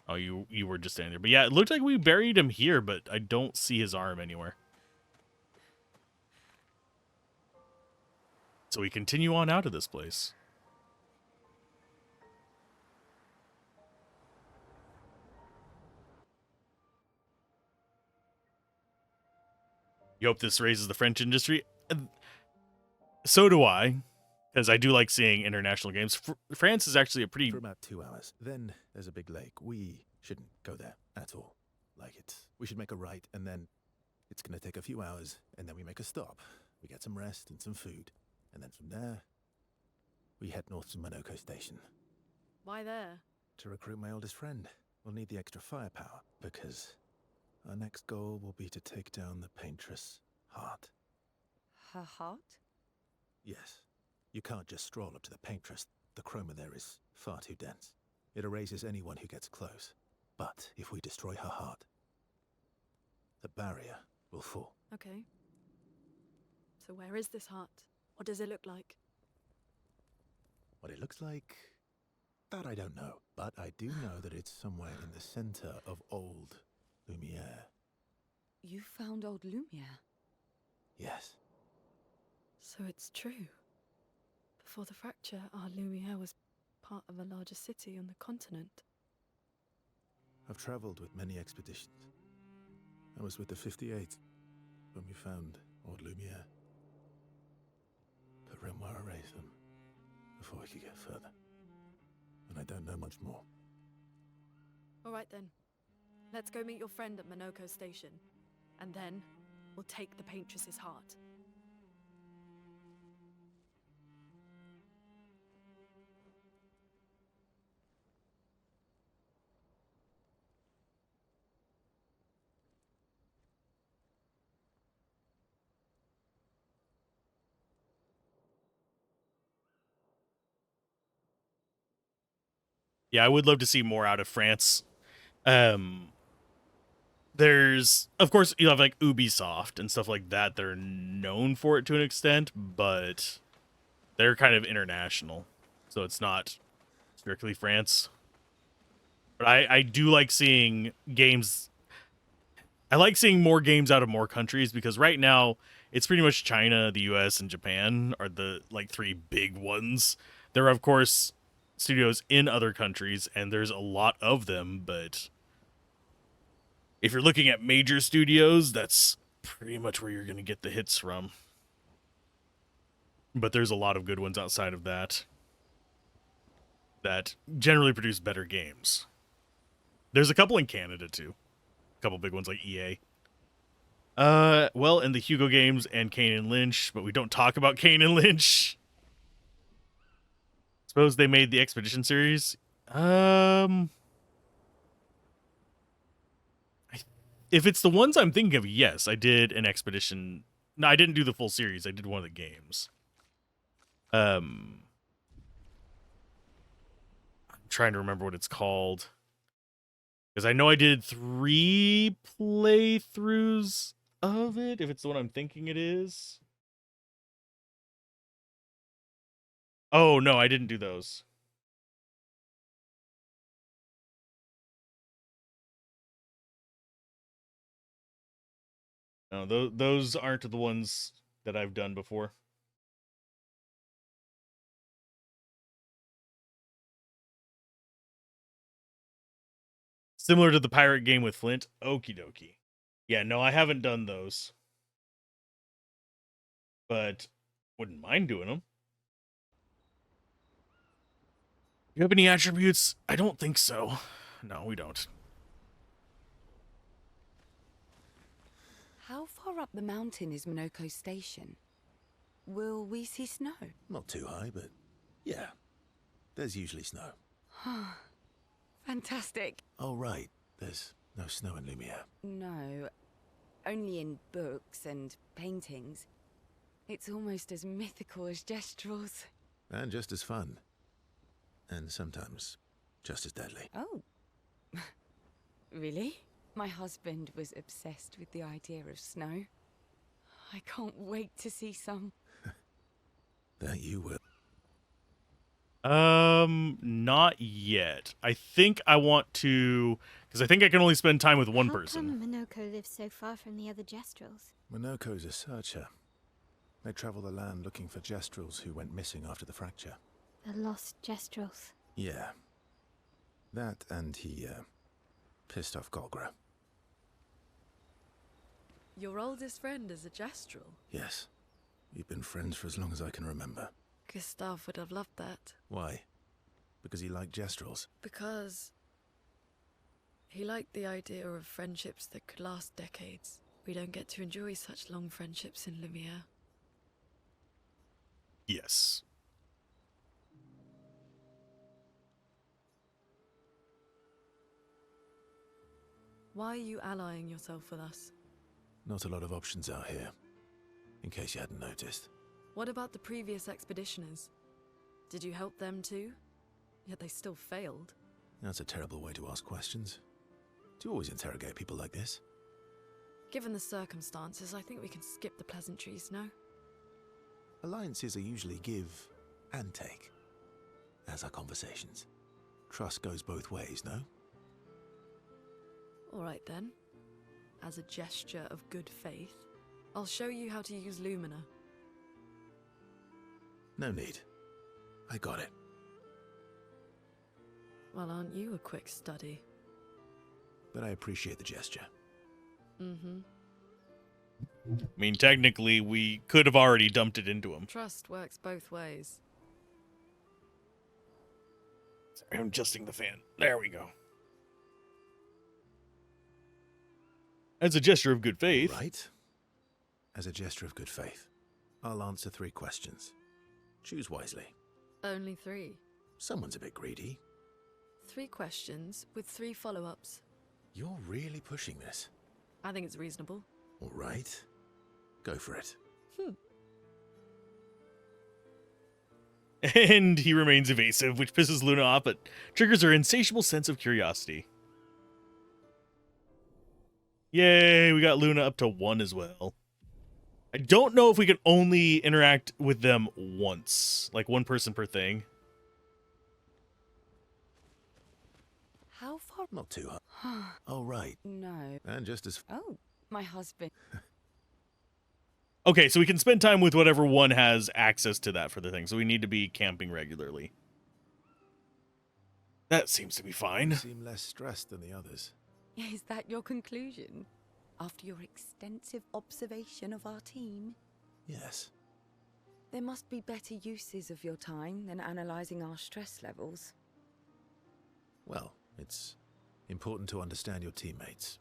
Oh, you were just standing there. But yeah, it looked like we buried him here, but I don't see his arm anywhere. So we continue on out of this place. You hope this raises the French industry? So do I, because I do like seeing international games. France is actually a pretty... For about 2 hours. Then there's a big lake. We shouldn't go there at all. We should make a right, and then it's going to take a few hours, and then we make a stop. We get some rest and some food. And then from there, we head north to Monoko Station. Why there? To recruit my oldest friend. We'll need the extra firepower, because our next goal will be to take down the paintress' heart. Her heart? Yes. You can't just stroll up to the paintress. The chroma there is far too dense. It erases anyone who gets close. But if we destroy her heart, the barrier will fall. Okay. So where is this heart? What does it look like? What it looks like, that I don't know. But I do know that it's somewhere in the center of old Lumiere. You found old Lumiere? Yes. So it's true. Before the fracture, our Lumiere was part of a larger city on the continent. I've traveled with many expeditions. I was with the 58th when we found old Lumiere. But Renoir erased them before we could get further. And I don't know much more. All right then. Let's go meet your friend at Monoko Station. And then, will take the Paintress's heart. Yeah, I would love to see more out of France. There's, of course, you have like Ubisoft and stuff like that. They're known for it to an extent, but they're kind of international, so it's not strictly France. But I do like seeing games. I like seeing more games out of more countries, because right now it's pretty much China, the US, and Japan are the like three big ones. There are, of course, studios in other countries, and there's a lot of them, but if you're looking at major studios, that's pretty much where you're going to get the hits from. But there's a lot of good ones outside of that that generally produce better games. There's a couple in Canada, too. A couple big ones like EA. Well, and the Hugo Games and Kane and Lynch, but we don't talk about Kane and Lynch. Suppose they made the Expedition series. If it's the ones I'm thinking of, yes, I did an Expedition. No, I didn't do the full series. I did one of the games. I'm trying to remember what it's called, because I know I did 3 playthroughs of it, if it's the one I'm thinking it is. Oh, no, I didn't do those. No, those aren't the ones that I've done before. Similar to the pirate game with Flint. Okie dokie. Yeah, no, I haven't done those. But wouldn't mind doing them. You have any attributes? I don't think so. No, we don't. How far up the mountain is Minoko Station? Will we see snow? Not too high, but yeah. There's usually snow. Fantastic. Oh, right. There's no snow in Lumiere. No, only in books and paintings. It's almost as mythical as Gestrels. And just as fun. And sometimes just as deadly. Oh. Really? My husband was obsessed with the idea of snow. I can't wait to see some. That you will. Not yet. I think I want to, because I think I can only spend time with one How person. come Minoko lives so far from the other Gestrels? Minoko's a searcher. They travel the land looking for Gestrels who went missing after the fracture. The lost Gestrels. Yeah. That, and he, pissed off Golgra. Your oldest friend is a Gestral. Yes. We've been friends for as long as I can remember. Gustav would have loved that. Why? Because he liked Gestrels. Because he liked the idea of friendships that could last decades. We don't get to enjoy such long friendships in Lumiere. Yes. Why are you allying yourself with us? Not a lot of options out here, in case you hadn't noticed. What about the previous expeditioners? Did you help them too? Yet they still failed. That's a terrible way to ask questions. Do you always interrogate people like this? Given the circumstances, I think we can skip the pleasantries, no? Alliances are usually give and take, as are conversations. Trust goes both ways, no? Alright then. As a gesture of good faith, I'll show you how to use Lumina. No need. I got it. Well, aren't you a quick study? But I appreciate the gesture. Mm-hmm. I mean, technically, we could have already dumped it into him. Trust works both ways. Sorry, I'm adjusting the fan. There we go. As a gesture of good faith. Right. as a gesture of good faith, I'll answer 3 questions. Choose wisely. Only 3. Someone's a bit greedy. 3 questions with 3 follow-ups. You're really pushing this. I think it's reasonable. All right. Go for it. And he remains evasive, which pisses Luna off, but triggers her insatiable sense of curiosity. Yay, we got Luna up to 1 as well. I don't know if we can only interact with them once, like 1 person per thing. How far? Not too hard. Oh, right. No. And just as... Oh, my husband. Okay, so we can spend time with whatever one has access to that for the thing, so we need to be camping regularly. That seems to be fine. You seem less stressed than the others. Is that your conclusion? After your extensive observation of our team? Yes. There must be better uses of your time than analysing our stress levels. Well, it's important to understand your teammates.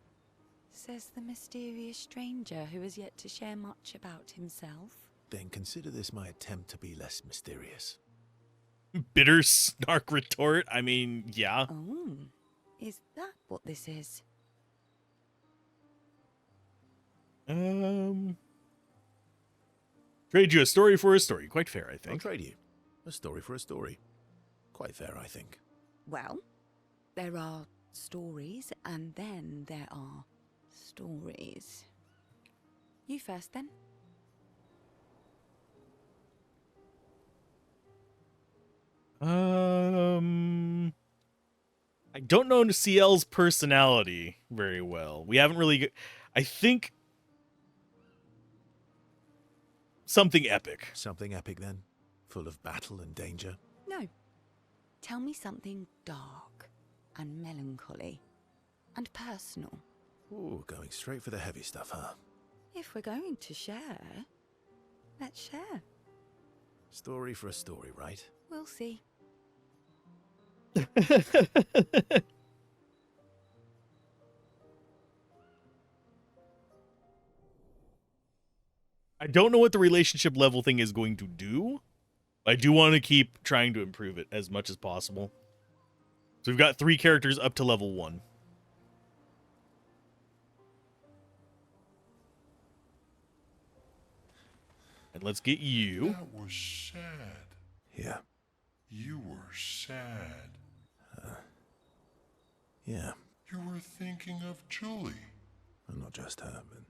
Says the mysterious stranger who has yet to share much about himself. Then consider this my attempt to be less mysterious. Bitter snark retort. I mean, yeah. Oh, is that what this is? Trade you a story for a story. Quite fair, I I'll think. trade you. A story for a story. Quite fair, I think. Well, there are stories and then there are stories. You first then. I don't know CL's personality very well. We haven't really... I think... something epic. Something epic then? Full of battle and danger? No. Tell me something dark and melancholy and personal. Ooh, going straight for the heavy stuff, huh? If we're going to share, let's share. Story for a story, right? We'll see. I don't know what the relationship level thing is going to do. I do want to keep trying to improve it as much as possible. So we've got 3 characters up to level 1. And let's get you. That was sad. Yeah. You were sad. Yeah. You were thinking of Julie. And not just her, but...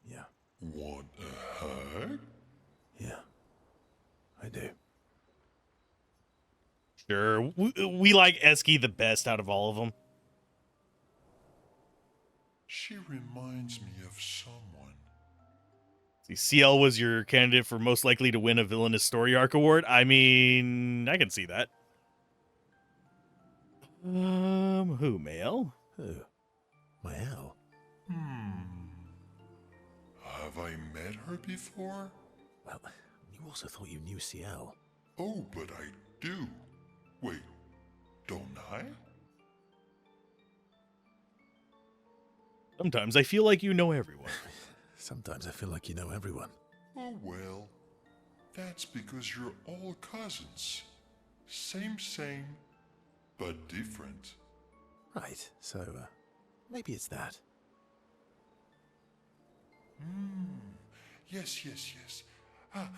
yeah. Want a hug? Yeah. I do. Sure. We like Eski the best out of all of them. She reminds me of someone. See, CL was your candidate for most likely to win a villainous story arc award. I mean, I can see that. Who, Male? Who? My Al? Have I met her before? Well, you also thought you knew CL. Oh, but I do. Wait, don't I? Sometimes I feel like you know everyone. Sometimes I feel like you know everyone. Oh well, that's because you're all cousins. Same, but different. Right, so, maybe it's that. Yes. Ah,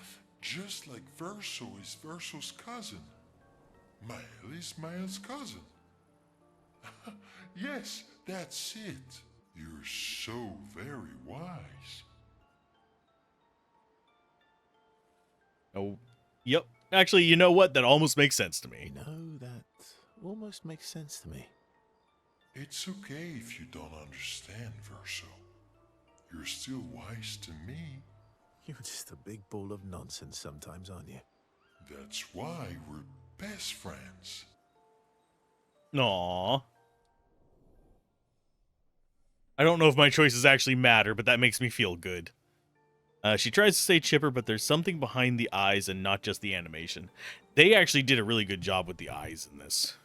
just like Verso is Verso's cousin. Mael is Mael's cousin. Yes, that's it. You're so very wise. Oh, yep. Actually, you know what? That almost makes sense to me. You know, that almost makes sense to me. It's okay if you don't understand, Verso. You're still wise to me. You're just a big ball of nonsense sometimes, aren't you? That's why we're best friends. Aww. I don't know if my choices actually matter, but that makes me feel good. She tries to stay chipper, but there's something behind the eyes and not just the animation. They actually did a really good job with the eyes in this.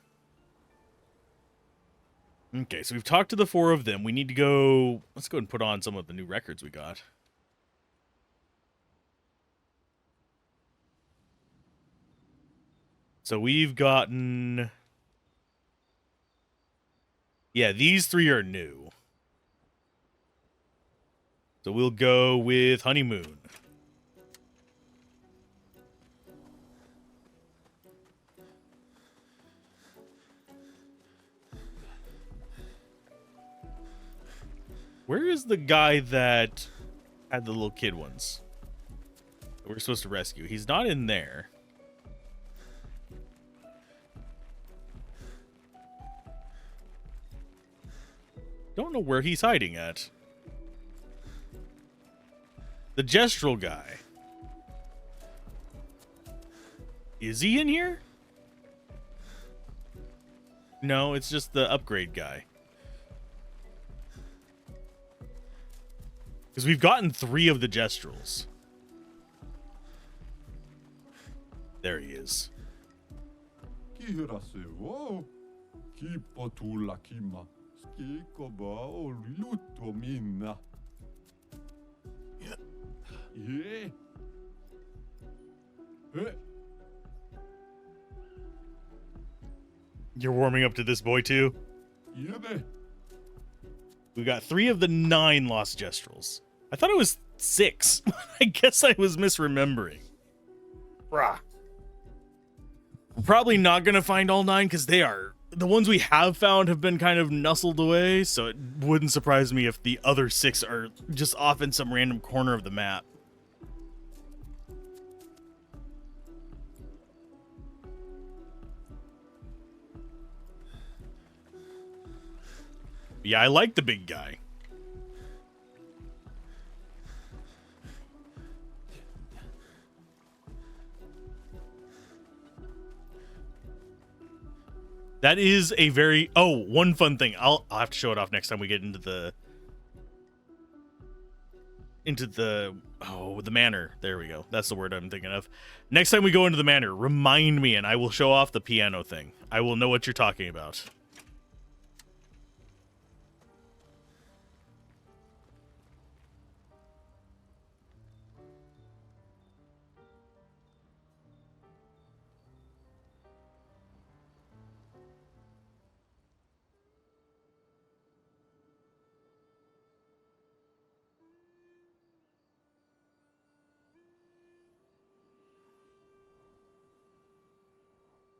Okay, so we've talked to the 4 of them. We need to go... Let's go and put on some of the new records we got. So we've gotten... Yeah, these 3 are new. So we'll go with Honeymoon. Where is the guy that had the little kid ones that we're supposed to rescue? He's not in there. Don't know where he's hiding at. The gestural guy. Is he in here? No, it's just the upgrade guy. Because we've gotten 3 of the gestrals. There he is. You're warming up to this boy too? We got 3 of the 9 lost gestrals. I thought it was 6. I guess I was misremembering. Brah. We're probably not going to find all 9 because they are... The ones we have found have been kind of nuzzled away, so it wouldn't surprise me if the other 6 are just off in some random corner of the map. Yeah, I like the big guy. That is a very... Oh, one fun thing. I'll have to show it off next time we get into the... Oh, the manor. There we go. That's the word I'm thinking of. Next time we go into the manor, remind me and I will show off the piano thing. I will know what you're talking about.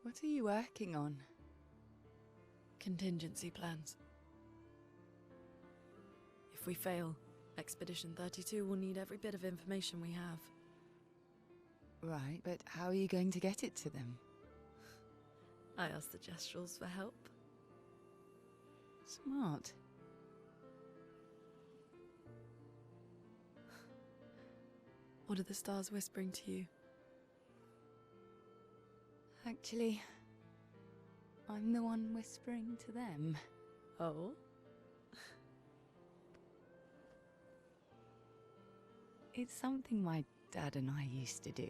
What are you working on? Contingency plans. If we fail, Expedition 32 will need every bit of information we have. Right, but how are you going to get it to them? I asked the Gestrals for help. Smart. What are the stars whispering to you? Actually, I'm the one whispering to them. Oh? It's something my dad and I used to do.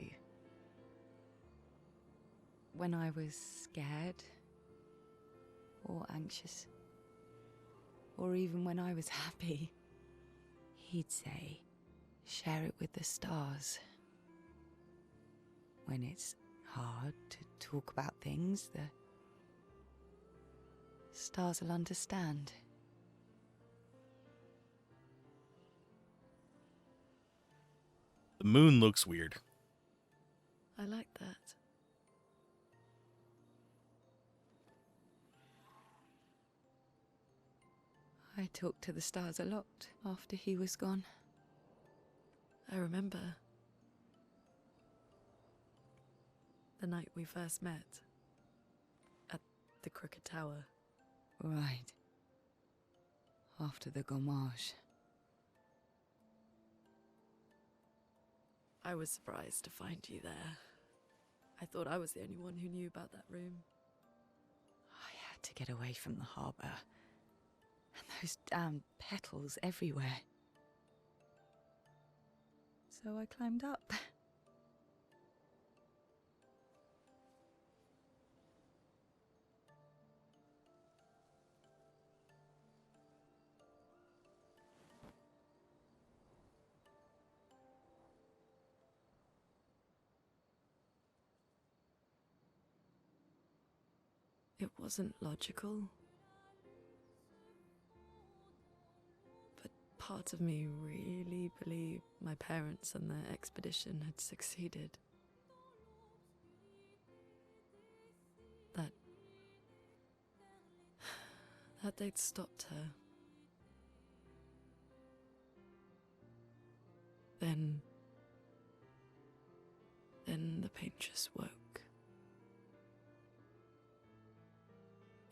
When I was scared, or anxious, or even when I was happy, he'd say, share it with the stars. When it's hard to talk about things, the stars will understand. The moon looks weird. I like that. I talked to the stars a lot after he was gone. I remember the night we first met at the Crooked Tower. Right. After the gommage. I was surprised to find you there. I thought I was the only one who knew about that room. I had to get away from the harbour. And those damn petals everywhere. So I climbed up. It wasn't logical. But part of me really believed my parents and their expedition had succeeded. That they'd stopped her. Then the paintress woke.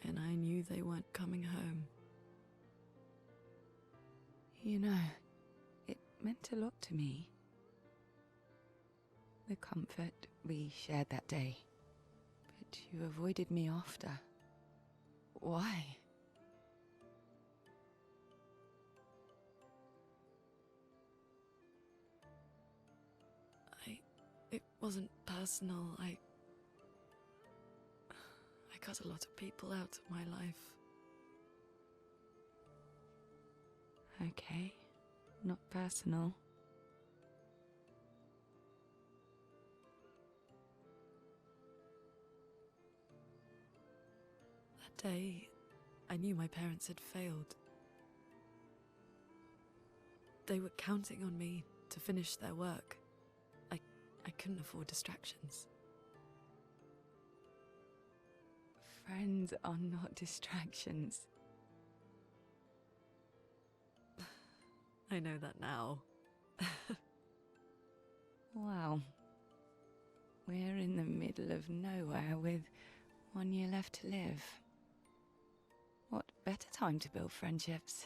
And I knew they weren't coming home. You know, it meant a lot to me. The comfort we shared that day. But you avoided me after. Why? It wasn't personal. I cut a lot of people out of my life. Okay, not personal. That day, I knew my parents had failed. They were counting on me to finish their work. I couldn't afford distractions. Friends are not distractions. I know that now. Wow. We're in the middle of nowhere with 1 year left to live. What better time to build friendships?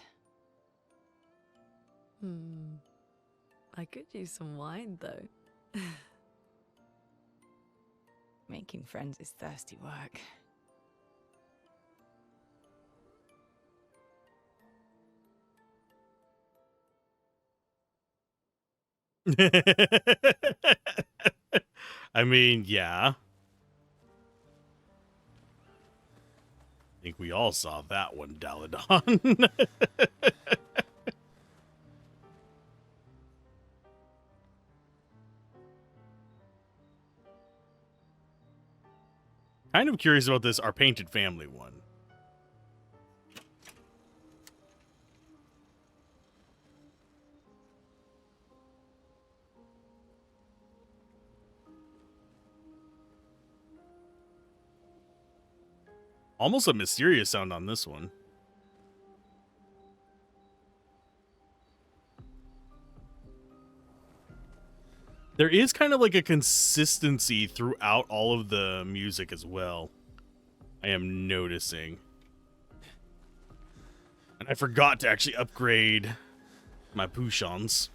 I could use some wine, though. Making friends is thirsty work. I mean, yeah. I think we all saw that one, Daladon. Kind of curious about this, our painted family one. Almost a mysterious sound on this one. There is kind of like a consistency throughout all of the music as well. I am noticing. And I forgot to actually upgrade my Pouchons.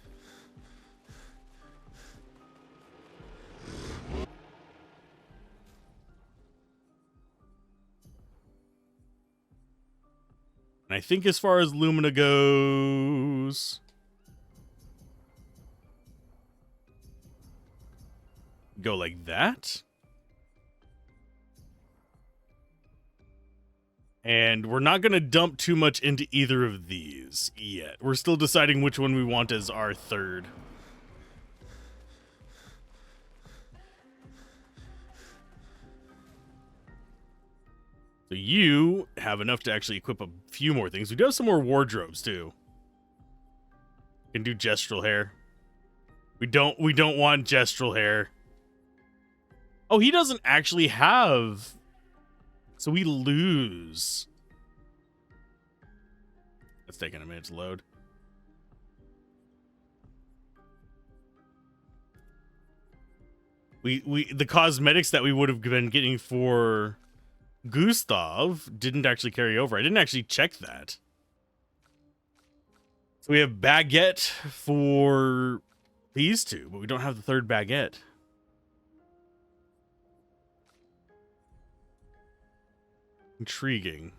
And I think as far as Lumina goes, go like that. And we're not going to dump too much into either of these yet. We're still deciding which one we want as our third. So you have enough to actually equip a few more things. We do have some more wardrobes too. Can do gestural hair. We don't want gestural hair. Oh, he doesn't actually have. So we lose. It's taking a minute to load. The cosmetics that we would have been getting for Gustav didn't actually carry over. I didn't actually check that. So we have baguette for these two, but we don't have the third baguette. Intriguing.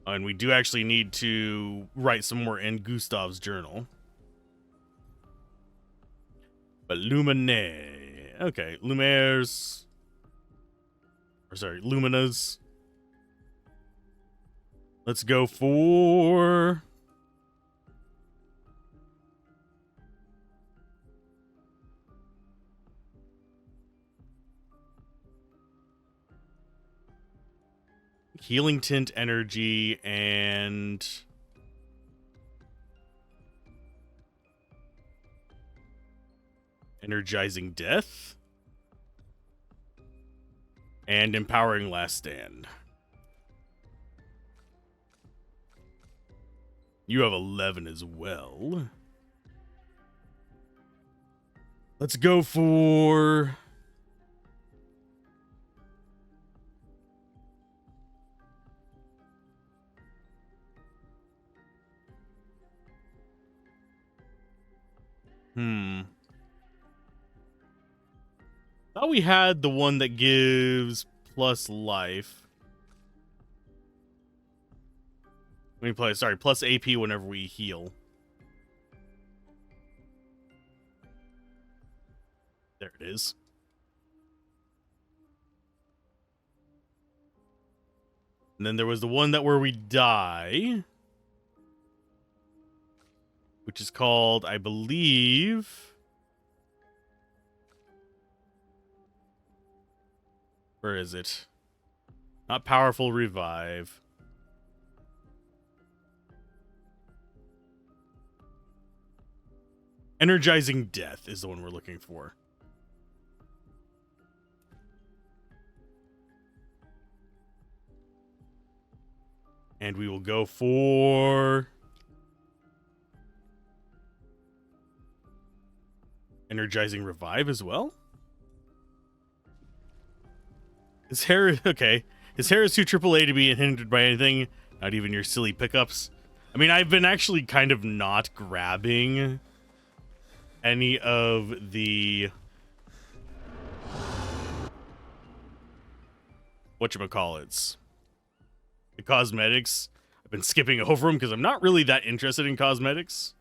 And we do actually need to write some more in Gustav's journal. But Lumine. Okay, Lumieres. Or sorry, Luminas. Let's go for... Healing Tint Energy and Energizing Death and Empowering Last Stand. You have 11 as well. Let's go for thought we had the one that gives plus life. Plus AP whenever we heal. There it is. And then there was the one that where we die, which is called, I believe, where is it? Not Powerful Revive. Energizing Death is the one we're looking for. And we will go for Energizing Revive as well. His hair, okay. His hair is too AAA to be hindered by anything, not even your silly pickups. I mean, I've been actually kind of not grabbing any of the whatchamacallits. The cosmetics. I've been skipping over them because I'm not really that interested in cosmetics.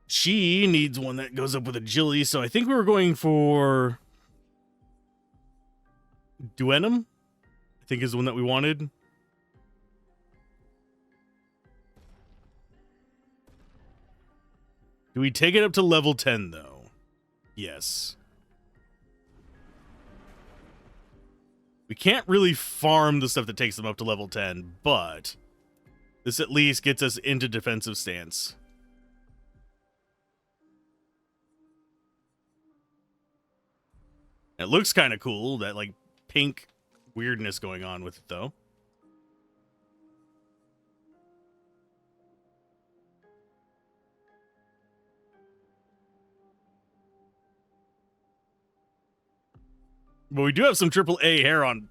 She needs one that goes up with agility, so I think we were going for Duenum, I think is the one that we wanted. Do we take it up to level 10, though? Yes. We can't really farm the stuff that takes them up to level 10, but this at least gets us into defensive stance. It looks kind of cool, that like pink weirdness going on with it, though. But we do have some AAA hair on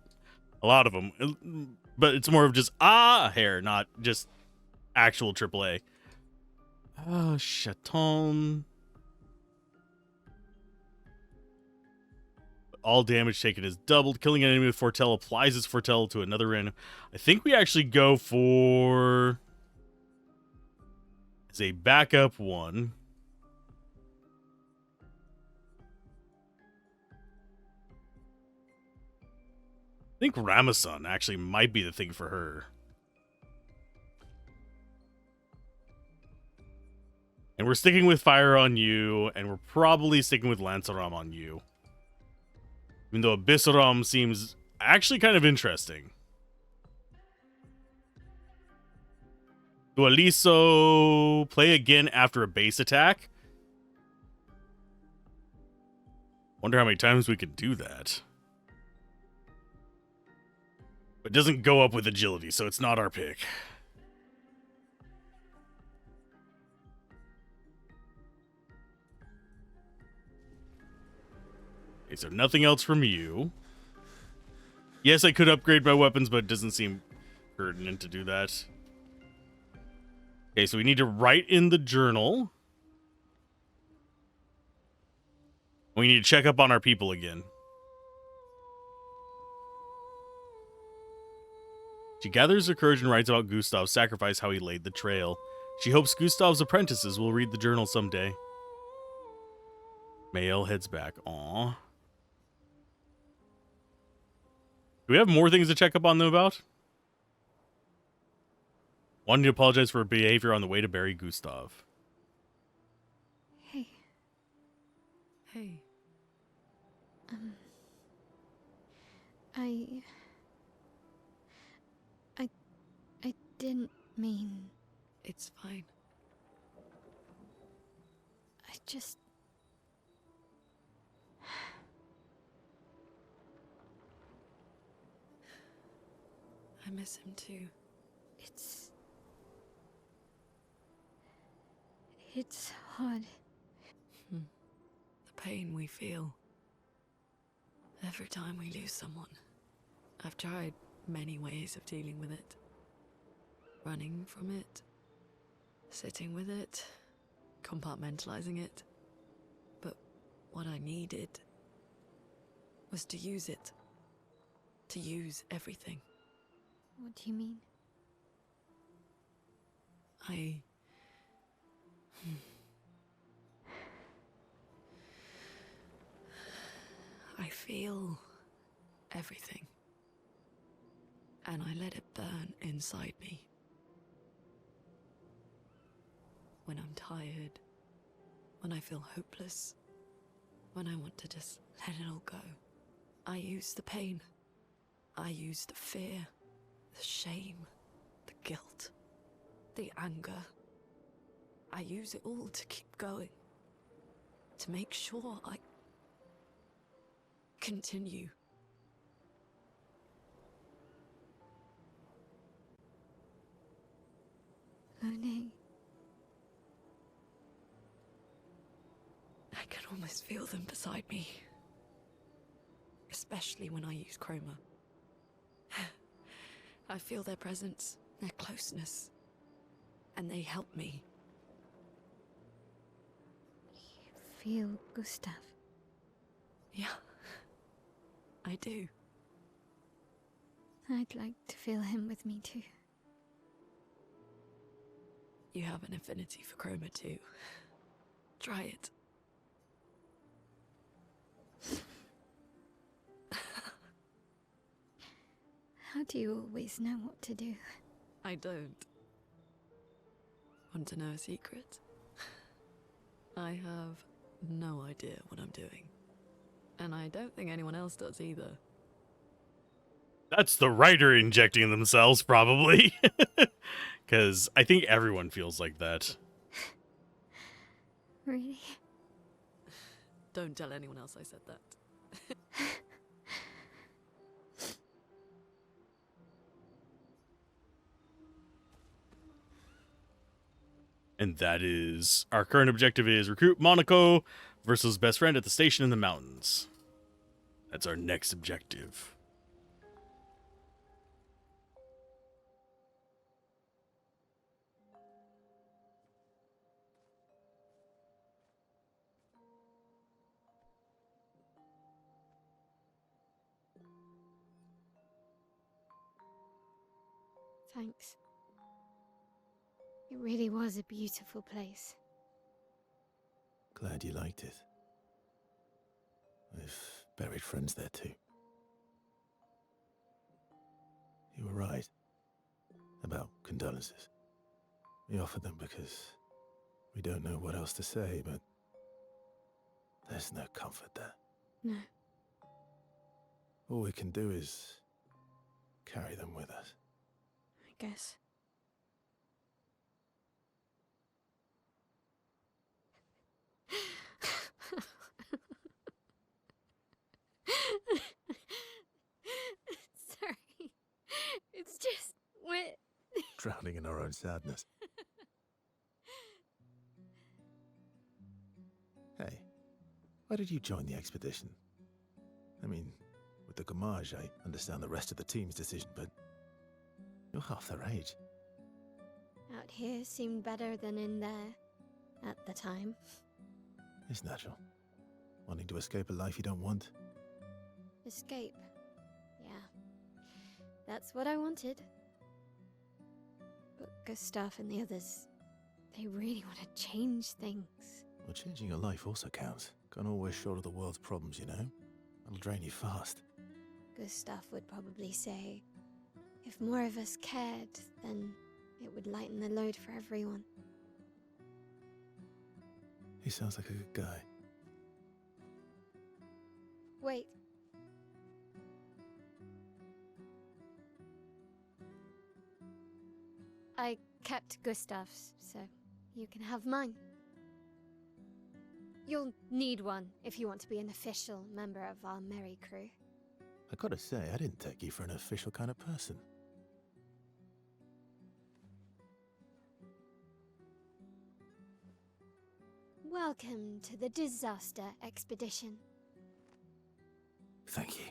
a lot of them. But it's more of just hair, not just actual AAA. Chaton. All damage taken is doubled. Killing an enemy with Foretell applies its Foretell to another random. I think we actually go for as a backup one. I think Ramazan actually might be the thing for her. And we're sticking with Fire on you, and we're probably sticking with Lanceram on you. Even though Abyssaram seems actually kind of interesting. Dualiso play again after a base attack. Wonder how many times we could do that. It doesn't go up with agility, so it's not our pick. Okay, so nothing else from you. Yes, I could upgrade my weapons, but it doesn't seem pertinent to do that. Okay, so we need to write in the journal. We need to check up on our people again. She gathers her courage and writes about Gustav's sacrifice, how he laid the trail. She hopes Gustav's apprentices will read the journal someday. Mael heads back. Aww. Do we have more things to check up on them about? Wanting to apologize for her behavior on the way to bury Gustav. Hey. Hey. I didn't mean... It's fine. I just... I miss him too. It's hard. The pain we feel every time we lose someone. I've tried many ways of dealing with it. Running from it, sitting with it, compartmentalizing it. But what I needed was to use it. To use everything. What do you mean? I feel everything. And I let it burn inside me. When I'm tired, when I feel hopeless, when I want to just let it all go, I use the pain. I use the fear, the shame, the guilt, the anger. I use it all to keep going. To make sure I continue. Lune. I can almost feel them beside me. Especially when I use chroma. I feel their presence, their closeness. And they help me. You feel Gustav? Yeah, I do. I'd like to feel him with me too. You have an affinity for chroma too. Try it. How do you always know what to do? I don't. Want to know a secret? I have no idea what I'm doing. And I don't think anyone else does either. That's the writer injecting themselves, probably. Because I think everyone feels like that. Really? Don't tell anyone else I said that. And that is... Our current objective is recruit Monaco versus best friend at the station in the mountains. That's our next objective. Thanks. It really was a beautiful place. Glad you liked it. I've buried friends there too. You were right about condolences. We offered them because we don't know what else to say, but there's no comfort there. No. All we can do is carry them with us. I guess. Sorry. It's just wet. Drowning in our own sadness. Hey, why did you join the expedition? I mean, with the Gamage, I understand the rest of the team's decision, but you're half their age. Out here seemed better than in there at the time. It's natural. Wanting to escape a life you don't want. Escape. Yeah. That's what I wanted. But Gustav and the others, they really want to change things. Well, changing your life also counts. Can't always shoulder the world's problems, you know? That'll drain you fast. Gustav would probably say, if more of us cared, then it would lighten the load for everyone. He sounds like a good guy. Wait. I kept Gustav's, so you can have mine. You'll need one if you want to be an official member of our merry crew. I gotta say, I didn't take you for an official kind of person. Welcome to the disaster expedition. Thank you.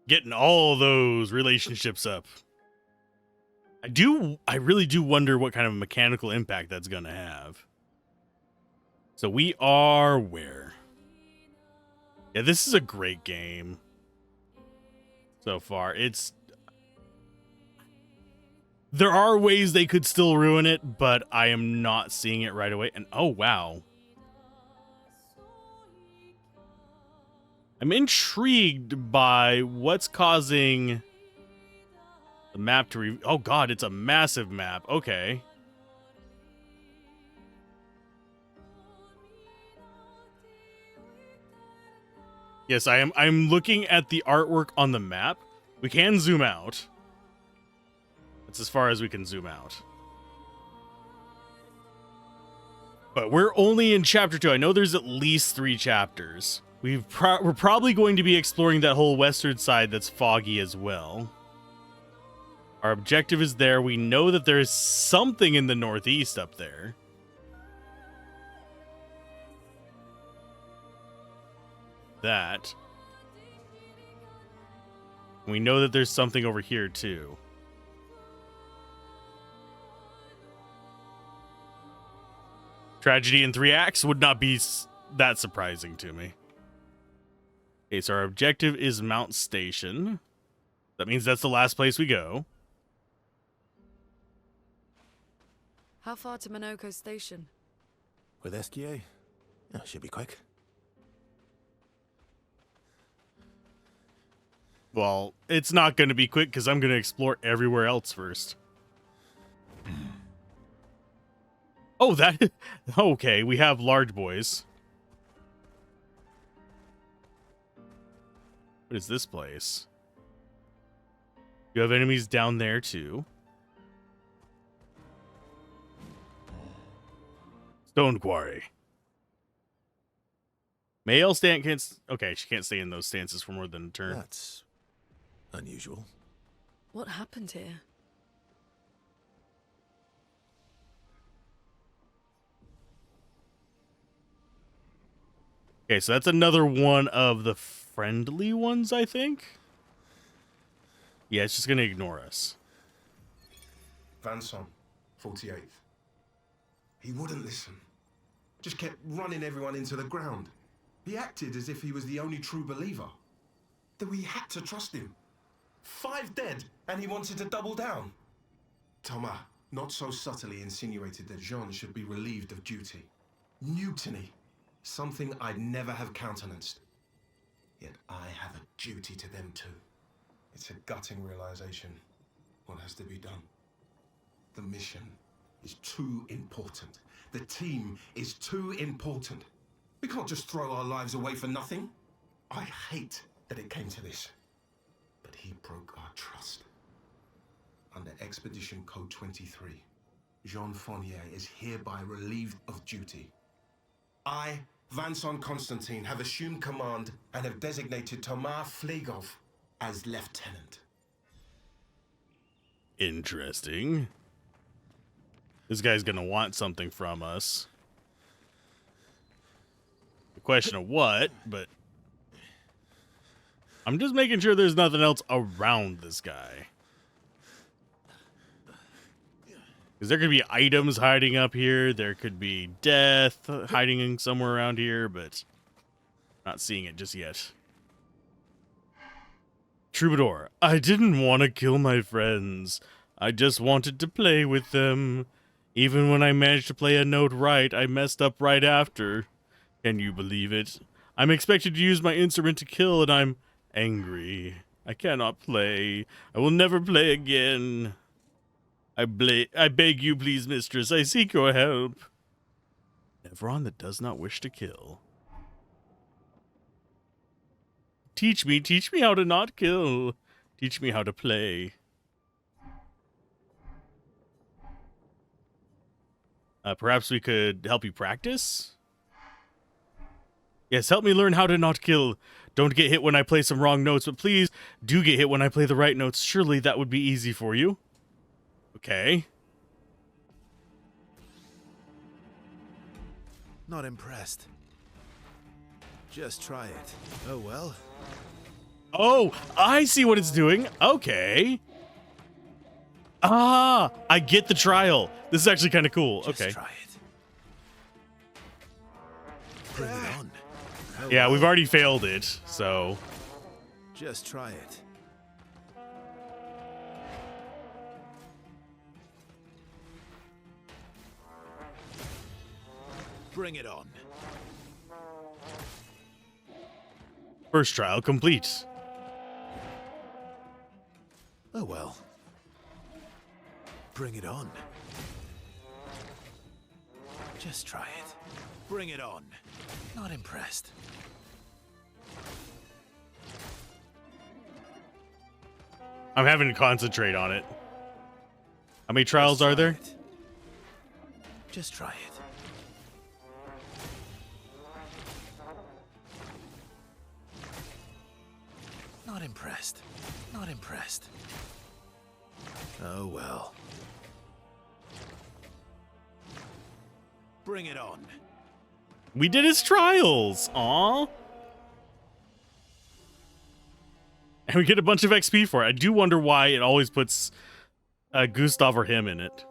Getting all those relationships up. I really do wonder what kind of mechanical impact that's gonna have. So we are where? Yeah, this is a great game so far. There are ways they could still ruin it, but I am not seeing it right away. And oh wow. I'm intrigued by what's causing the map to oh god, it's a massive map. Okay. Yes, I'm looking at the artwork on the map. We can zoom out. That's as far as we can zoom out. But we're only in chapter 2. I know there's at least 3 chapters. We're probably going to be exploring that whole western side that's foggy as well. Our objective is there. We know that there's something in the northeast up there. That. We know that there's something over here too. Tragedy in 3 acts would not be that surprising to me. Okay, so our objective is Mount Station. That means that's the last place we go. How far to Minoko Station? With SGA? Yeah, should be quick. Well, it's not going to be quick because I'm going to explore everywhere else first. Oh, that... Okay, we have large boys. What is this place? You have enemies down there too. Stone Quarry. Male stand can't... Okay, she can't stay in those stances for more than a turn. That's unusual. What happened here? Okay, so that's another one of the friendly ones, I think. Yeah, it's just going to ignore us. Vanson, 48th. He wouldn't listen. Just kept running everyone into the ground. He acted as if he was the only true believer. That we had to trust him. 5 dead, and he wanted to double down. Thomas, not so subtly insinuated that Jean should be relieved of duty. Mutiny. Something I'd never have countenanced. Yet I have a duty to them too. It's a gutting realization. What has to be done? The mission is too important. The team is too important. We can't just throw our lives away for nothing. I hate that it came to this. But he broke our trust. Under Expedition Code 23, Jean Fournier is hereby relieved of duty. I, Vanson Constantine, have assumed command and have designated Thomas Flegov as lieutenant. Interesting. This guy's gonna want something from us. The question of what, but I'm just making sure there's nothing else around this guy. Because there could be items hiding up here. There could be death hiding in somewhere around here, but not seeing it just yet. Troubadour, I didn't want to kill my friends. I just wanted to play with them. Even when I managed to play a note right, I messed up right after. Can you believe it? I'm expected to use my instrument to kill, and I'm angry. I cannot play. I will never play again. I beg you, please, mistress. I seek your help. Nevron that does not wish to kill. Teach me how to not kill. Teach me how to play. Perhaps we could help you practice? Yes, help me learn how to not kill. Don't get hit when I play some wrong notes, but please do get hit when I play the right notes. Surely that would be easy for you. Okay. Not impressed. Just try it. Oh well. Oh, I see what it's doing. Okay. Ah, I get the trial. This is actually kind of cool. Just okay. try it. Bring it on. Oh, Yeah, well. we've already failed it, so. Just try it. Bring it on. First trial complete. Oh well. Bring it on. Just try it. Bring it on. Not impressed. I'm having to concentrate on it. How many trials Just are try there? it. Just try it. Not impressed. Not impressed. Oh well. Bring it on. We did his trials. Aw. And we get a bunch of XP for it. I do wonder why it always puts Gustav or him in it.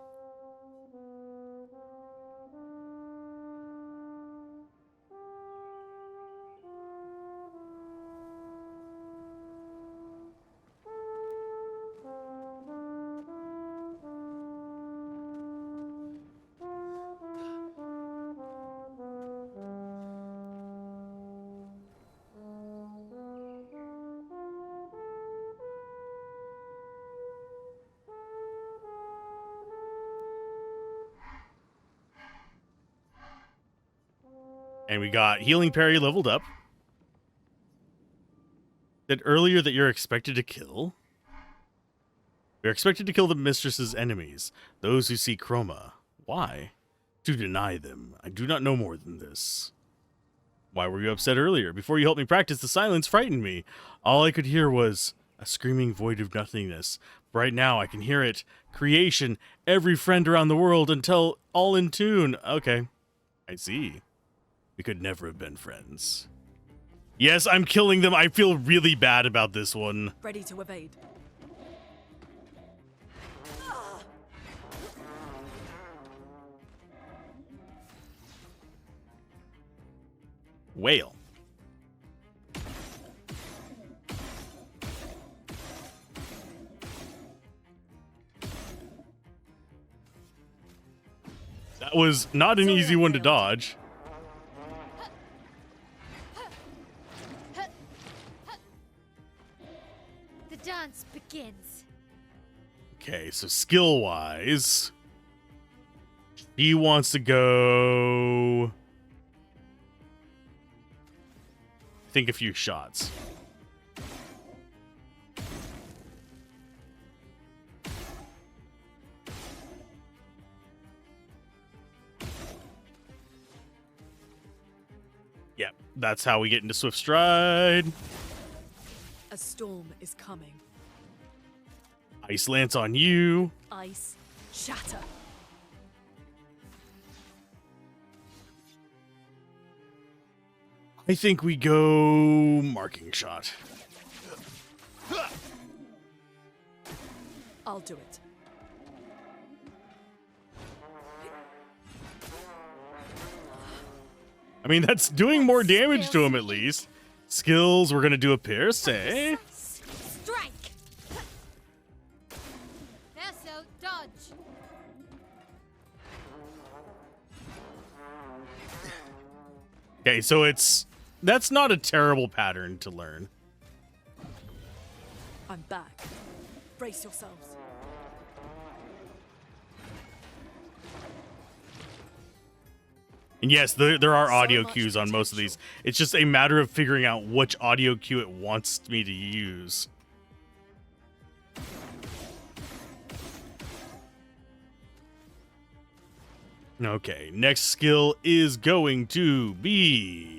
And we got Healing Parry leveled up. Said earlier that you're expected to kill. You're expected to kill the mistress's enemies, those who see Chroma. Why? To deny them. I do not know more than this. Why were you upset earlier? Before you helped me practice, the silence frightened me. All I could hear was a screaming void of nothingness. But right now, I can hear it. Creation, every friend around the world until all in tune. Okay, I see. We could never have been friends. Yes, I'm killing them. I feel really bad about this one. Ready to evade. Whale. That was not an easy one to dodge. The dance begins. Okay, so skill-wise, he wants to go... I think a few shots. Yep, that's how we get into Swift Stride. A storm is coming. Ice Lance on you. Ice shatter. I think we go Marking Shot. I'll do it. I mean, that's doing more damage to him at least. Skills, we're gonna do a pierce, eh? Strike! Verso, dodge! Okay, so that's not a terrible pattern to learn. I'm back. Brace yourselves. And yes, there are So audio much cues on most of these. potential. It's just a matter of figuring out which audio cue it wants me to use. Okay, next skill is going to be...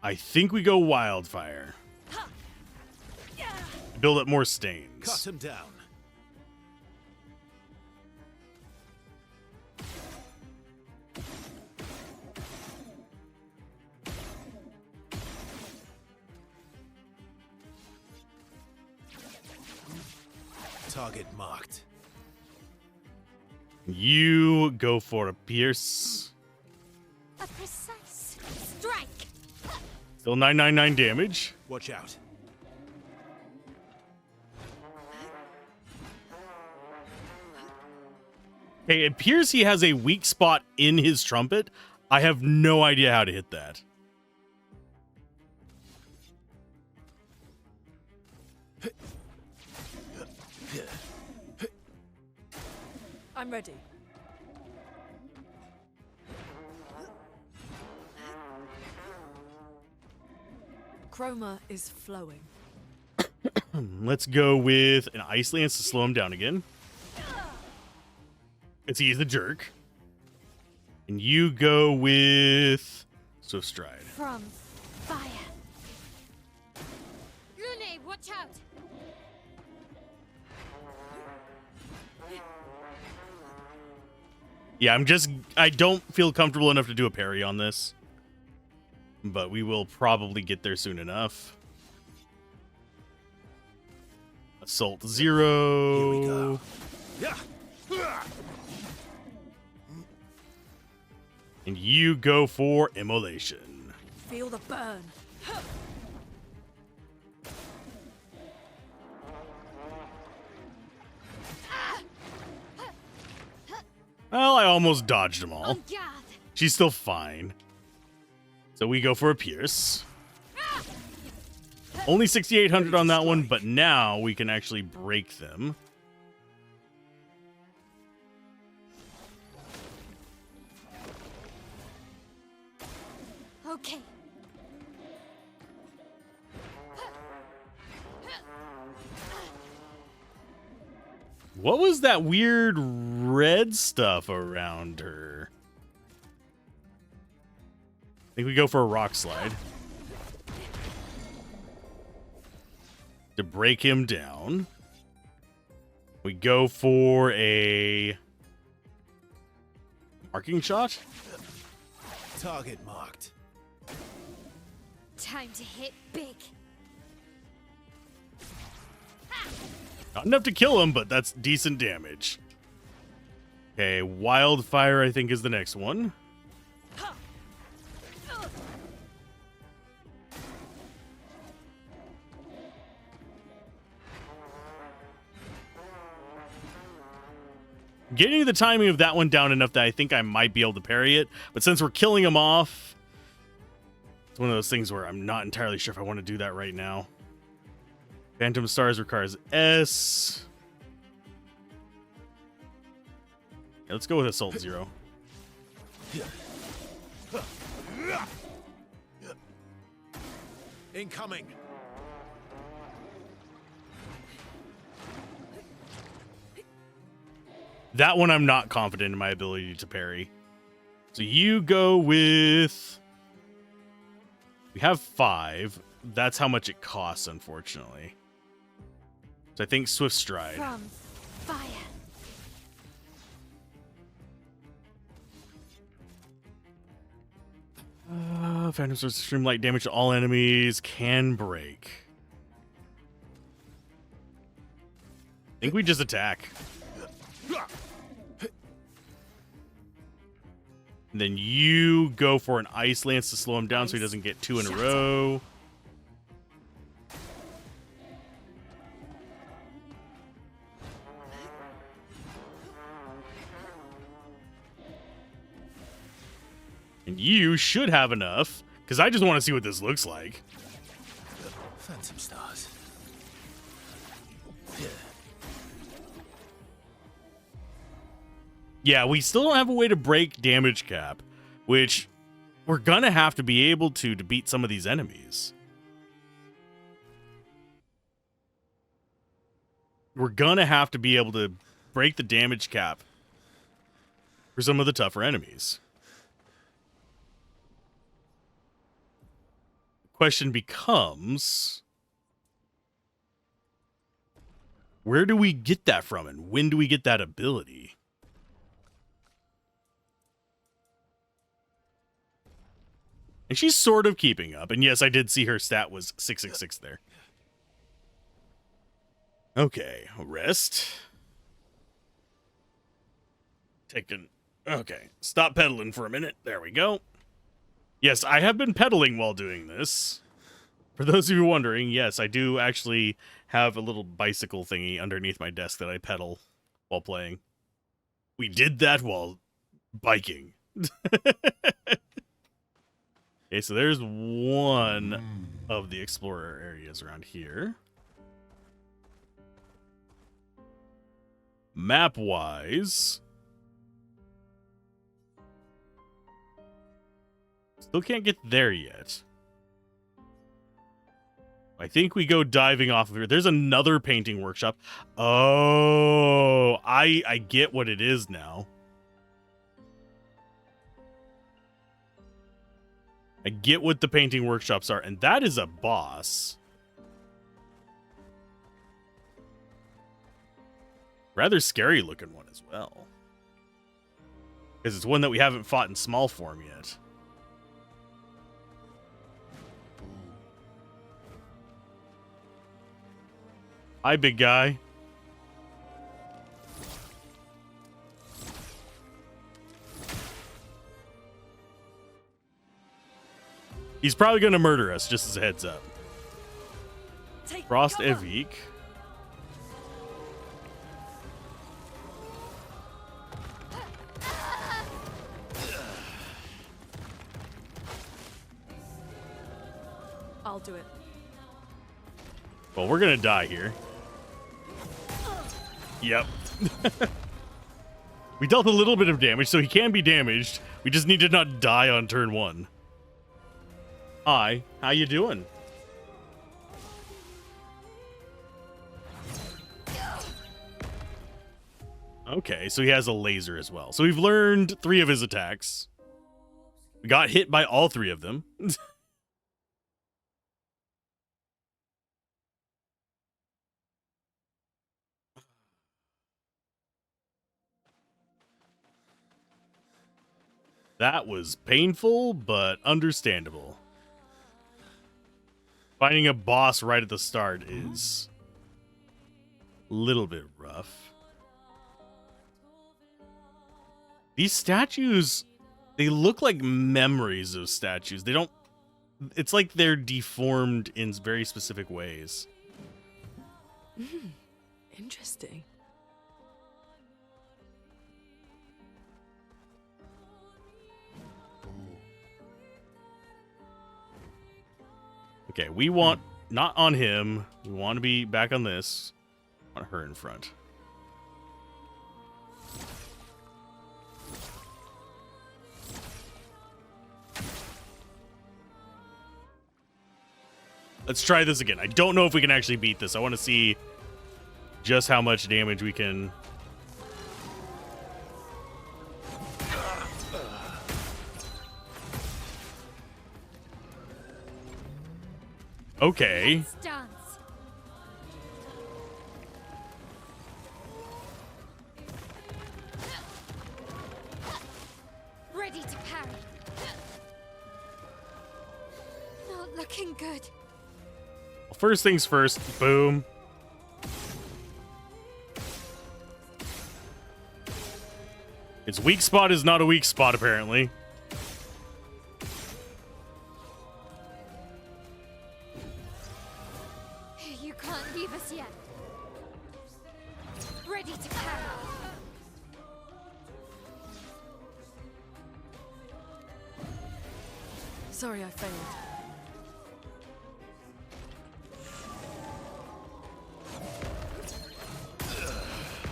I think we go Wildfire. Build up more stains. Cut him down. Target marked. You go for a pierce. A precise strike. Still 999 damage. Watch out. Okay, it appears he has a weak spot in his trumpet. I have no idea how to hit that. I'm ready. Chroma is flowing. Let's go with an Ice Lance to slow him down again. Because he's the jerk. And you go with Swift Stride. From fire. Lune, watch out. Yeah, I don't feel comfortable enough to do a parry on this. But we will probably get there soon enough. Assault 0. Here we go. Yeah. And you go for Immolation. Feel the burn. Well, I almost dodged them all. On guard. She's still fine. So we go for a pierce. Only 6,800 on that one, but now we can actually break them. Okay. What was that weird red stuff around her? I think we go for a rock slide. To break him down. We go for a marking shot. Target marked. Time to hit big. Not enough to kill him, but that's decent damage. Okay, Wildfire, I think, is the next one. Getting the timing of that one down enough that I think I might be able to parry it. But since we're killing him off, it's one of those things where I'm not entirely sure if I want to do that right now. Phantom Stars requires S. Yeah, let's go with Assault 0. Incoming. That one I'm not confident in my ability to parry. So you go with... We have 5. That's how much it costs, unfortunately. So I think Swift Stride. From fire. Phantom Swords extreme light damage to all enemies. Can break. I think we just attack. And then you go for an Ice Lance to slow him down so he doesn't get 2 in a row. And you should have enough, because I just want to see what this looks like. Phantom stars. Yeah. Yeah, we still don't have a way to break damage cap, which we're gonna have to be able to beat some of these enemies. We're gonna have to be able to break the damage cap for some of the tougher enemies. The question becomes, where do we get that from, and when do we get that ability? And she's sort of keeping up. And yes, I did see her stat was 666 there. Okay, rest. Okay, stop pedaling for a minute. There we go. Yes, I have been pedaling while doing this. For those of you wondering, yes, I do actually have a little bicycle thingy underneath my desk that I pedal while playing. We did that while biking. Okay, so there's one of the explorer areas around here. Map-wise, still can't get there yet. I think we go diving off of here. There's another painting workshop. Oh, I get what it is now. I get what the painting workshops are, and that is a boss. Rather scary looking one as well. Because it's one that we haven't fought in small form yet. Hi, big guy. He's probably going to murder us, just as a heads up. Frost Evik. I'll do it. Well, we're going to die here. Yep. We dealt a little bit of damage, so he can be damaged. We just need to not die on turn one. Hi, how you doing? Okay, so he has a laser as well. So we've learned 3 of his attacks. We got hit by all 3 of them. That was painful, but understandable. Finding a boss right at the start is a little bit rough. These statues, they look like memories of statues. They don't... It's like they're deformed in very specific ways. Interesting. Okay, we want... Not on him. We want to be back on this. I want her in front. Let's try this again. I don't know if we can actually beat this. I want to see just how much damage we can... Okay. Stance. Ready to parry. Not looking good. Well, first things first. Boom. Its weak spot is not a weak spot, apparently. You can't leave us yet. Ready to parry. Sorry I failed.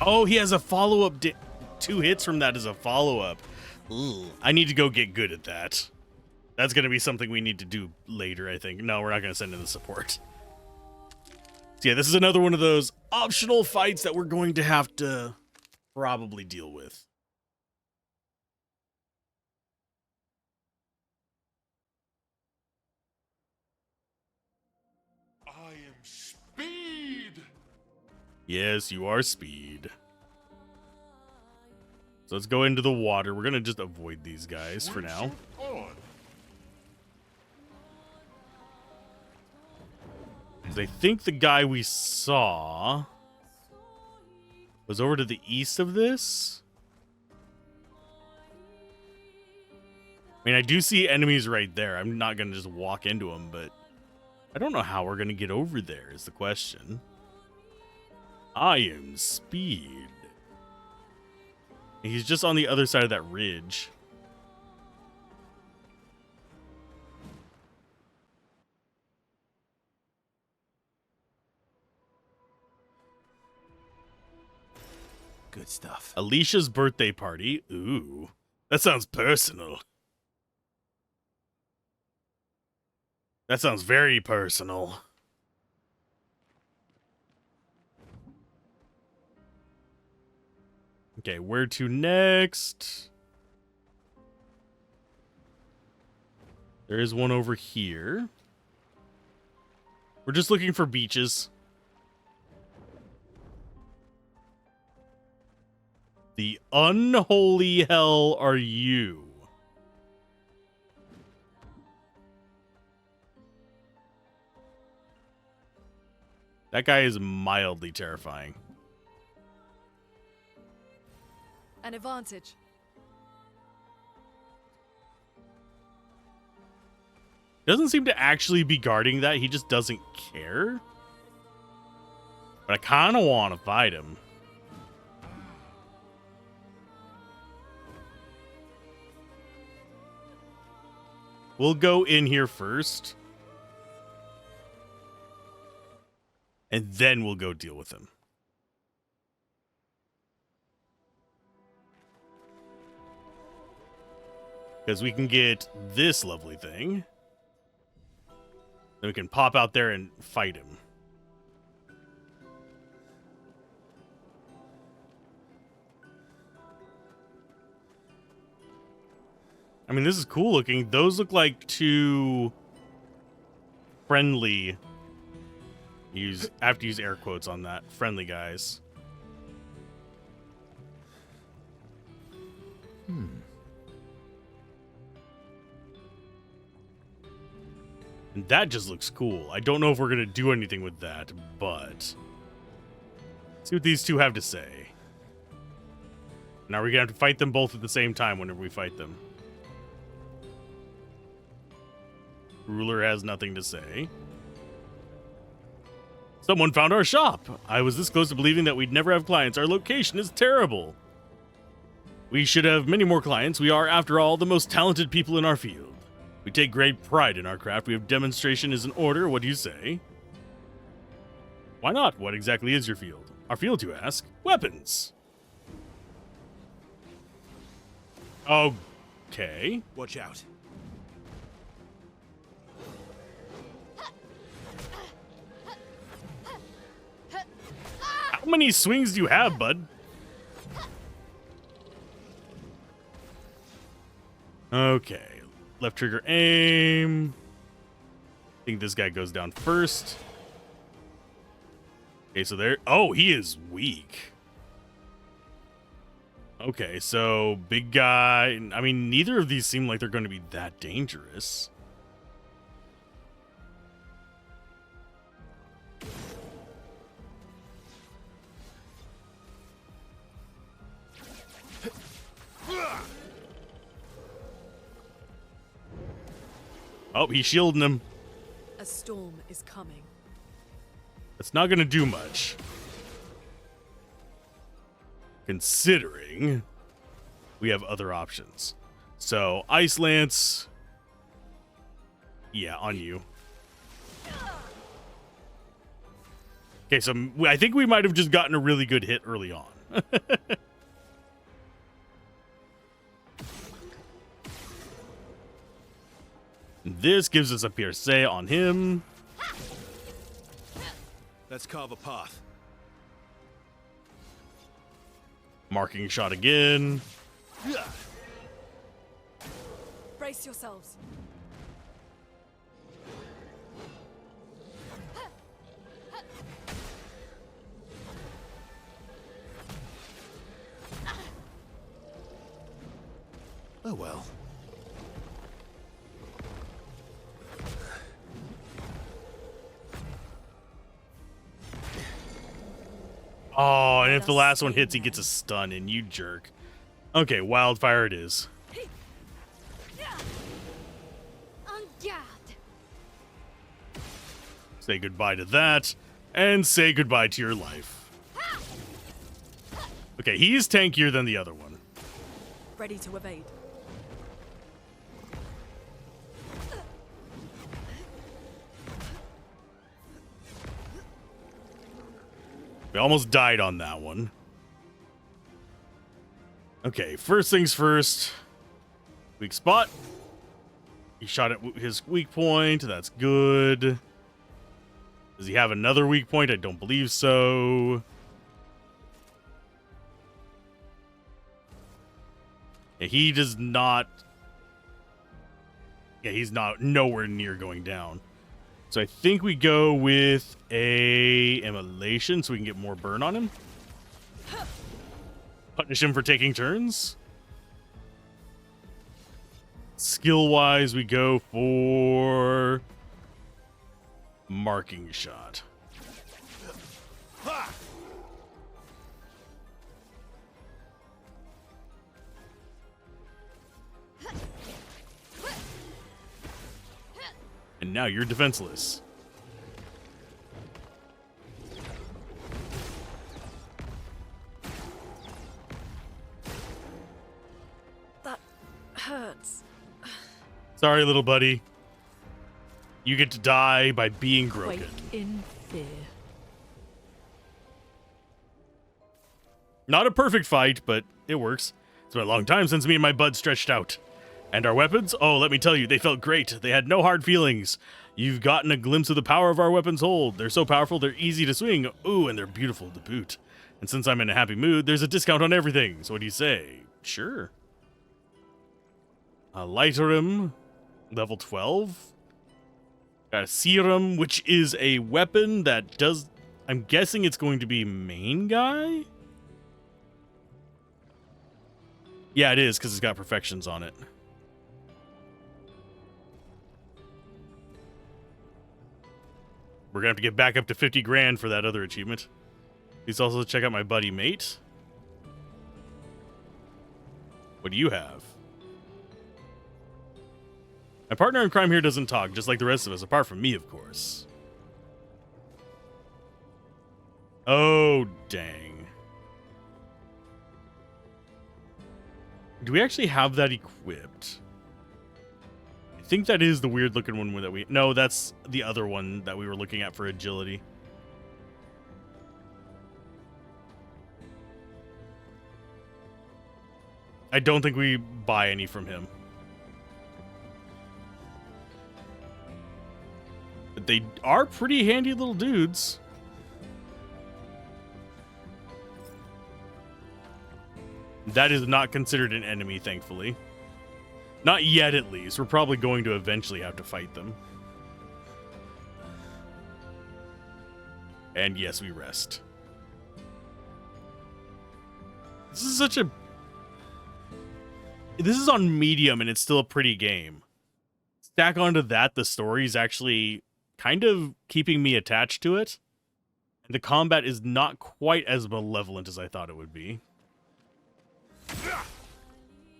Oh, he has a follow-up. 2 hits from that as a follow-up. I need to go get good at that. That's going to be something we need to do later, I think. No, we're not going to send in the support. So yeah, this is another one of those optional fights that we're going to have to probably deal with. I am Speed. Yes, you are Speed. So let's go into the water. We're going to just avoid these guys for now. On. 'Cause I think the guy we saw was over to the east of this. I mean, I do see enemies right there. I'm not going to just walk into them, but I don't know how we're going to get over there is the question. I am Speed. He's just on the other side of that ridge. Good stuff. Alicia's birthday party. Ooh, that sounds personal. That sounds very personal. Okay, where to next? There is one over here. We're just looking for beaches. The unholy hell are you? That guy is mildly terrifying. An advantage. Doesn't seem to actually be guarding that. He just doesn't care. But I kind of want to fight him. We'll go in here first. And then we'll go deal with him. Because we can get this lovely thing. Then we can pop out there and fight him. I mean, this is cool looking. Those look like 2 friendly. I have to use air quotes on that. Friendly guys. And that just looks cool. I don't know if we're going to do anything with that, but see what these 2 have to say. Now we're going to have to fight them both at the same time whenever we fight them. Ruler has nothing to say. Someone found our shop. I was this close to believing that we'd never have clients. Our location is terrible. We should have many more clients. We are, after all, the most talented people in our field. We take great pride in our craft. We have demonstration is in order. What do you say? Why not? What exactly is your field? Our field, you ask? Weapons. Okay. Watch out. How many swings do you have, bud? Okay. Left trigger aim. I think this guy goes down first. Okay, so there. Oh, he is weak. Okay, so big guy. I mean, neither of these seem like they're going to be that dangerous. Oh, he's shielding him. A storm is coming. That's not going to do much. Considering we have other options. So, Ice Lance. Yeah, on you. Okay, so I think we might have just gotten a really good hit early on. This gives us a pierce on him. Let's carve a path. Marking shot again. Brace yourselves. Oh well. Oh, and if the last one hits, he gets a stun, and you jerk. Okay, wildfire it is. On guard. Say goodbye to that, and say goodbye to your life. Okay, he's tankier than the other one. Ready to evade. We almost died on that one. Okay, first things first. Weak spot. He shot at his weak point. That's good. Does he have another weak point? I don't believe so. Yeah, he does not. Yeah, he's not nowhere near going down. So I think we go with a immolation so we can get more burn on him. Punish him for taking turns. Skill-wise, we go for marking shot. And now you're defenseless. That hurts. Sorry, little buddy. You get to die by being broken. Quake in fear. Not a perfect fight, but it works. It's been a long time since me and my bud stretched out. And our weapons? Oh, let me tell you, they felt great. They had no hard feelings. You've gotten a glimpse of the power of our weapons hold. They're so powerful, they're easy to swing. Ooh, and they're beautiful to boot. And since I'm in a happy mood, there's a discount on everything. So what do you say? Sure. A Lighterim, level 12. Got a Serum, which is a weapon that does... I'm guessing it's going to be main guy? Yeah, it is, because it's got perfections on it. We're going to have to get back up to 50 grand for that other achievement. Please also check out my buddy Mate. What do you have? My partner in crime here doesn't talk, just like the rest of us, apart from me, of course. Oh, dang. Do we actually have that equipped? I think that is the weird looking one that we... No, that's the other one that we were looking at for agility. I don't think we buy any from him. But they are pretty handy little dudes. That is not considered an enemy, thankfully. Not yet, at least. We're probably going to eventually have to fight them. And yes, we rest. This is such a... This is on medium, and it's still a pretty game. Stack onto that, the story is actually kind of keeping me attached to it. And the combat is not quite as malevolent as I thought it would be.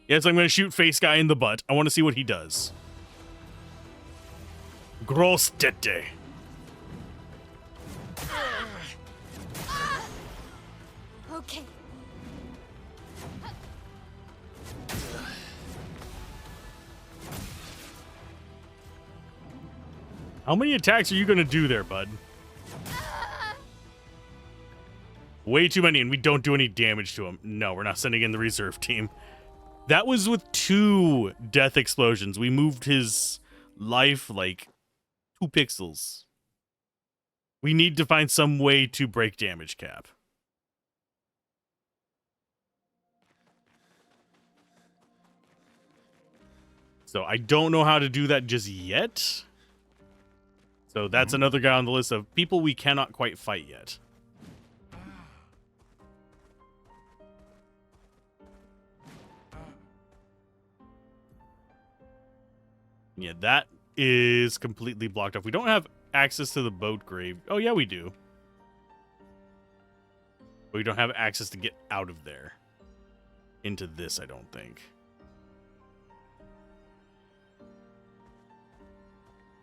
Yes, I'm going to shoot face guy in the butt. I want to see what he does. Gross tete. Okay. How many attacks are you going to do there, bud? Way too many, and we don't do any damage to him. No, we're not sending in the reserve team. That was with 2 death explosions. We moved his life like 2 pixels. We need to find some way to break damage cap. So I don't know how to do that just yet. So that's another guy on the list of people we cannot quite fight yet. Yeah, that is completely blocked off. We don't have access to the boat grave. Oh, yeah, we do. But we don't have access to get out of there. Into this, I don't think.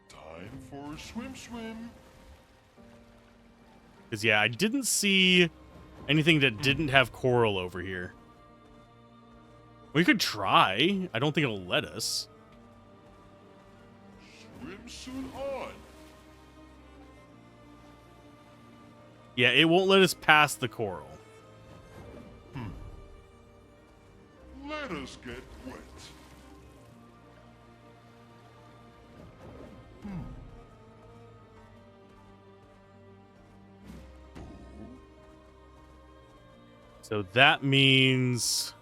Time for a swim. Because, yeah, I didn't see anything that didn't have coral over here. We could try. I don't think it'll let us. Swimsuit on. Yeah, it won't let us pass the coral. Let us get wet. So that means...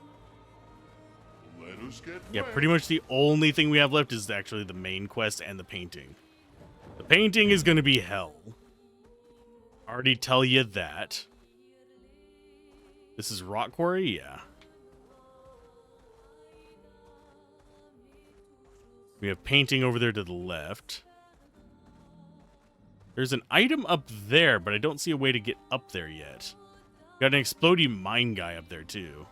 Let us get yeah, wet. pretty much the only thing we have left is actually the main quest and the painting. The painting is going to be hell. Already tell you that. This is Rock Quarry? Yeah. We have painting over there to the left. There's an item up there, but I don't see a way to get up there yet. Got an exploding mine guy up there, too.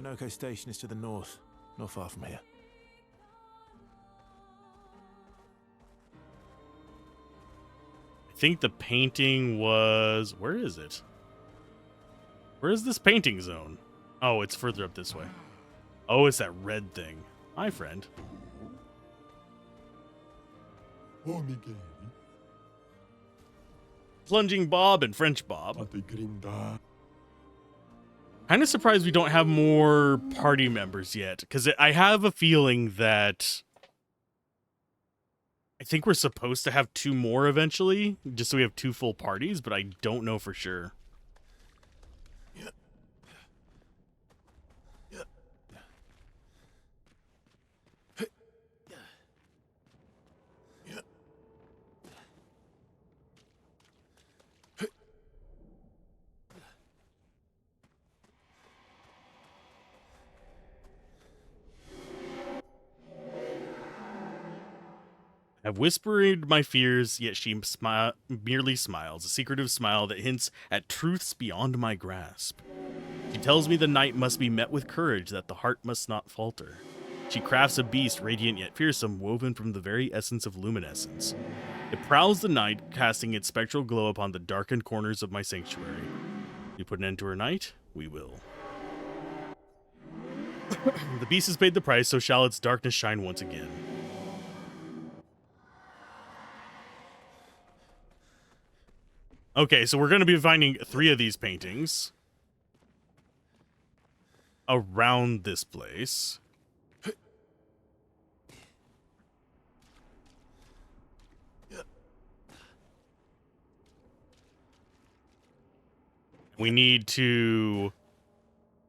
Minoko Station is to the north, not far from here. I think the painting was... where is it? Where is this painting zone? Oh, it's further up this way. Oh, it's that red thing. Hi, friend. Plunging Bob and French Bob. Kind of surprised we don't have more party members yet, because I have a feeling that I think we're supposed to have 2 more eventually, just so we have 2 full parties, but I don't know for sure. I've whispered my fears, yet she merely smiles, a secretive smile that hints at truths beyond my grasp. She tells me the night must be met with courage, that the heart must not falter. She crafts a beast radiant yet fearsome, woven from the very essence of luminescence. It prowls the night, casting its spectral glow upon the darkened corners of my sanctuary. We put an end to her night? We will. The beast has paid the price, so shall its darkness shine once again. Okay, so we're going to be finding 3 of these paintings around this place. We need to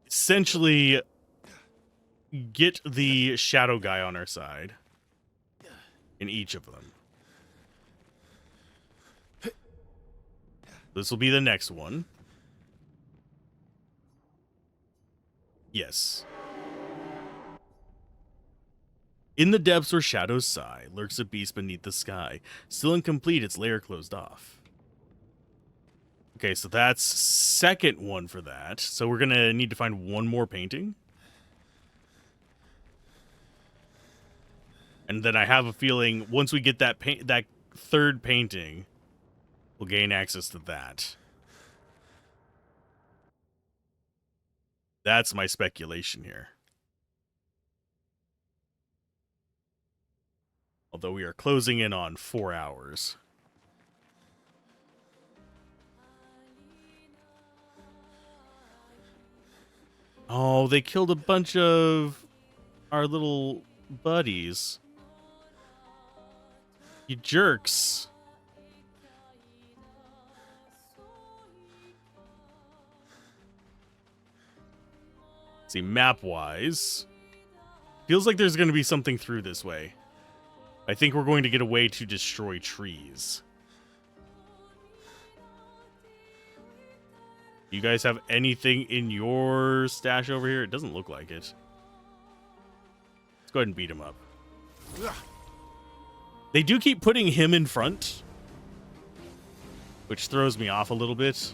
essentially get the shadow guy on our side in each of them. This will be the next one. Yes. In the depths where shadows sigh, lurks a beast beneath the sky. Still incomplete, its lair closed off. Okay, so that's second one for that. So we're gonna need to find one more painting. And then I have a feeling once we get that that 3rd painting, we'll gain access to that. That's my speculation here. Although we are closing in on 4 hours. Oh, they killed a bunch of our little buddies. You jerks. See, map-wise, feels like there's going to be something through this way. I think we're going to get a way to destroy trees. You guys have anything in your stash over here? It doesn't look like it. Let's go ahead and beat him up. They do keep putting him in front, which throws me off a little bit.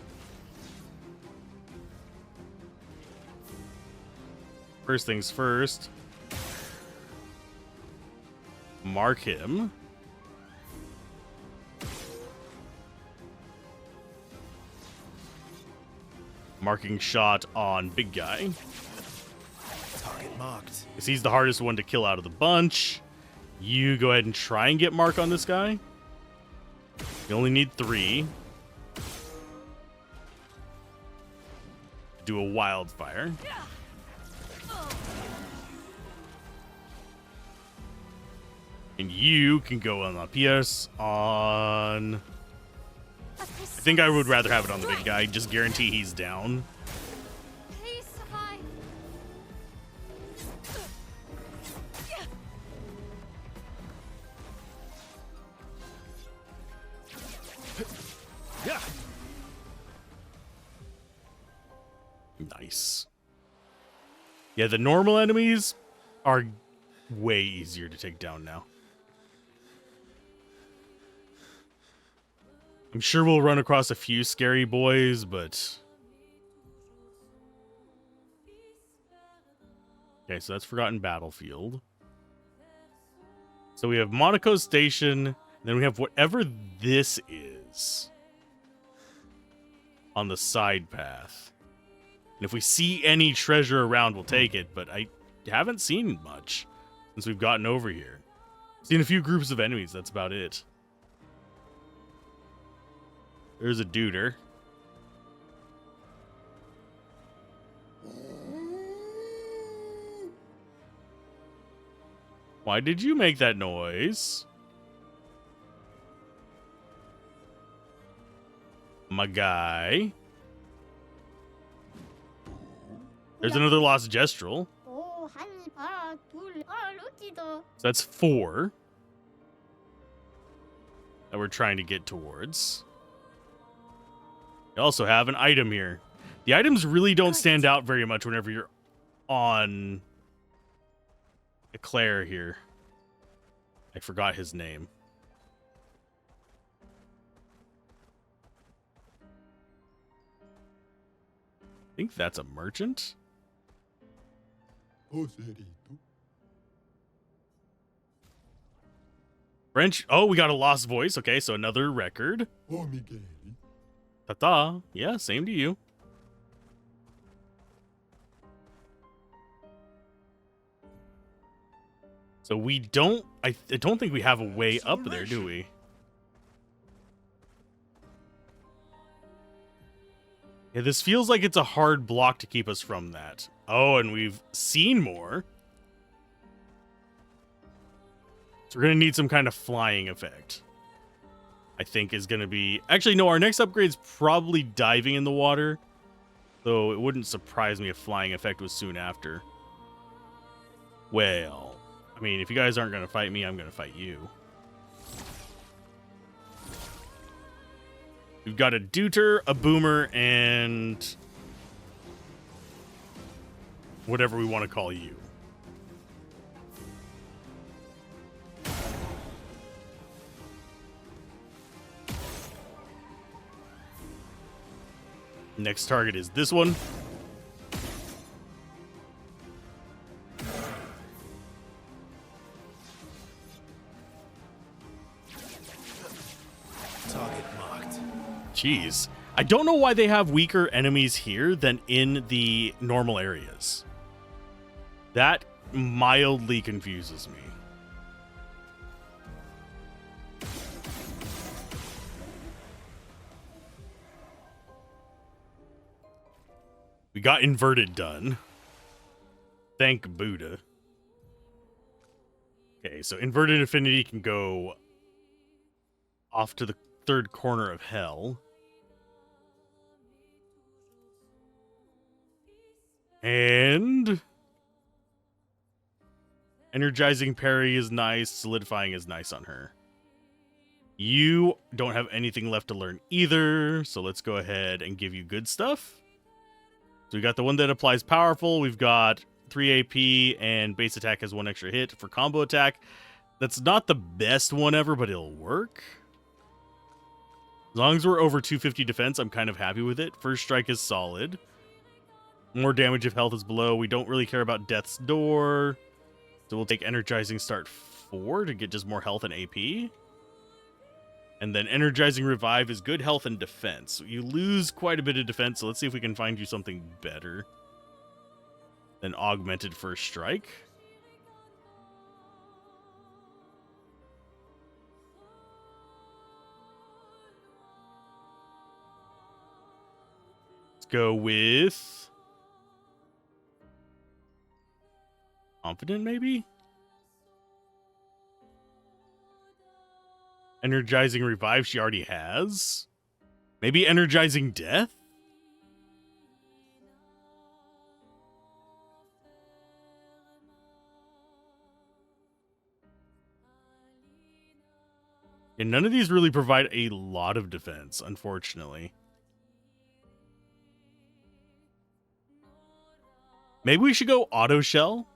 First things first. Mark him. Marking shot on big guy. Target marked. Because he's the hardest one to kill out of the bunch. You go ahead and try and get mark on this guy. You only need 3. Do a wildfire. And you can go on the PS on... I think I would rather have it on the big guy. Just guarantee he's down. Please survive. Yeah. Nice. Yeah, the normal enemies are way easier to take down now. I'm sure we'll run across a few scary boys, but... Okay, so that's Forgotten Battlefield. So we have Monaco Station, and then we have whatever this is on the side path. And if we see any treasure around, we'll take it, but I haven't seen much since we've gotten over here. Seen a few groups of enemies, that's about it. There's a duder. Why did you make that noise? My guy. There's another lost gestrel. So that's 4 that we're trying to get towards. You also have an item here. The items really don't stand out very much whenever you're on a Clair here. I forgot his name. I think that's a merchant. French. Oh, we got a lost voice. Okay, so another record. Ta-ta. Yeah, same to you. So we don't... I don't think we have a way up there, do we? Yeah, this feels like it's a hard block to keep us from that. Oh, and we've seen more. So we're going to need some kind of flying effect. I think is going to be... Actually, no, our next upgrade's probably diving in the water. Though it wouldn't surprise me if flying effect was soon after. Well, I mean, if you guys aren't going to fight me, I'm going to fight you. We've got a deuter, a boomer, and... whatever we want to call you. Next target is this one. Target marked. Jeez. I don't know why they have weaker enemies here than in the normal areas. That mildly confuses me. We got inverted done. Thank Buddha. Okay, so inverted affinity can go off to the third corner of hell. And energizing parry is nice. Solidifying is nice on her. You don't have anything left to learn either, so let's go ahead and give you good stuff. So we got the one that applies powerful. We've got 3 AP, and base attack has 1 extra hit for combo attack. That's not the best one ever, but it'll work. As long as we're over 250 defense, I'm kind of happy with it. First strike is solid. More damage if health is below. We don't really care about Death's Door. So we'll take Energizing Start 4 to get just more health and AP. And then Energizing Revive is good health and defense. So you lose quite a bit of defense, so let's see if we can find you something better than Augmented First Strike. Let's go with Confident, maybe? Energizing Revive she already has. Maybe Energizing Death? And none of these really provide a lot of defense, unfortunately. Maybe we should go Auto Shell.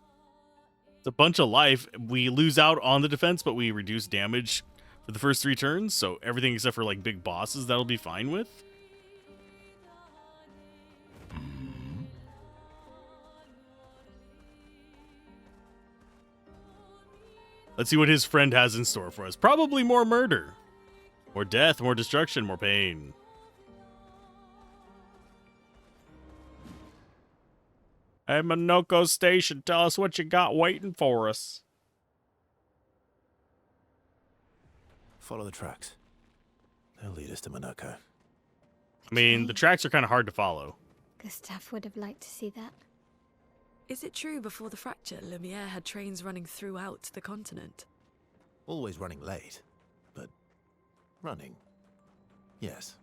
It's a bunch of life. We lose out on the defense, but we reduce damage for the first 3 turns. So everything except for like big bosses, that'll be fine with. Let's see what his friend has in store for us. Probably more murder. More death, more destruction, more pain. Hey, Minoko Station, tell us what you got waiting for us. Follow the tracks. They'll lead us to Minoko. I mean, the tracks are kind of hard to follow. Gustav would have liked to see that. Is it true before the fracture, Lumiere had trains running throughout the continent? Always running late, but running. Yes.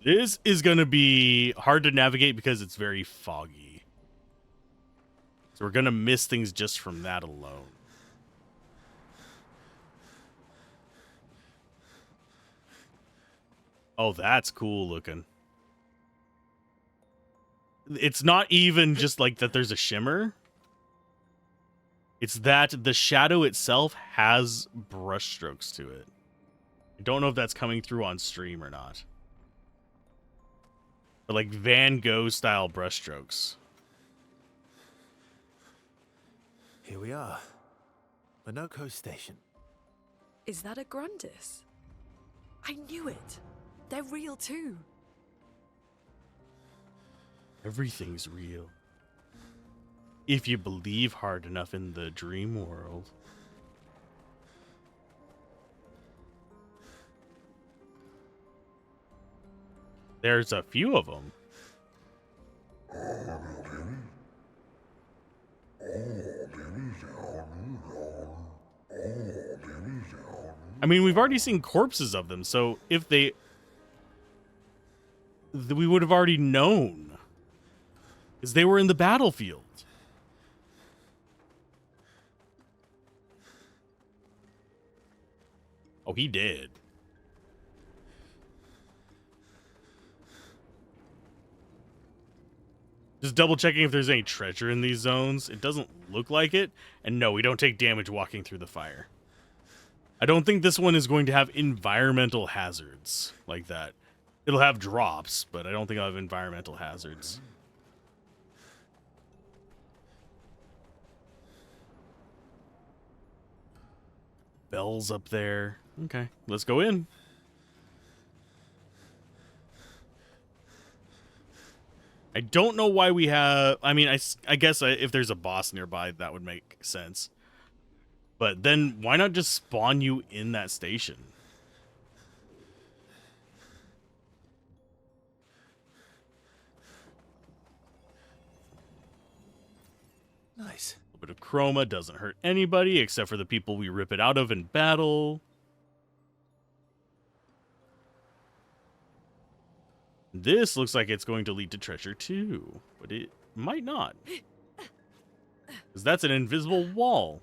This is going to be hard to navigate because it's very foggy. So we're going to miss things just from that alone. Oh, that's cool looking. It's not even just like that there's a shimmer. It's that the shadow itself has brush strokes to it. I don't know if that's coming through on stream or not. But like Van Gogh style brush strokes. Here we are. Minoko Station. Is that a Grundis? I knew it. They're real too. Everything's real. If you believe hard enough in the dream world. There's a few of them. I mean, we've already seen corpses of them, so if they... we would have already known. Because they were in the battlefield. Oh, he did. Just double checking if there's any treasure in these zones. It doesn't look like it. And no, we don't take damage walking through the fire. I don't think this one is going to have environmental hazards like that. It'll have drops, but I don't think it'll have environmental hazards. Bells up there. Okay, let's go in. I don't know why we have... I mean, I guess if there's a boss nearby, that would make sense. But then, why not just spawn you in that station? Nice. A little bit of chroma doesn't hurt anybody except for the people we rip it out of in battle. This looks like it's going to lead to treasure too, but it might not. Because that's an invisible wall.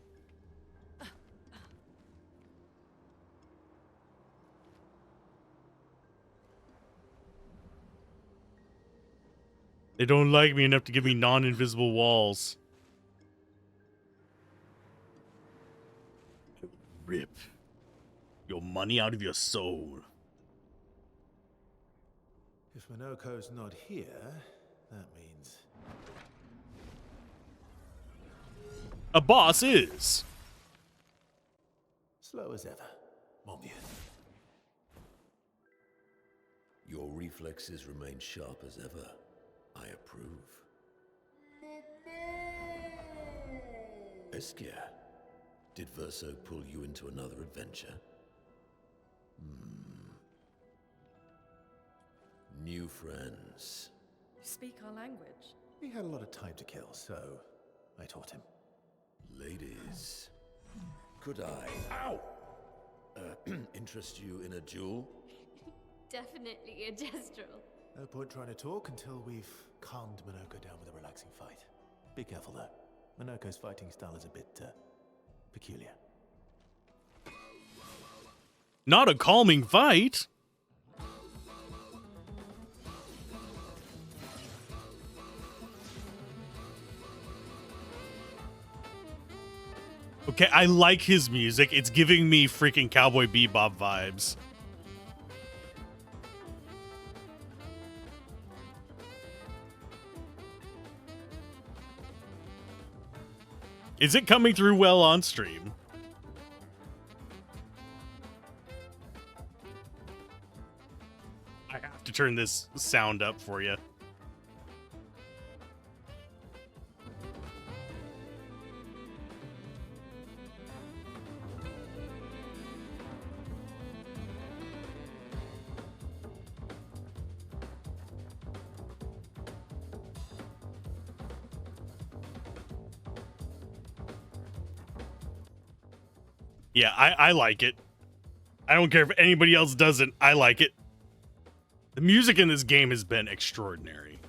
They don't like me enough to give me non-invisible walls. Rip your money out of your soul. If Minoko's not here, that means... A boss is. slow as ever. Mon Dieu. Your reflexes remain sharp as ever. I approve. Obscur, did Verso pull you into another adventure? New friends. You speak our language. He had a lot of time to kill, so I taught him. Ladies, could I, interest you in a duel? Definitely a gestural. No point trying to talk until we've calmed Minoko down with a relaxing fight. Be careful though. Minoko's fighting style is a bit, peculiar. Not a calming fight. Okay, I like his music. It's giving me freaking Cowboy Bebop vibes. Is it coming through well on stream? I have to turn this sound up for you. Yeah, I like it. I don't care if anybody else doesn't. I like it. The music in this game has been extraordinary.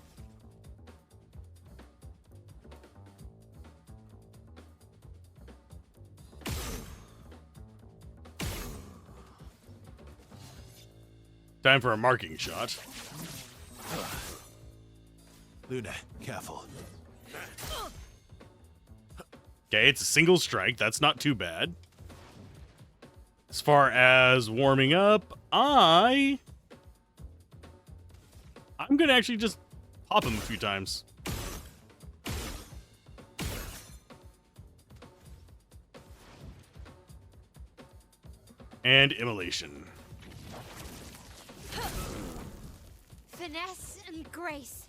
Time for a marking shot. Luna, careful. Okay, it's a single strike. That's not too bad. As far as warming up, I'm gonna actually just pop him a few times. And immolation. Finesse and grace.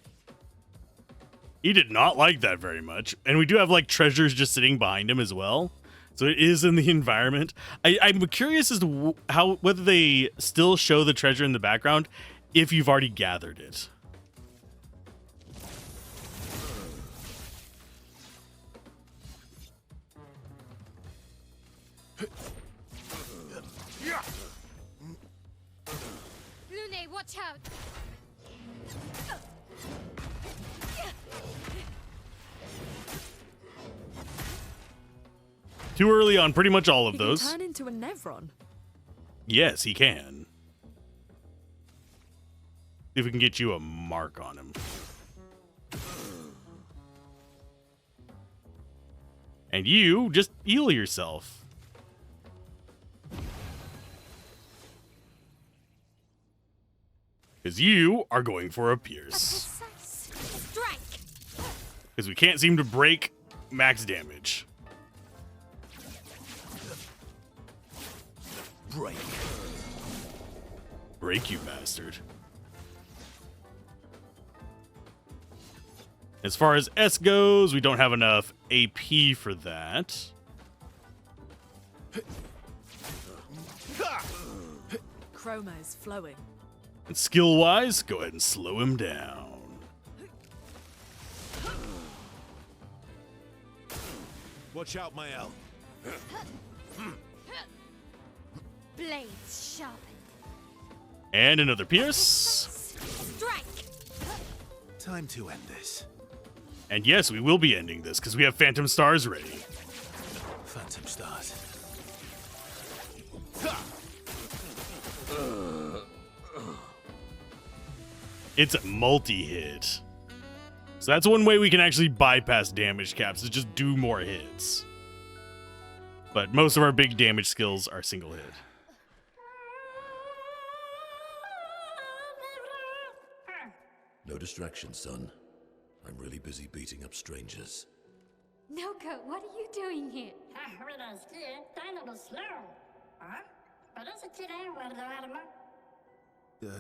He did not like that very much. And we do have like treasures just sitting behind him as well. So it is in the environment. I'm curious as to whether they still show the treasure in the background if you've already gathered it. Lune, watch out. Too early on pretty much all of those. He can turn into a Nevron. Yes, he can. See if we can get you a mark on him. And you just heal yourself. Because you are going for a pierce. Because we can't seem to break max damage. Break. Break, you bastard. As far as S goes, we don't have enough AP for that. Chroma is flowing. And skill-wise, go ahead and slow him down. Watch out, Mael. Blades sharpened. And another pierce. Strike! Time to end this. And yes, we will be ending this because we have Phantom Stars ready. Phantom Stars. It's a multi-hit. So that's one way we can actually bypass damage caps, is just do more hits. But most of our big damage skills are single hit. No distraction, son. I'm really busy beating up strangers. Noko, what are you doing here?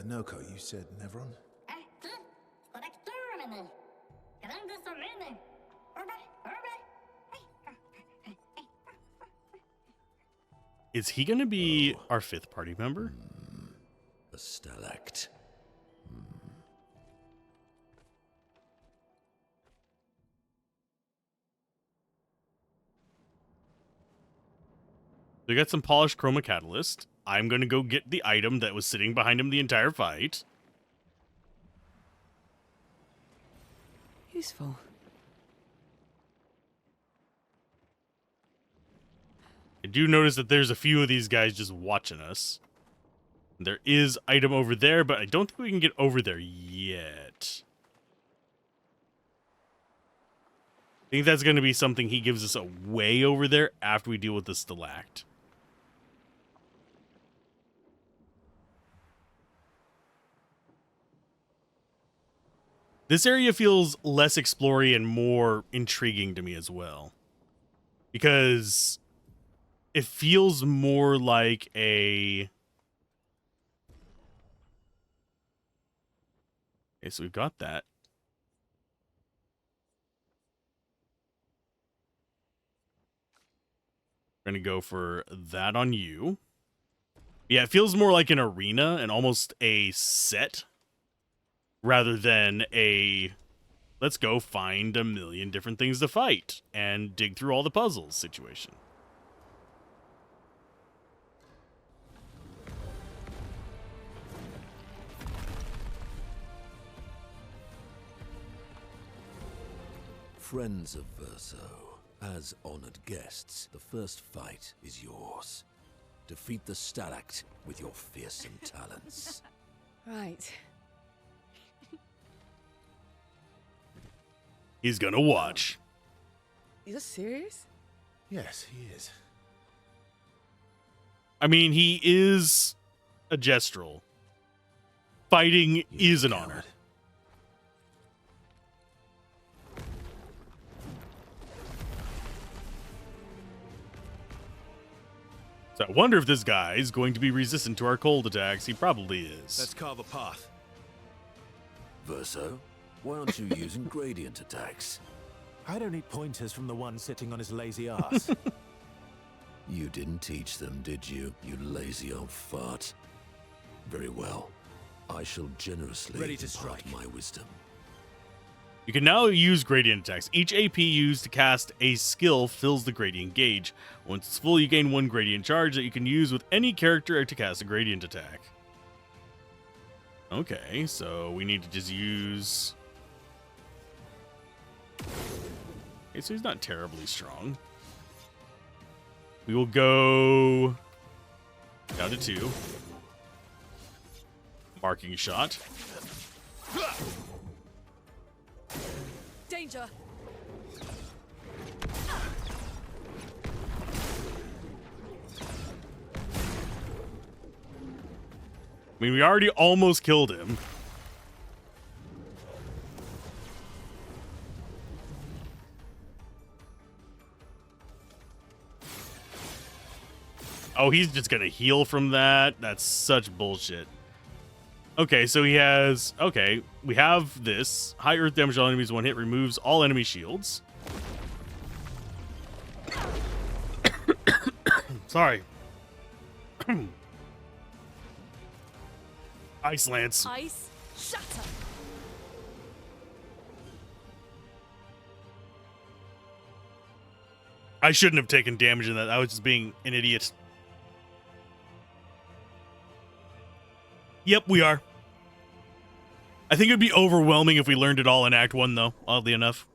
Noko, you said Nevron? Is he going to be our 5th party member? A stalact. We got some polished chroma catalyst. I'm going to go get the item that was sitting behind him the entire fight. Useful. I do notice that there's a few of these guys just watching us. There is item over there, but I don't think we can get over there yet. I think that's going to be something he gives us a way over there after we deal with the stalact. This area feels less explory and more intriguing to me as well. Because it feels more like a... Okay, so we've got that. We're going to go for that on you. Yeah, it feels more like an arena and almost a set rather than a let's go find a million different things to fight and dig through all the puzzles situation. Friends of Verso, as honored guests, the first fight is yours. Defeat the stalact with your fearsome talents. Right. He's gonna watch. You're serious? Yes, he is. I mean, he is a gestrel. Fighting is an honor. So I wonder if this guy is going to be resistant to our cold attacks. He probably is. Let's carve a path. Verso, why aren't you using gradient attacks? I don't need pointers from the one sitting on his lazy ass. You didn't teach them, did you, you lazy old fart? Very well. I shall generously Ready to impart strike. my wisdom. You can now use gradient attacks. Each AP used to cast a skill fills the gradient gauge. Once it's full, you gain 1 gradient charge that you can use with any character to cast a gradient attack. Okay, so we need to just use... Okay, so he's not terribly strong. We will go down to 2. Marking shot. Danger! I mean, we already almost killed him. Oh, he's just gonna heal from that? That's such bullshit. Okay, so he has... Okay, we have this. High earth damage on enemies 1 hit removes all enemy shields. Sorry. Ice Lance. Ice shatter! I shouldn't have taken damage in that. I was just being an idiot. Yep, we are. I think it would be overwhelming if we learned it all in Act 1, though, oddly enough.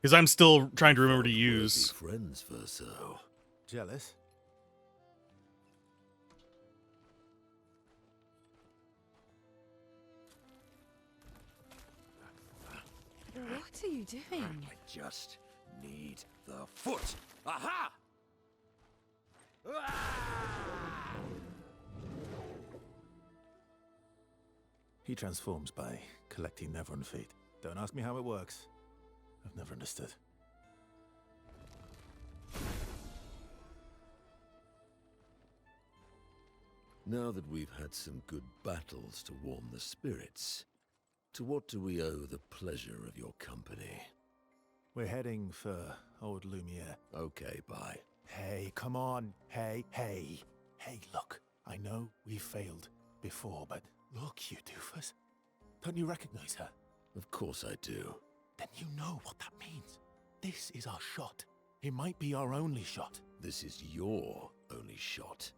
Because I'm still trying to remember to use... Friends, Verso. Jealous? What are you doing? I just need the foot. Aha! He transforms by collecting Neveron feet. Don't ask me how it works. I've never understood. Now that we've had some good battles to warm the spirits, to what do we owe the pleasure of your company? We're heading for old Lumiere. Okay, bye. Hey, come on. Hey. Hey, look. I know we failed before, but look, you doofus. Don't you recognize her? Of course I do. Then you know what that means. This is our shot. It might be our only shot. This is your only shot.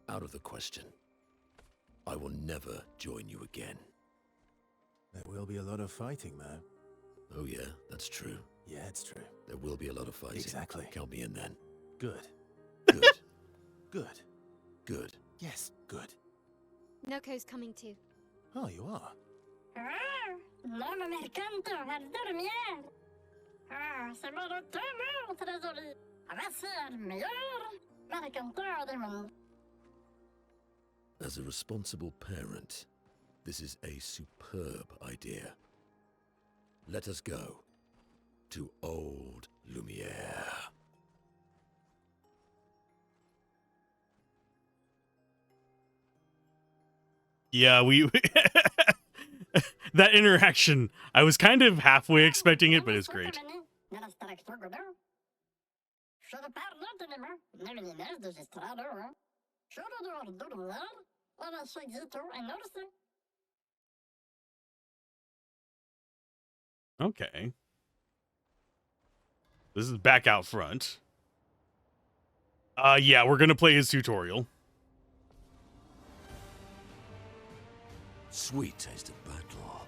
Out of the question. I will never join you again. There will be a lot of fighting, though. Oh yeah, that's true. Yeah, it's true. There will be a lot of fighting. Exactly. Count me in then. Good. Good. Good. Good. Yes, good. Noko's coming too. Oh, you are? Non, me canto al dormir. C'est mon automne, trésorier. Va ser el mejor mercantor del mundo. As a responsible parent, this is a superb idea. Let us go to old Lumiere. Yeah, we... that interaction, I was kind of halfway expecting it, but it's great. Okay. This is back out front. Yeah, we're gonna play his tutorial. Sweet taste of battle.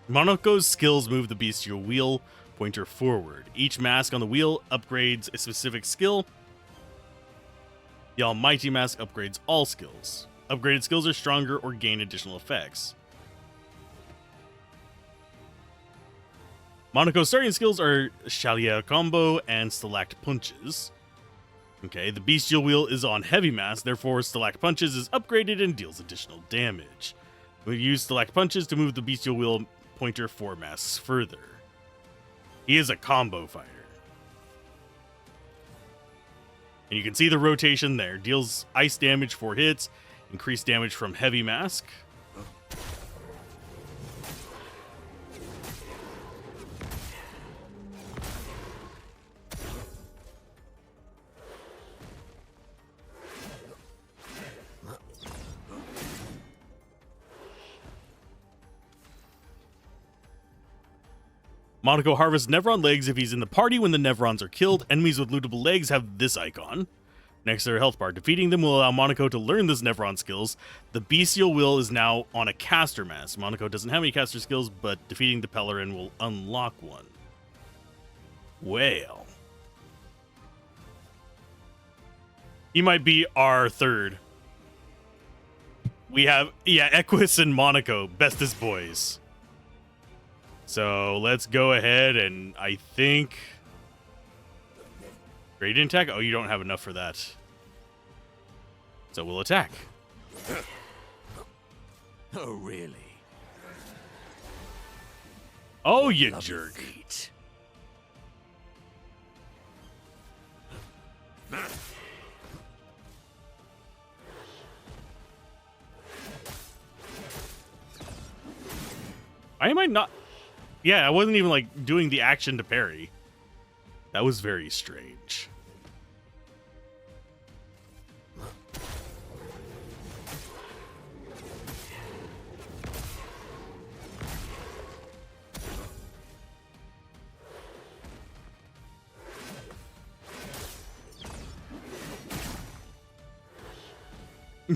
Monaco's skills move the bestial wheel pointer forward. Each mask on the wheel upgrades a specific skill. The Almighty Mask upgrades all skills. Upgraded skills are stronger or gain additional effects. Monaco's starting skills are Chalier Combo and Stalact Punches. Okay, the Bestial Wheel is on Heavy Mask, therefore Stalact Punches is upgraded and deals additional damage. We use Stalact Punches to move the Bestial Wheel pointer 4 masks further. He is a combo fighter. And you can see the rotation there. Deals ice damage for hits, increased damage from Heavy Mask. Monaco harvests Nevron legs if he's in the party when the Nevrons are killed. Enemies with lootable legs have this icon next to their health bar. Defeating them will allow Monaco to learn this Nevron skills. The Bestial Will is now on a caster mask. Monaco doesn't have any caster skills, but defeating the Pellerin will unlock one. Well. He might be our third. We have, yeah, Equus and Monaco, bestest boys. So let's go ahead and I think... Gradient attack? Oh, you don't have enough for that. So we'll attack. Oh, really? Oh, you jerk. Feet. Why am I not... Yeah, I wasn't even, like, doing the action to parry. That was very strange.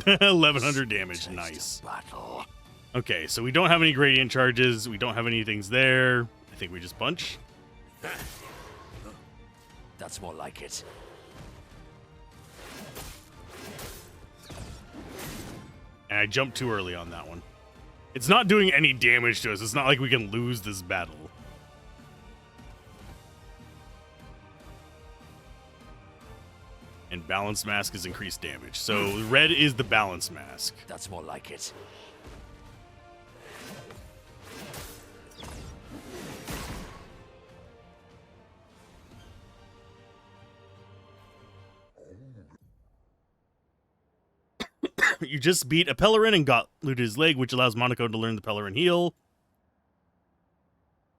1100 damage. Nice. Okay, so we don't have any gradient charges. We don't have any things there. I think we just punch. That's more like it. And I jumped too early on that one. It's not doing any damage to us. It's not like we can lose this battle. And Balance Mask is increased damage. So red is the Balance Mask. That's more like it. You just beat a Pellerin and got looted his leg, which allows Monaco to learn the Pellerin heal.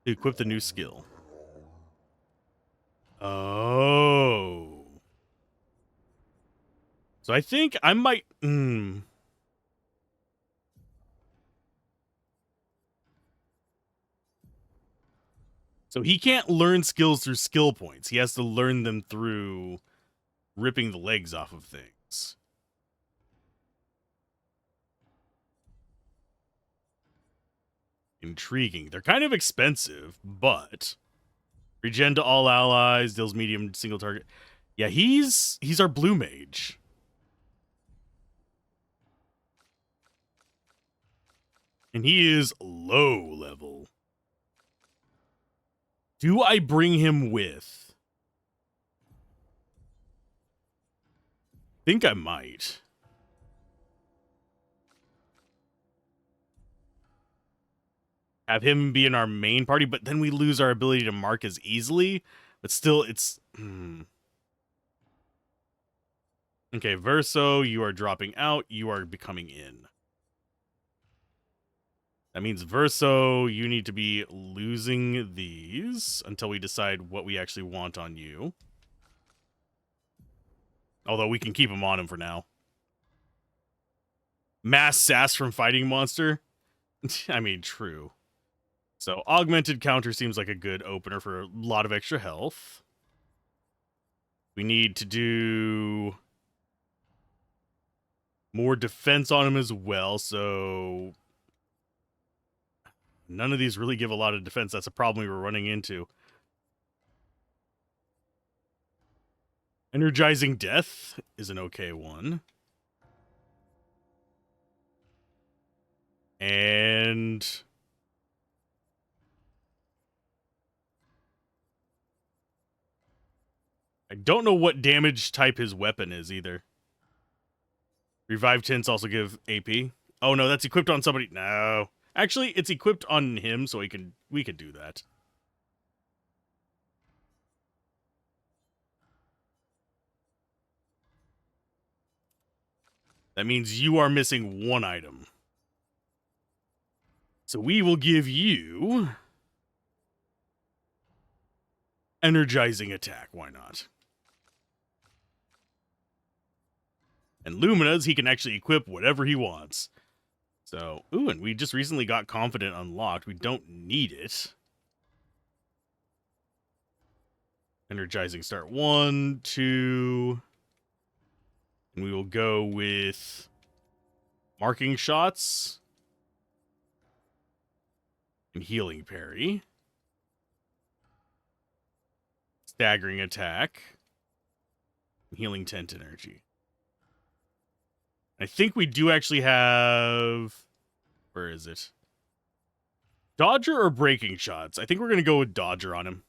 To equip the new skill. Oh. So I think I might... So he can't learn skills through skill points. He has to learn them through ripping the legs off of things. Intriguing. They're kind of expensive, but regen to all allies, deals medium single target. Yeah, he's our blue mage. And he is low level. Do I bring him with? Think I might. Have him be in our main party, but then we lose our ability to mark as easily. But still, it's... Okay, Verso, you are dropping out. You are becoming in. That means Verso, you need to be losing these until we decide what we actually want on you. Although we can keep them on him for now. Mass sass from fighting monster. I mean, true. So, augmented counter seems like a good opener for a lot of extra health. We need to do more defense on him as well, so none of these really give a lot of defense. That's a problem we were running into. Energizing Death is an okay one. And I don't know what damage type his weapon is either. Revive tints also give AP. Oh no, that's equipped on somebody. No. Actually, it's equipped on him, so we can do that. That means you are missing one item. So we will give you energizing attack. Why not? And Lumina's, he can actually equip whatever he wants. So, ooh, and we just recently got Confident unlocked. We don't need it. Energizing start 1, 2. And we will go with marking shots and healing parry. Staggering attack. Healing tent energy. I think we do actually have... Where is it? Dodger or breaking shots? I think we're going to go with Dodger on him.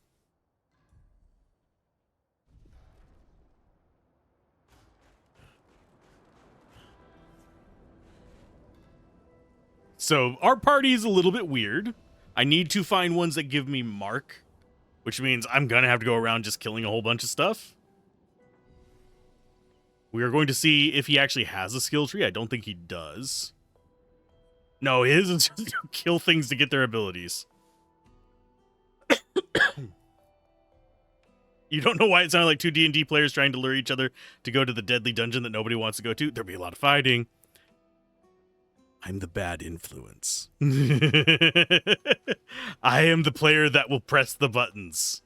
So, our party is a little bit weird. I need to find ones that give me mark, which means I'm going to have to go around just killing a whole bunch of stuff. We are going to see if he actually has a skill tree. I don't think he does. No, his is just to kill things to get their abilities. You don't know why it sounded like two D&D players trying to lure each other to go to the deadly dungeon that nobody wants to go to. There'll be a lot of fighting. I'm the bad influence. I am the player that will press the buttons.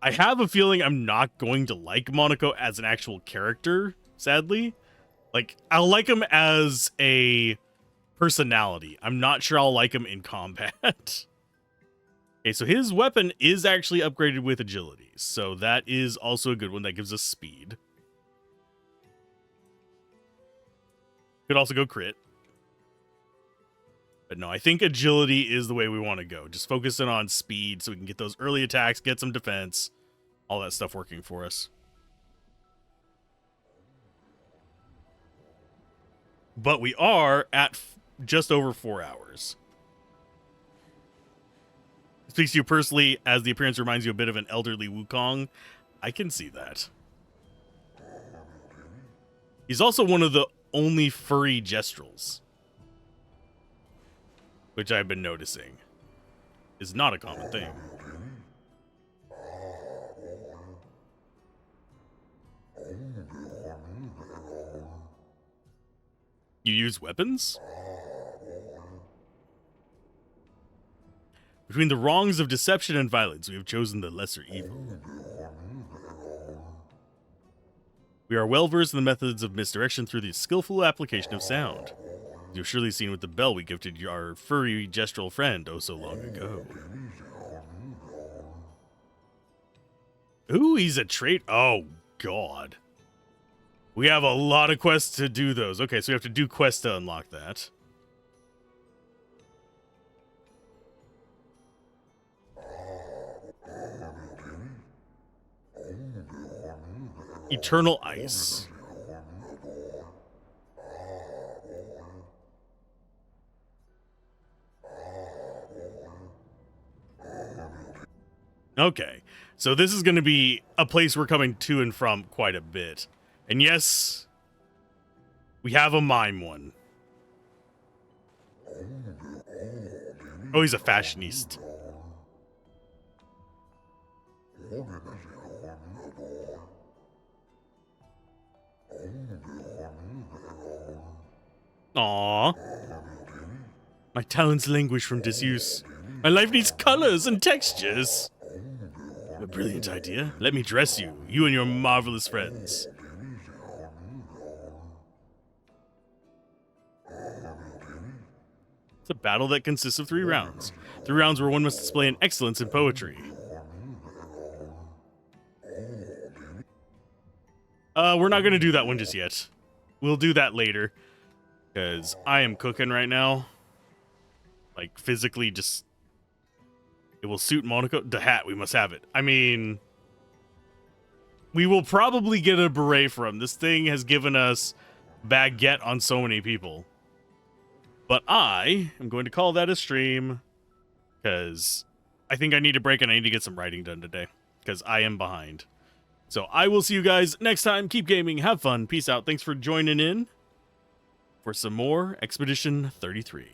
I have a feeling I'm not going to like Monaco as an actual character, sadly. Like, I'll like him as a personality. I'm not sure I'll like him in combat. Okay, so his weapon is actually upgraded with agility. So that is also a good one. That gives us speed. Could also go crit. But no, I think agility is the way we want to go. Just focusing on speed so we can get those early attacks, get some defense, all that stuff working for us. But we are at just over 4 hours. Speaks to you personally, as the appearance reminds you a bit of an elderly Wukong. I can see that. He's also one of the only furry Gestrels, which I've been noticing is not a common thing. You use weapons? Between the wrongs of deception and violence, we have chosen the lesser evil. We are well versed in the methods of misdirection through the skillful application of sound. You've surely seen with the bell we gifted our furry gestural friend oh so long ago. Ooh, he's a trait. Oh, God. We have a lot of quests to do those. Okay, so we have to do quests to unlock that. Eternal Ice. Okay, so this is going to be a place we're coming to and from quite a bit. And yes, we have a mime one. Oh, he's a fashionista. Aww. My talents languish from disuse. My life needs colors and textures. A brilliant idea. Let me dress you, you and your marvelous friends. It's a battle that consists of 3 rounds. 3 rounds where one must display an excellence in poetry. We're not going to do that one just yet. We'll do that later. Because I am cooking right now. Like, physically just... It will suit Monaco. The hat, we must have it. I mean... We will probably get a beret for him. This thing has given us baguette on so many people. But I am going to call that a stream. Because I think I need a break and I need to get some writing done today. Because I am behind. So I will see you guys next time. Keep gaming. Have fun. Peace out. Thanks for joining in for some more Expedition 33.